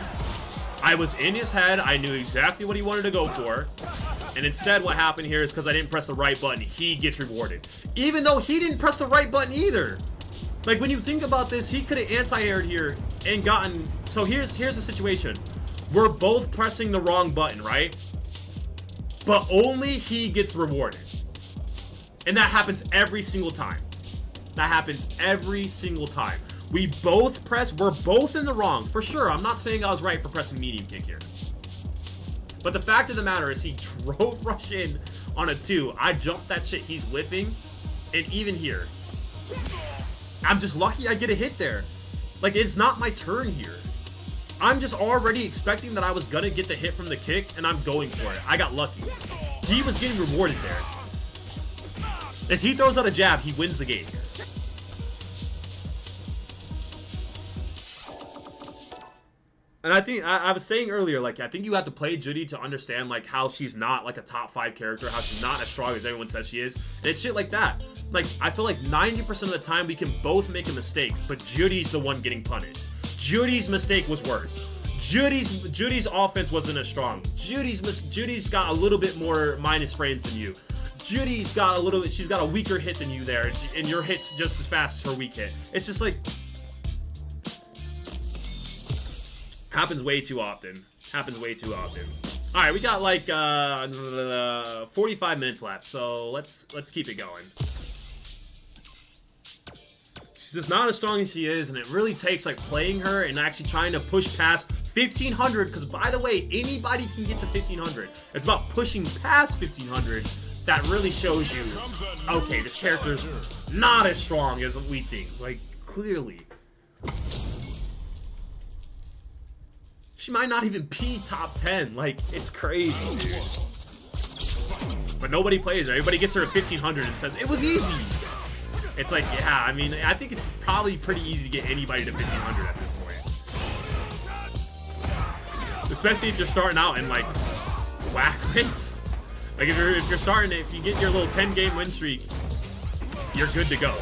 I was in his head. I knew exactly what he wanted to go for. And instead, what happened here is because I didn't press the right button, he gets rewarded. Even though he didn't press the right button either. Like, when you think about this, he could have anti-aired here and gotten... So here's the situation. We're both pressing the wrong button, right? But only he gets rewarded. And that happens every single time. That happens every single time. We both press, we're both in the wrong. For sure, I'm not saying I was right for pressing medium kick here. But the fact of the matter is he drove rush in on a 2. I jumped that shit he's whipping. And even here, I'm just lucky I get a hit there. Like, it's not my turn here. I'm just already expecting that I was gonna get the hit from the kick, and I'm going for it. I got lucky. He was getting rewarded there. If he throws out a jab, he wins the game here. And I think, I was saying earlier, like, I think you have to play Juri to understand, like, how she's not, like, a top 5 character, how she's not as strong as everyone says she is. And it's shit like that. Like, I feel like 90% of the time we can both make a mistake, but Juri's the one getting punished. Juri's mistake was worse. Juri's offense wasn't as strong. Juri's got a little bit more minus frames than you. Juri's got a little, she's got a weaker hit than you there, and your hit's just as fast as her weak hit. It's just like, happens way too often. Happens way too often. All right, we got like 45 minutes left, so let's keep it going. She's just not as strong as she is, and it really takes like playing her and actually trying to push past 1500. Because by the way, anybody can get to 1500. It's about pushing past 1500 that really shows you, okay, this character's not as strong as we think. Like, clearly. She might not even be top 10. Like, it's crazy, dude. But nobody plays her. Everybody gets her at 1500 and says, it was easy. It's like, yeah, I mean, I think it's probably pretty easy to get anybody to 1500 at this point. Especially if you're starting out in, like, whack ranks. Like, if you're starting, if you get your little 10-game win streak, you're good to go.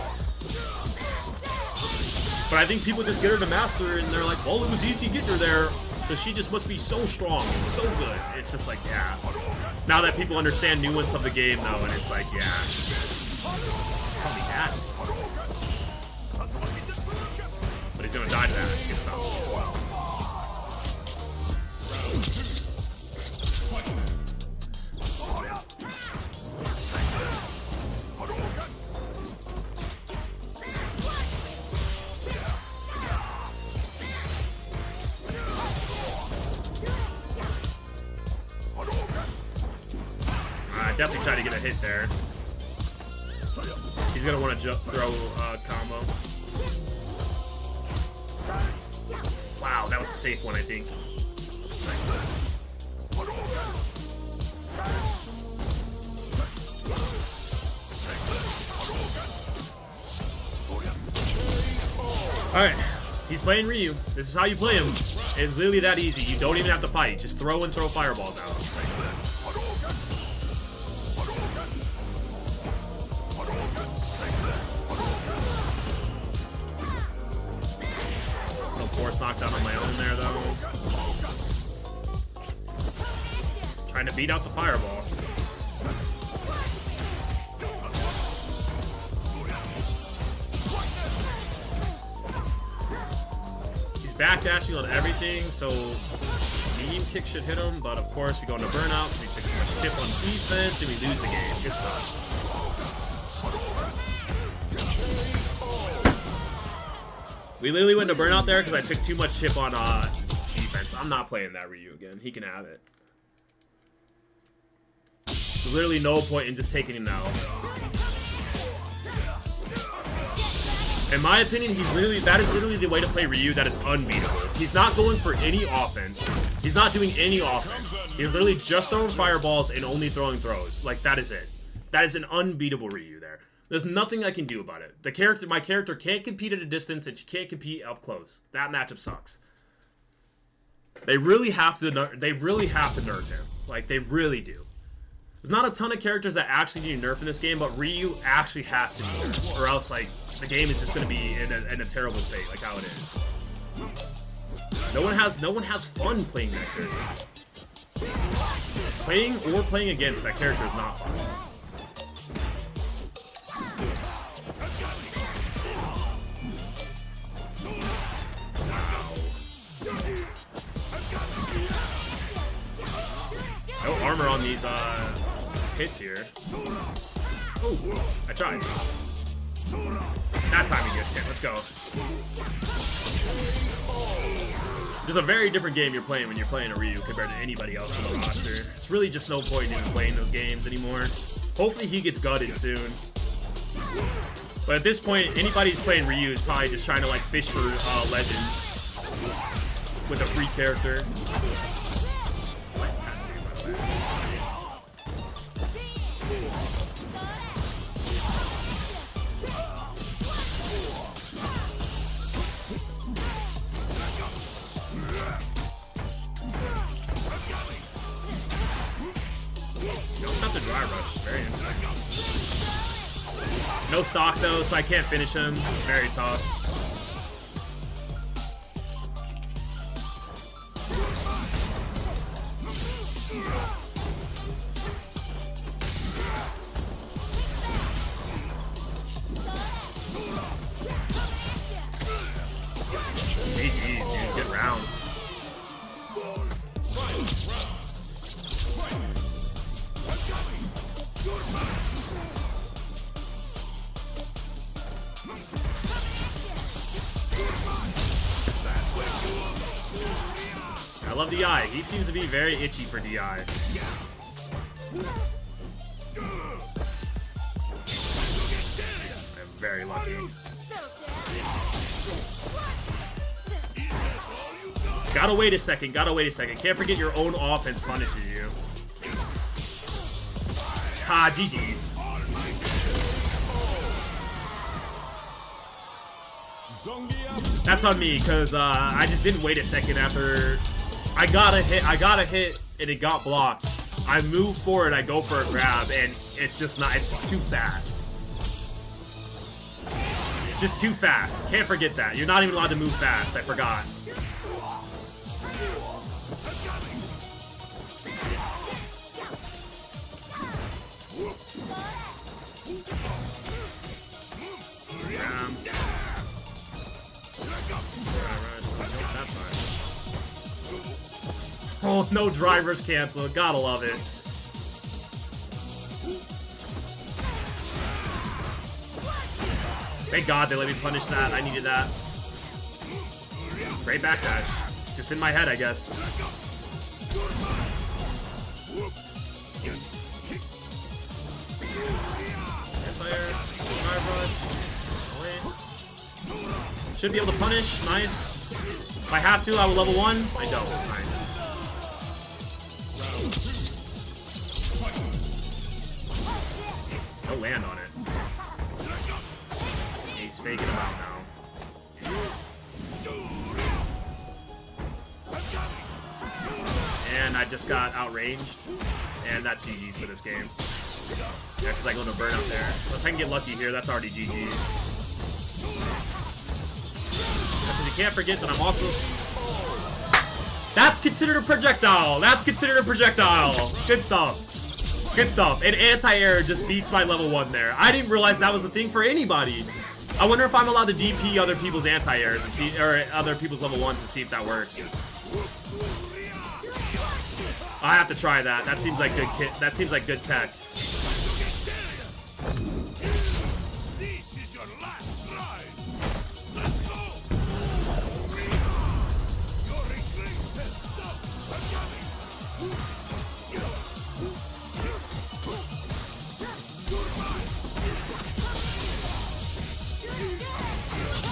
But I think people just get her to master, and they're like, well, it was easy to get her there. So she just must be so strong and so good. It's just like, yeah. Now that people understand nuance of the game, though, and it's like, yeah. Probably that. But he's gonna die to that. Good stuff. Definitely try to get a hit there. He's gonna want to throw combo. Wow, that was a safe one, I think. Alright, he's playing Ryu. This is how you play him. It's literally that easy. You don't even have to fight. Just throw and throw fireballs out. Force knockdown on my own there, though. Trying to beat out the fireball. He's backdashing on everything, so medium kick should hit him, but of course we go into burnout, we take a chip on defense, and we lose the game. Good stuff. We literally went to burnout there because I took too much chip on defense. I'm not playing that Ryu again. He can have it. There's literally no point in just taking him now. In my opinion, that is literally the way to play Ryu that is unbeatable. He's not going for any offense. He's not doing any offense. He's literally just throwing fireballs and only throwing throws. Like, that is it. That is an unbeatable Ryu there. There's nothing I can do about it. My character can't compete at a distance, and she can't compete up close. That matchup sucks. They really have to nerf him. Like, they really do. There's not a ton of characters that actually need nerf in this game, but Ryu actually has to be nerfed, or else, like, the game is just going to be in a terrible state, like how it is. No one has fun playing that character. Playing or playing against that character is not fun. No armor on these hits here. Oh, I tried. That time he gets hit. Let's go. There's a very different game you're playing when you're playing a Ryu compared to anybody else on the roster. It's really just no point in playing those games anymore. Hopefully he gets gutted soon. But at this point, anybody who's playing Ryu is probably just trying to like fish for legends with a free character. Not the dry rush. Very interesting. No stock though, so I can't finish him. Very tough. GG's, dude. Good round. I love DI. He seems to be very itchy for DI. I'm very lucky. Gotta wait a second. Can't forget your own offense punishes you. Ha, GG's. That's on me, because I just didn't wait a second after I got a hit, and it got blocked. I move forward, I go for a grab, and it's just too fast. It's just too fast. Can't forget that. You're not even allowed to move fast, I forgot. Oh, no drivers cancel. Gotta love it. Thank God they let me punish that. I needed that. Great backdash. Just in my head, I guess. Fire. Should be able to punish. Nice. If I have to, I will level 1. I don't. Nice. He'll land on it. He's faking him out now. And I just got outranged. And that's GG's for this game. Yeah, because I go to burnout there. Unless I can get lucky here, that's already GG's. Because you can't forget that I'm also... That's considered a projectile! That's considered a projectile! Good stuff. Good stuff. And anti-air just beats my level 1 there. I didn't realize that was a thing for anybody. I wonder if I'm allowed to DP other people's anti-airs and see, or other people's level 1s and see if that works. I have to try that. That seems like good kit. That seems like good tech.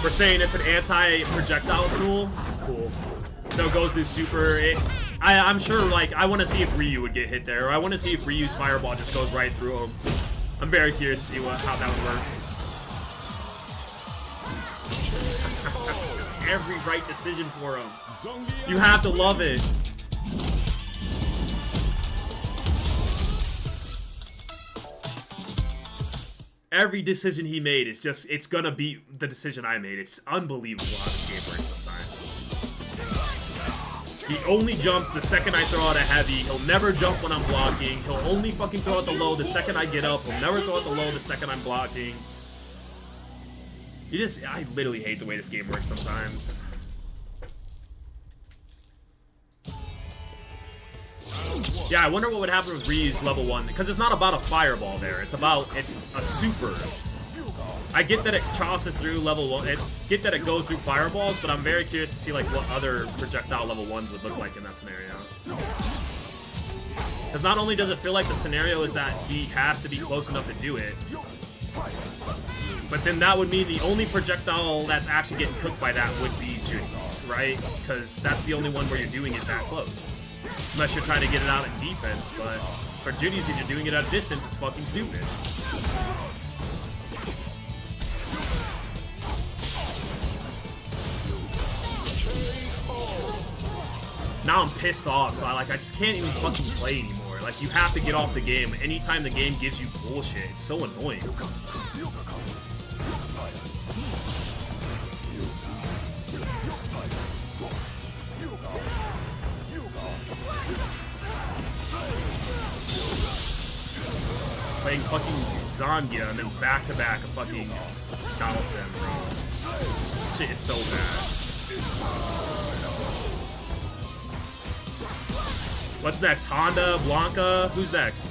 We're saying it's an anti-projectile tool. Cool. So it goes through super. I'm sure, like, I want to see if Ryu would get hit there. Or I want to see if Ryu's fireball just goes right through him. I'm very curious to see how that would work. Just every right decision for him. You have to love it. Every decision he made is just, it's gonna beat the decision I made. It's unbelievable how this game works sometimes. He only jumps the second I throw out a heavy. He'll never jump when I'm blocking. He'll only fucking throw out the low the second I get up. He'll never throw out the low the second I'm blocking. I literally hate the way this game works sometimes. Yeah, I wonder what would happen with Ryu's level 1, because it's not about a fireball there. It's a super. I get that it crosses through level 1. I get that it goes through fireballs, but I'm very curious to see like what other projectile level 1s would look like in that scenario. Because not only does it feel like the scenario is that he has to be close enough to do it, but then that would mean the only projectile that's actually getting cooked by that would be Juri's, right? Because that's the only one where you're doing it that close. Unless you're trying to get it out in defense, but for Juri's, if you're doing it at a distance, it's fucking stupid. Now I'm pissed off, so I just can't even fucking play anymore. Like, you have to get off the game anytime the game gives you bullshit. It's so annoying. Playing fucking Zangia and then back-to-back a fucking Donaldson, bro. Shit is so bad. What's next? Honda? Blanca? Who's next?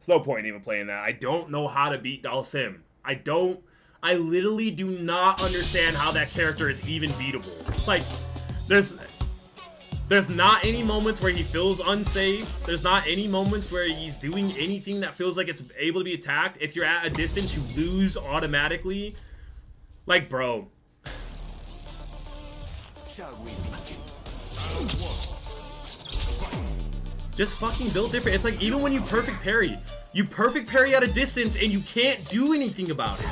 No point in even playing that. I don't know how to beat Dalsim. I literally do not understand how that character is even beatable. Like, there's not any moments where he feels unsafe. There's not any moments where he's doing anything that feels like it's able to be attacked. If you're at a distance, you lose automatically. Like, bro. Just fucking build different. It's like, even when you perfect parry, you perfect parry at a distance and you can't do anything about it.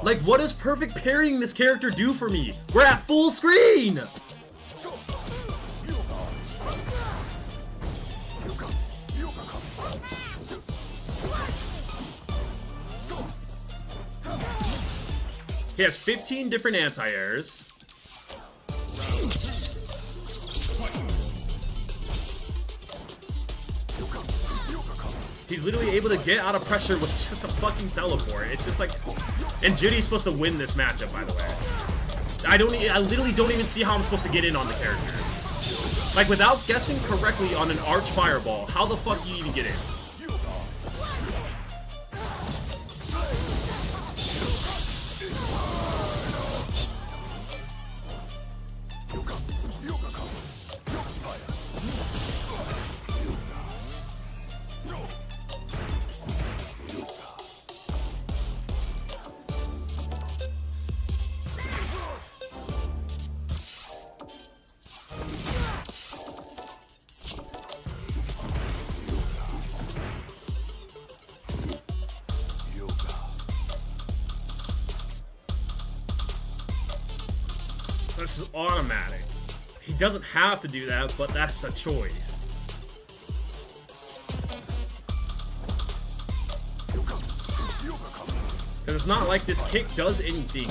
Like, what does perfect parrying this character do for me? We're at full screen! He has 15 different anti-airs. He's literally able to get out of pressure with just a fucking teleport. It's just like... And Juri's supposed to win this matchup, by the way. I literally don't even see how I'm supposed to get in on the character. Like, without guessing correctly on an arch fireball, how the fuck do you even get in? This is automatic. He doesn't have to do that, but that's a choice. Because it's not like this kick does anything.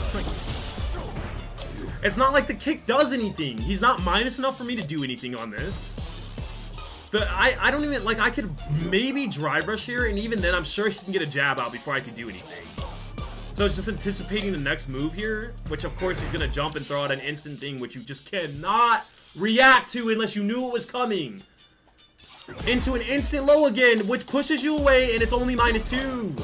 It's not like the kick does anything. He's not minus enough for me to do anything on this. I don't even, like, I could maybe drive rush here, and even then I'm sure he can get a jab out before I could do anything. So it's just anticipating the next move here, which of course he's going to jump and throw out an instant thing, which you just cannot react to unless you knew it was coming. Into an instant low again, which pushes you away, and it's only -2.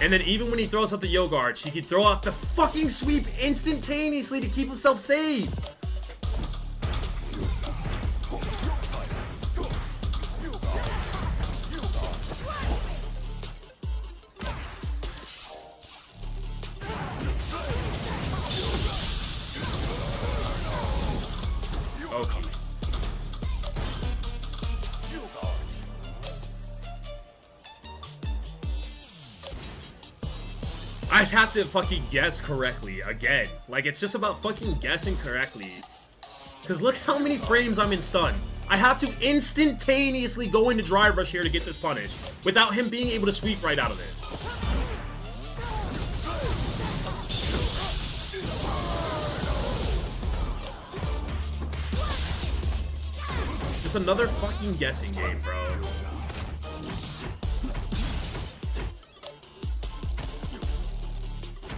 And then even when he throws out the Yoga Arch, he can throw out the fucking sweep instantaneously to keep himself safe. Okay. I have to fucking guess correctly again. Like, it's just about fucking guessing correctly. Because look how many frames I'm in stun. I have to instantaneously go into drive rush here to get this punish without him being able to sweep right out of this. Just another fucking guessing game, bro.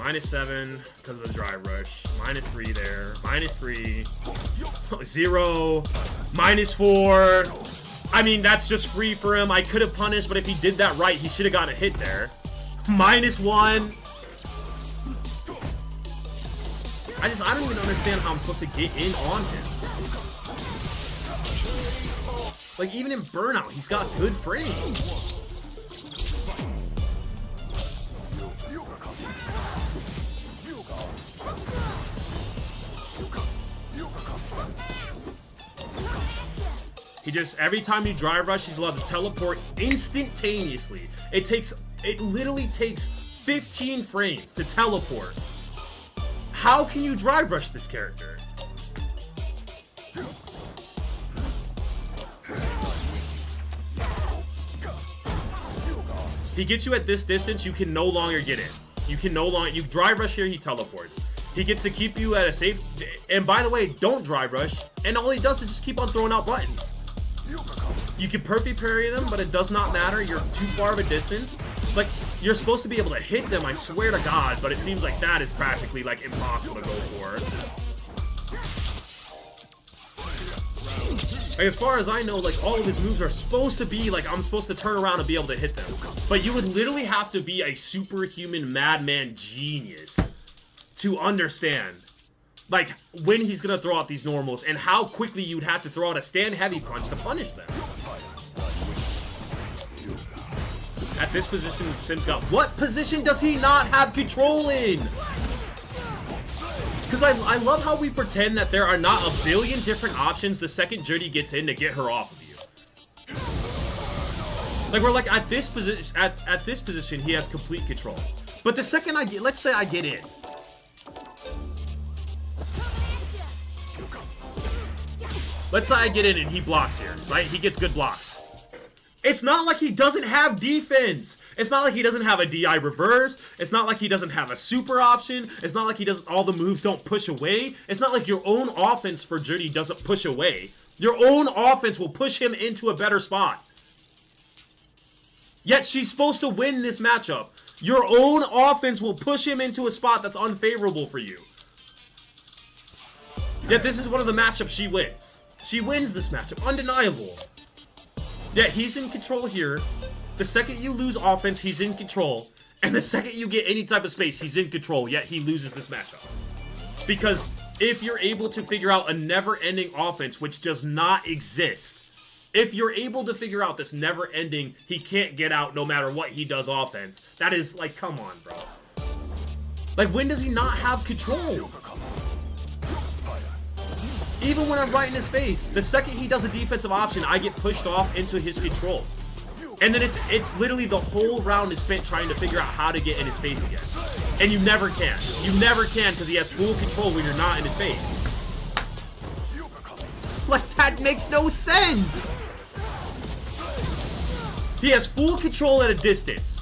-7 because of the drive rush. -3 there. -3. 0. -4. I mean, that's just free for him. I could have punished, but if he did that right, he should have gotten a hit there. -1. I don't even understand how I'm supposed to get in on him. Like, even in Burnout, he's got good frames. He just, every time you drive rush, he's allowed to teleport instantaneously. It literally takes 15 frames to teleport. How can you drive rush this character? He gets you at this distance, you can no longer get in. You drive rush here, he teleports. He gets to keep you at a safe, and by the way, don't drive rush, and all he does is just keep on throwing out buttons. You can perfect parry them, but it does not matter, you're too far of a distance. Like, you're supposed to be able to hit them, I swear to God, but it seems like that is practically, like, impossible to go for. Like, as far as I know, like, all of his moves are supposed to be, like, I'm supposed to turn around and be able to hit them. But you would literally have to be a superhuman madman genius to understand, like, when he's gonna throw out these normals and how quickly you'd have to throw out a stand heavy punch to punish them. At this position, Sim's got... What position does he not have control in? Because I love how we pretend that there are not a billion different options the second Juri gets in to get her off of you. Like, we're like, at this position, he has complete control. But the second I get... Let's say I get in. Let's say I get in and he blocks here, right? He gets good blocks. It's not like he doesn't have defense. It's not like he doesn't have a DI reverse. It's not like he doesn't have a super option. It's not like he doesn't, all the moves don't push away. It's not like your own offense for Juri doesn't push away. Your own offense will push him into a better spot. Yet she's supposed to win this matchup. Your own offense will push him into a spot that's unfavorable for you. Yet this is one of the matchups she wins. She wins this matchup, undeniable. Yet he's in control here. The second you lose offense, he's in control. And the second you get any type of space, he's in control. Yet he loses this matchup. Because if you're able to figure out a never-ending offense, which does not exist, if you're able to figure out this never-ending, he can't get out no matter what he does offense, that is, like, come on, bro. Like, when does he not have control? Even when I'm right in his face, the second he does a defensive option, I get pushed off into his control. And then it's literally the whole round is spent trying to figure out how to get in his face again. And you never can. You never can because he has full control when you're not in his face. Like, that makes no sense! He has full control at a distance.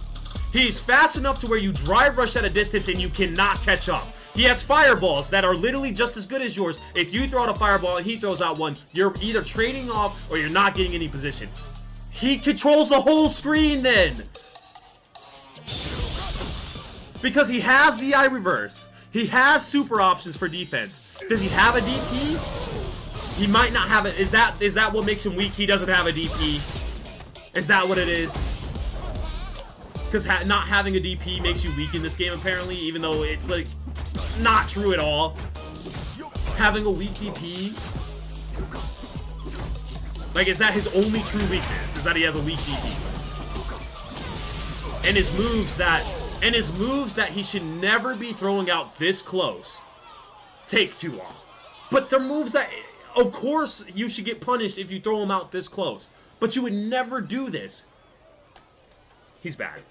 He's fast enough to where you drive rush at a distance and you cannot catch up. He has fireballs that are literally just as good as yours. If you throw out a fireball and he throws out one, you're either trading off or you're not getting any position. He controls the whole screen then. Because he has the DI reverse. He has super options for defense. Does he have a DP? He might not have it. Is that what makes him weak? He doesn't have a DP. Is that what it is? Because not having a DP makes you weak in this game, apparently, even though it's, like, not true at all. Having a weak DP? Like, is that his only true weakness? Is that he has a weak DP? And his moves that he should never be throwing out this close take too long. But they're moves that, of course, you should get punished if you throw them out this close. But you would never do this. He's bad.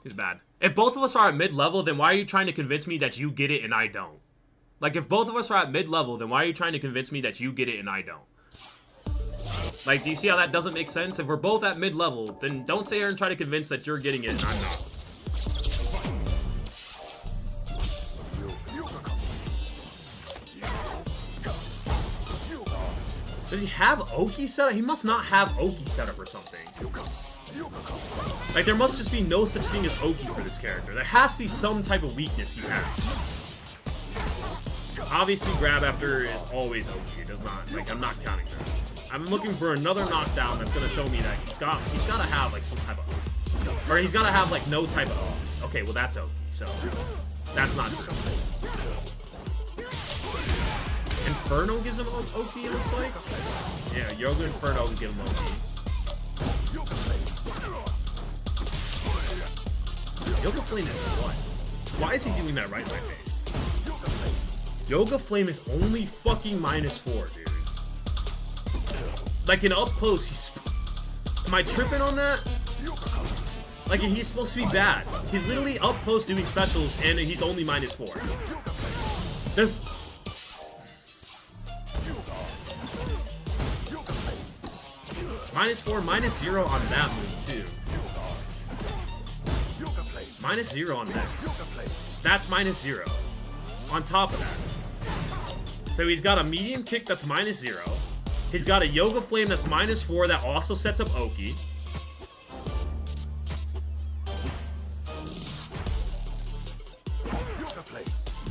He's bad. If both of us are at mid-level, then why are you trying to convince me that you get it and I don't? Like, if both of us are at mid-level, then why are you trying to convince me that you get it and I don't? Like, do you see how that doesn't make sense? If we're both at mid-level, then don't sit here and try to convince that you're getting it and I'm not. Does he have Oki set up? He must not have Oki set up or something. Like, there must just be no such thing as Oki for this character. There has to be some type of weakness he has. Obviously, grab after is always Oki. It does not, like, I'm not counting that. I'm looking for another knockdown that's going to show me that he's got to have, like, some type of Oki. Or he's got to have, like, no type of Oki. Okay, well, that's Oki, so that's not true. Inferno gives him Oki, it looks like? Yeah, Yoga Inferno will give him Oki. Yoga Flame is what? Why is he doing that right in my face? Yoga Flame is only fucking -4, dude. Like, in up close, he's... Am I tripping on that? Like, he's supposed to be bad. He's literally up close doing specials, and he's only -4. There's... -4, -0 on that move, too. -0 on this. That's -0. On top of that. So he's got a medium kick that's -0. He's got a Yoga Flame that's -4 that also sets up Oki.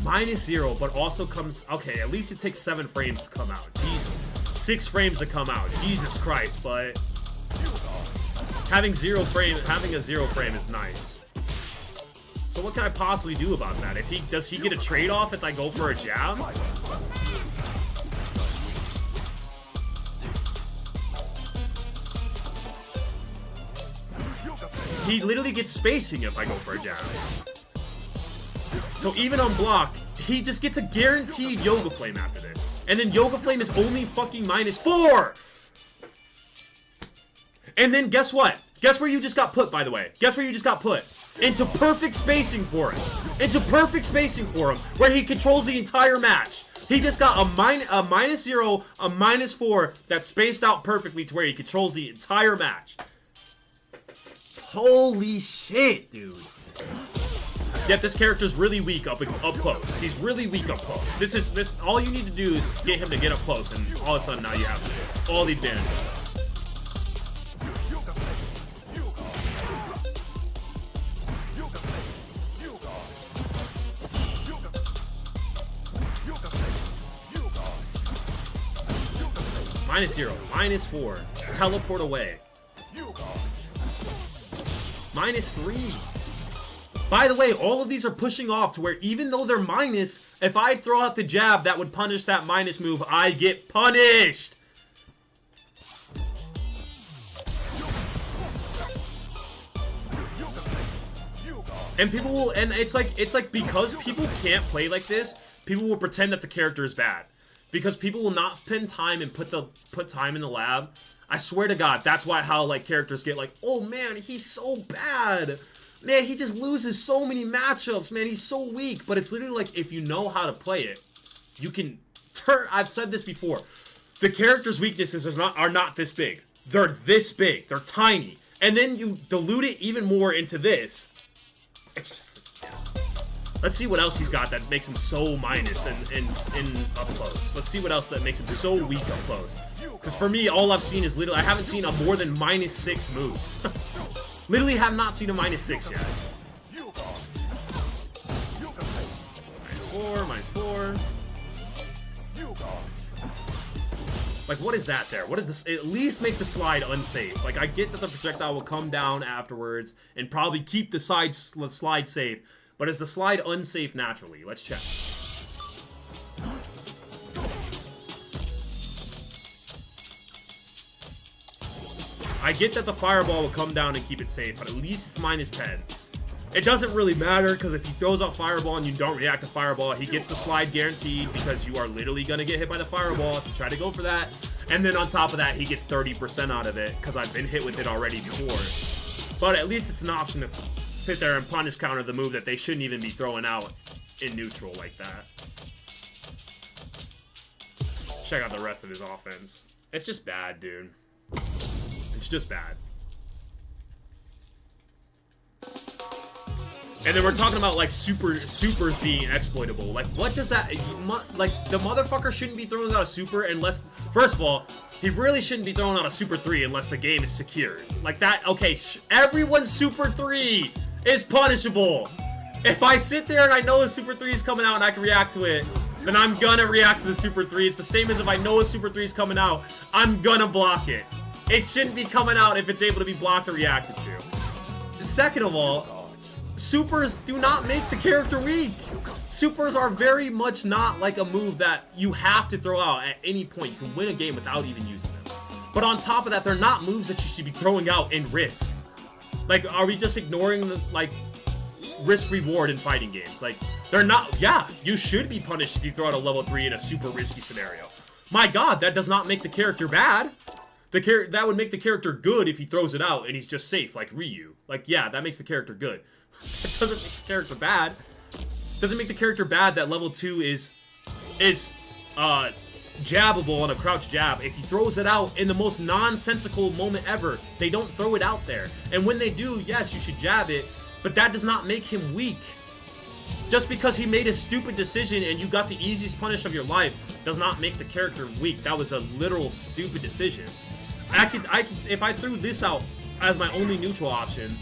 -0, but also comes... Okay, at least it takes 7 frames to come out. Jesus. 6 frames to come out. Jesus Christ, but... Having a 0 frame is nice. So what can I possibly do about that? Does he get a trade-off if I go for a jab? He literally gets spacing if I go for a jab. So even on block, he just gets a guaranteed Yoga Flame after this. And then Yoga Flame is only fucking -4! And then guess what? Guess where you just got put, by the way. Guess where you just got put? Into perfect spacing for him. Into perfect spacing for him, where he controls the entire match. He just got a -0, a -4 that's spaced out perfectly to where he controls the entire match. Holy shit, dude. Yet this character's really weak up close. He's really weak up close. This all you need to do is get him to get up close, and all of a sudden now you have all the advantage. -0, -4, teleport away. -3. By the way, all of these are pushing off to where even though they're minus, if I throw out the jab that would punish that minus move, I get punished. And people will, and it's like because people can't play like this, people will pretend that the character is bad. Because people will not spend time and put time in the lab. I swear to God, that's why how like characters get like, oh man, he's so bad. Man, he just loses so many matchups. Man, he's so weak. But it's literally like if you know how to play it, you can turn. I've said this before. The character's weaknesses are not this big. They're this big. They're tiny. And then you dilute it even more into this. It's just. Let's see what else he's got that makes him so minus in up close. Let's see what else that makes him so weak up close. Because for me, all I've seen is literally, I haven't seen a more than -6 move. Literally have not seen a -6 yet. -4. Like, what is that there? What is this? At least make the slide unsafe. Like, I get that the projectile will come down afterwards and probably keep the slide safe. But is the slide unsafe naturally? Let's check. I get that the fireball will come down and keep it safe, but at least it's -10. It doesn't really matter, because if he throws out fireball and you don't react to fireball, he gets the slide guaranteed, because you are literally going to get hit by the fireball if you try to go for that. And then on top of that, he gets 30% out of it, because I've been hit with it already before. But at least it's an option to sit there and punish counter the move that they shouldn't even be throwing out in neutral like that. Check out the rest of his offense. It's just bad, dude. It's just bad. And then we're talking about like supers being exploitable. Like, what does that like? The motherfucker shouldn't be throwing out a super unless, first of all, he really shouldn't be throwing out a super 3 unless the game is secured. Like that. Okay, everyone's super 3 is punishable. If I sit there and I know a super 3 is coming out and I can react to it, then I'm gonna react to the super 3. It's the same as if I know a super 3 is coming out, I'm gonna block it. It shouldn't be coming out if it's able to be blocked or reacted to. Second of all, supers do not make the character weak. Supers are very much not like a move that you have to throw out at any point. You can win a game without even using them. But on top of that, they're not moves that you should be throwing out in risk. Like, are we just ignoring the, like, risk-reward in fighting games? Like, they're not, yeah, you should be punished if you throw out a level 3 in a super risky scenario. My God, that does not make the character bad. That would make the character good if he throws it out and he's just safe, like Ryu. Like, yeah, that makes the character good. It doesn't make the character bad. Doesn't make the character bad that level 2 is jabbable on a crouch jab. If he throws it out in the most nonsensical moment ever, they don't throw it out there. And when they do, yes, you should jab it, but that does not make him weak. Just because he made a stupid decision and you got the easiest punish of your life does not make the character weak. That was a literal stupid decision. I could, if I threw this out as my only neutral option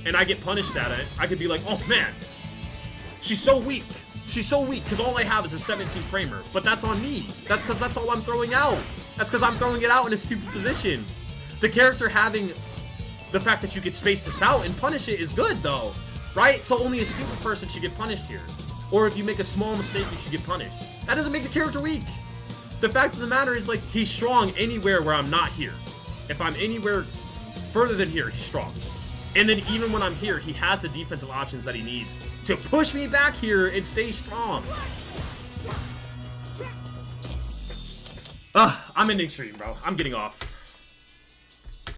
and I get punished at it, I could be like, oh man, she's so weak. She's so weak because all I have is a 17 framer. But that's on me. That's because that's all I'm throwing out. That's because I'm throwing it out in a stupid position. The character having the fact that you could space this out and punish it is good though. Right? So only a stupid person should get punished here. Or if you make a small mistake, you should get punished. That doesn't make the character weak. The fact of the matter is, like, he's strong anywhere where I'm not here. If I'm anywhere further than here, he's strong. And then even when I'm here, he has the defensive options that he needs to push me back here and stay strong. I'm in extreme, bro. I'm getting off.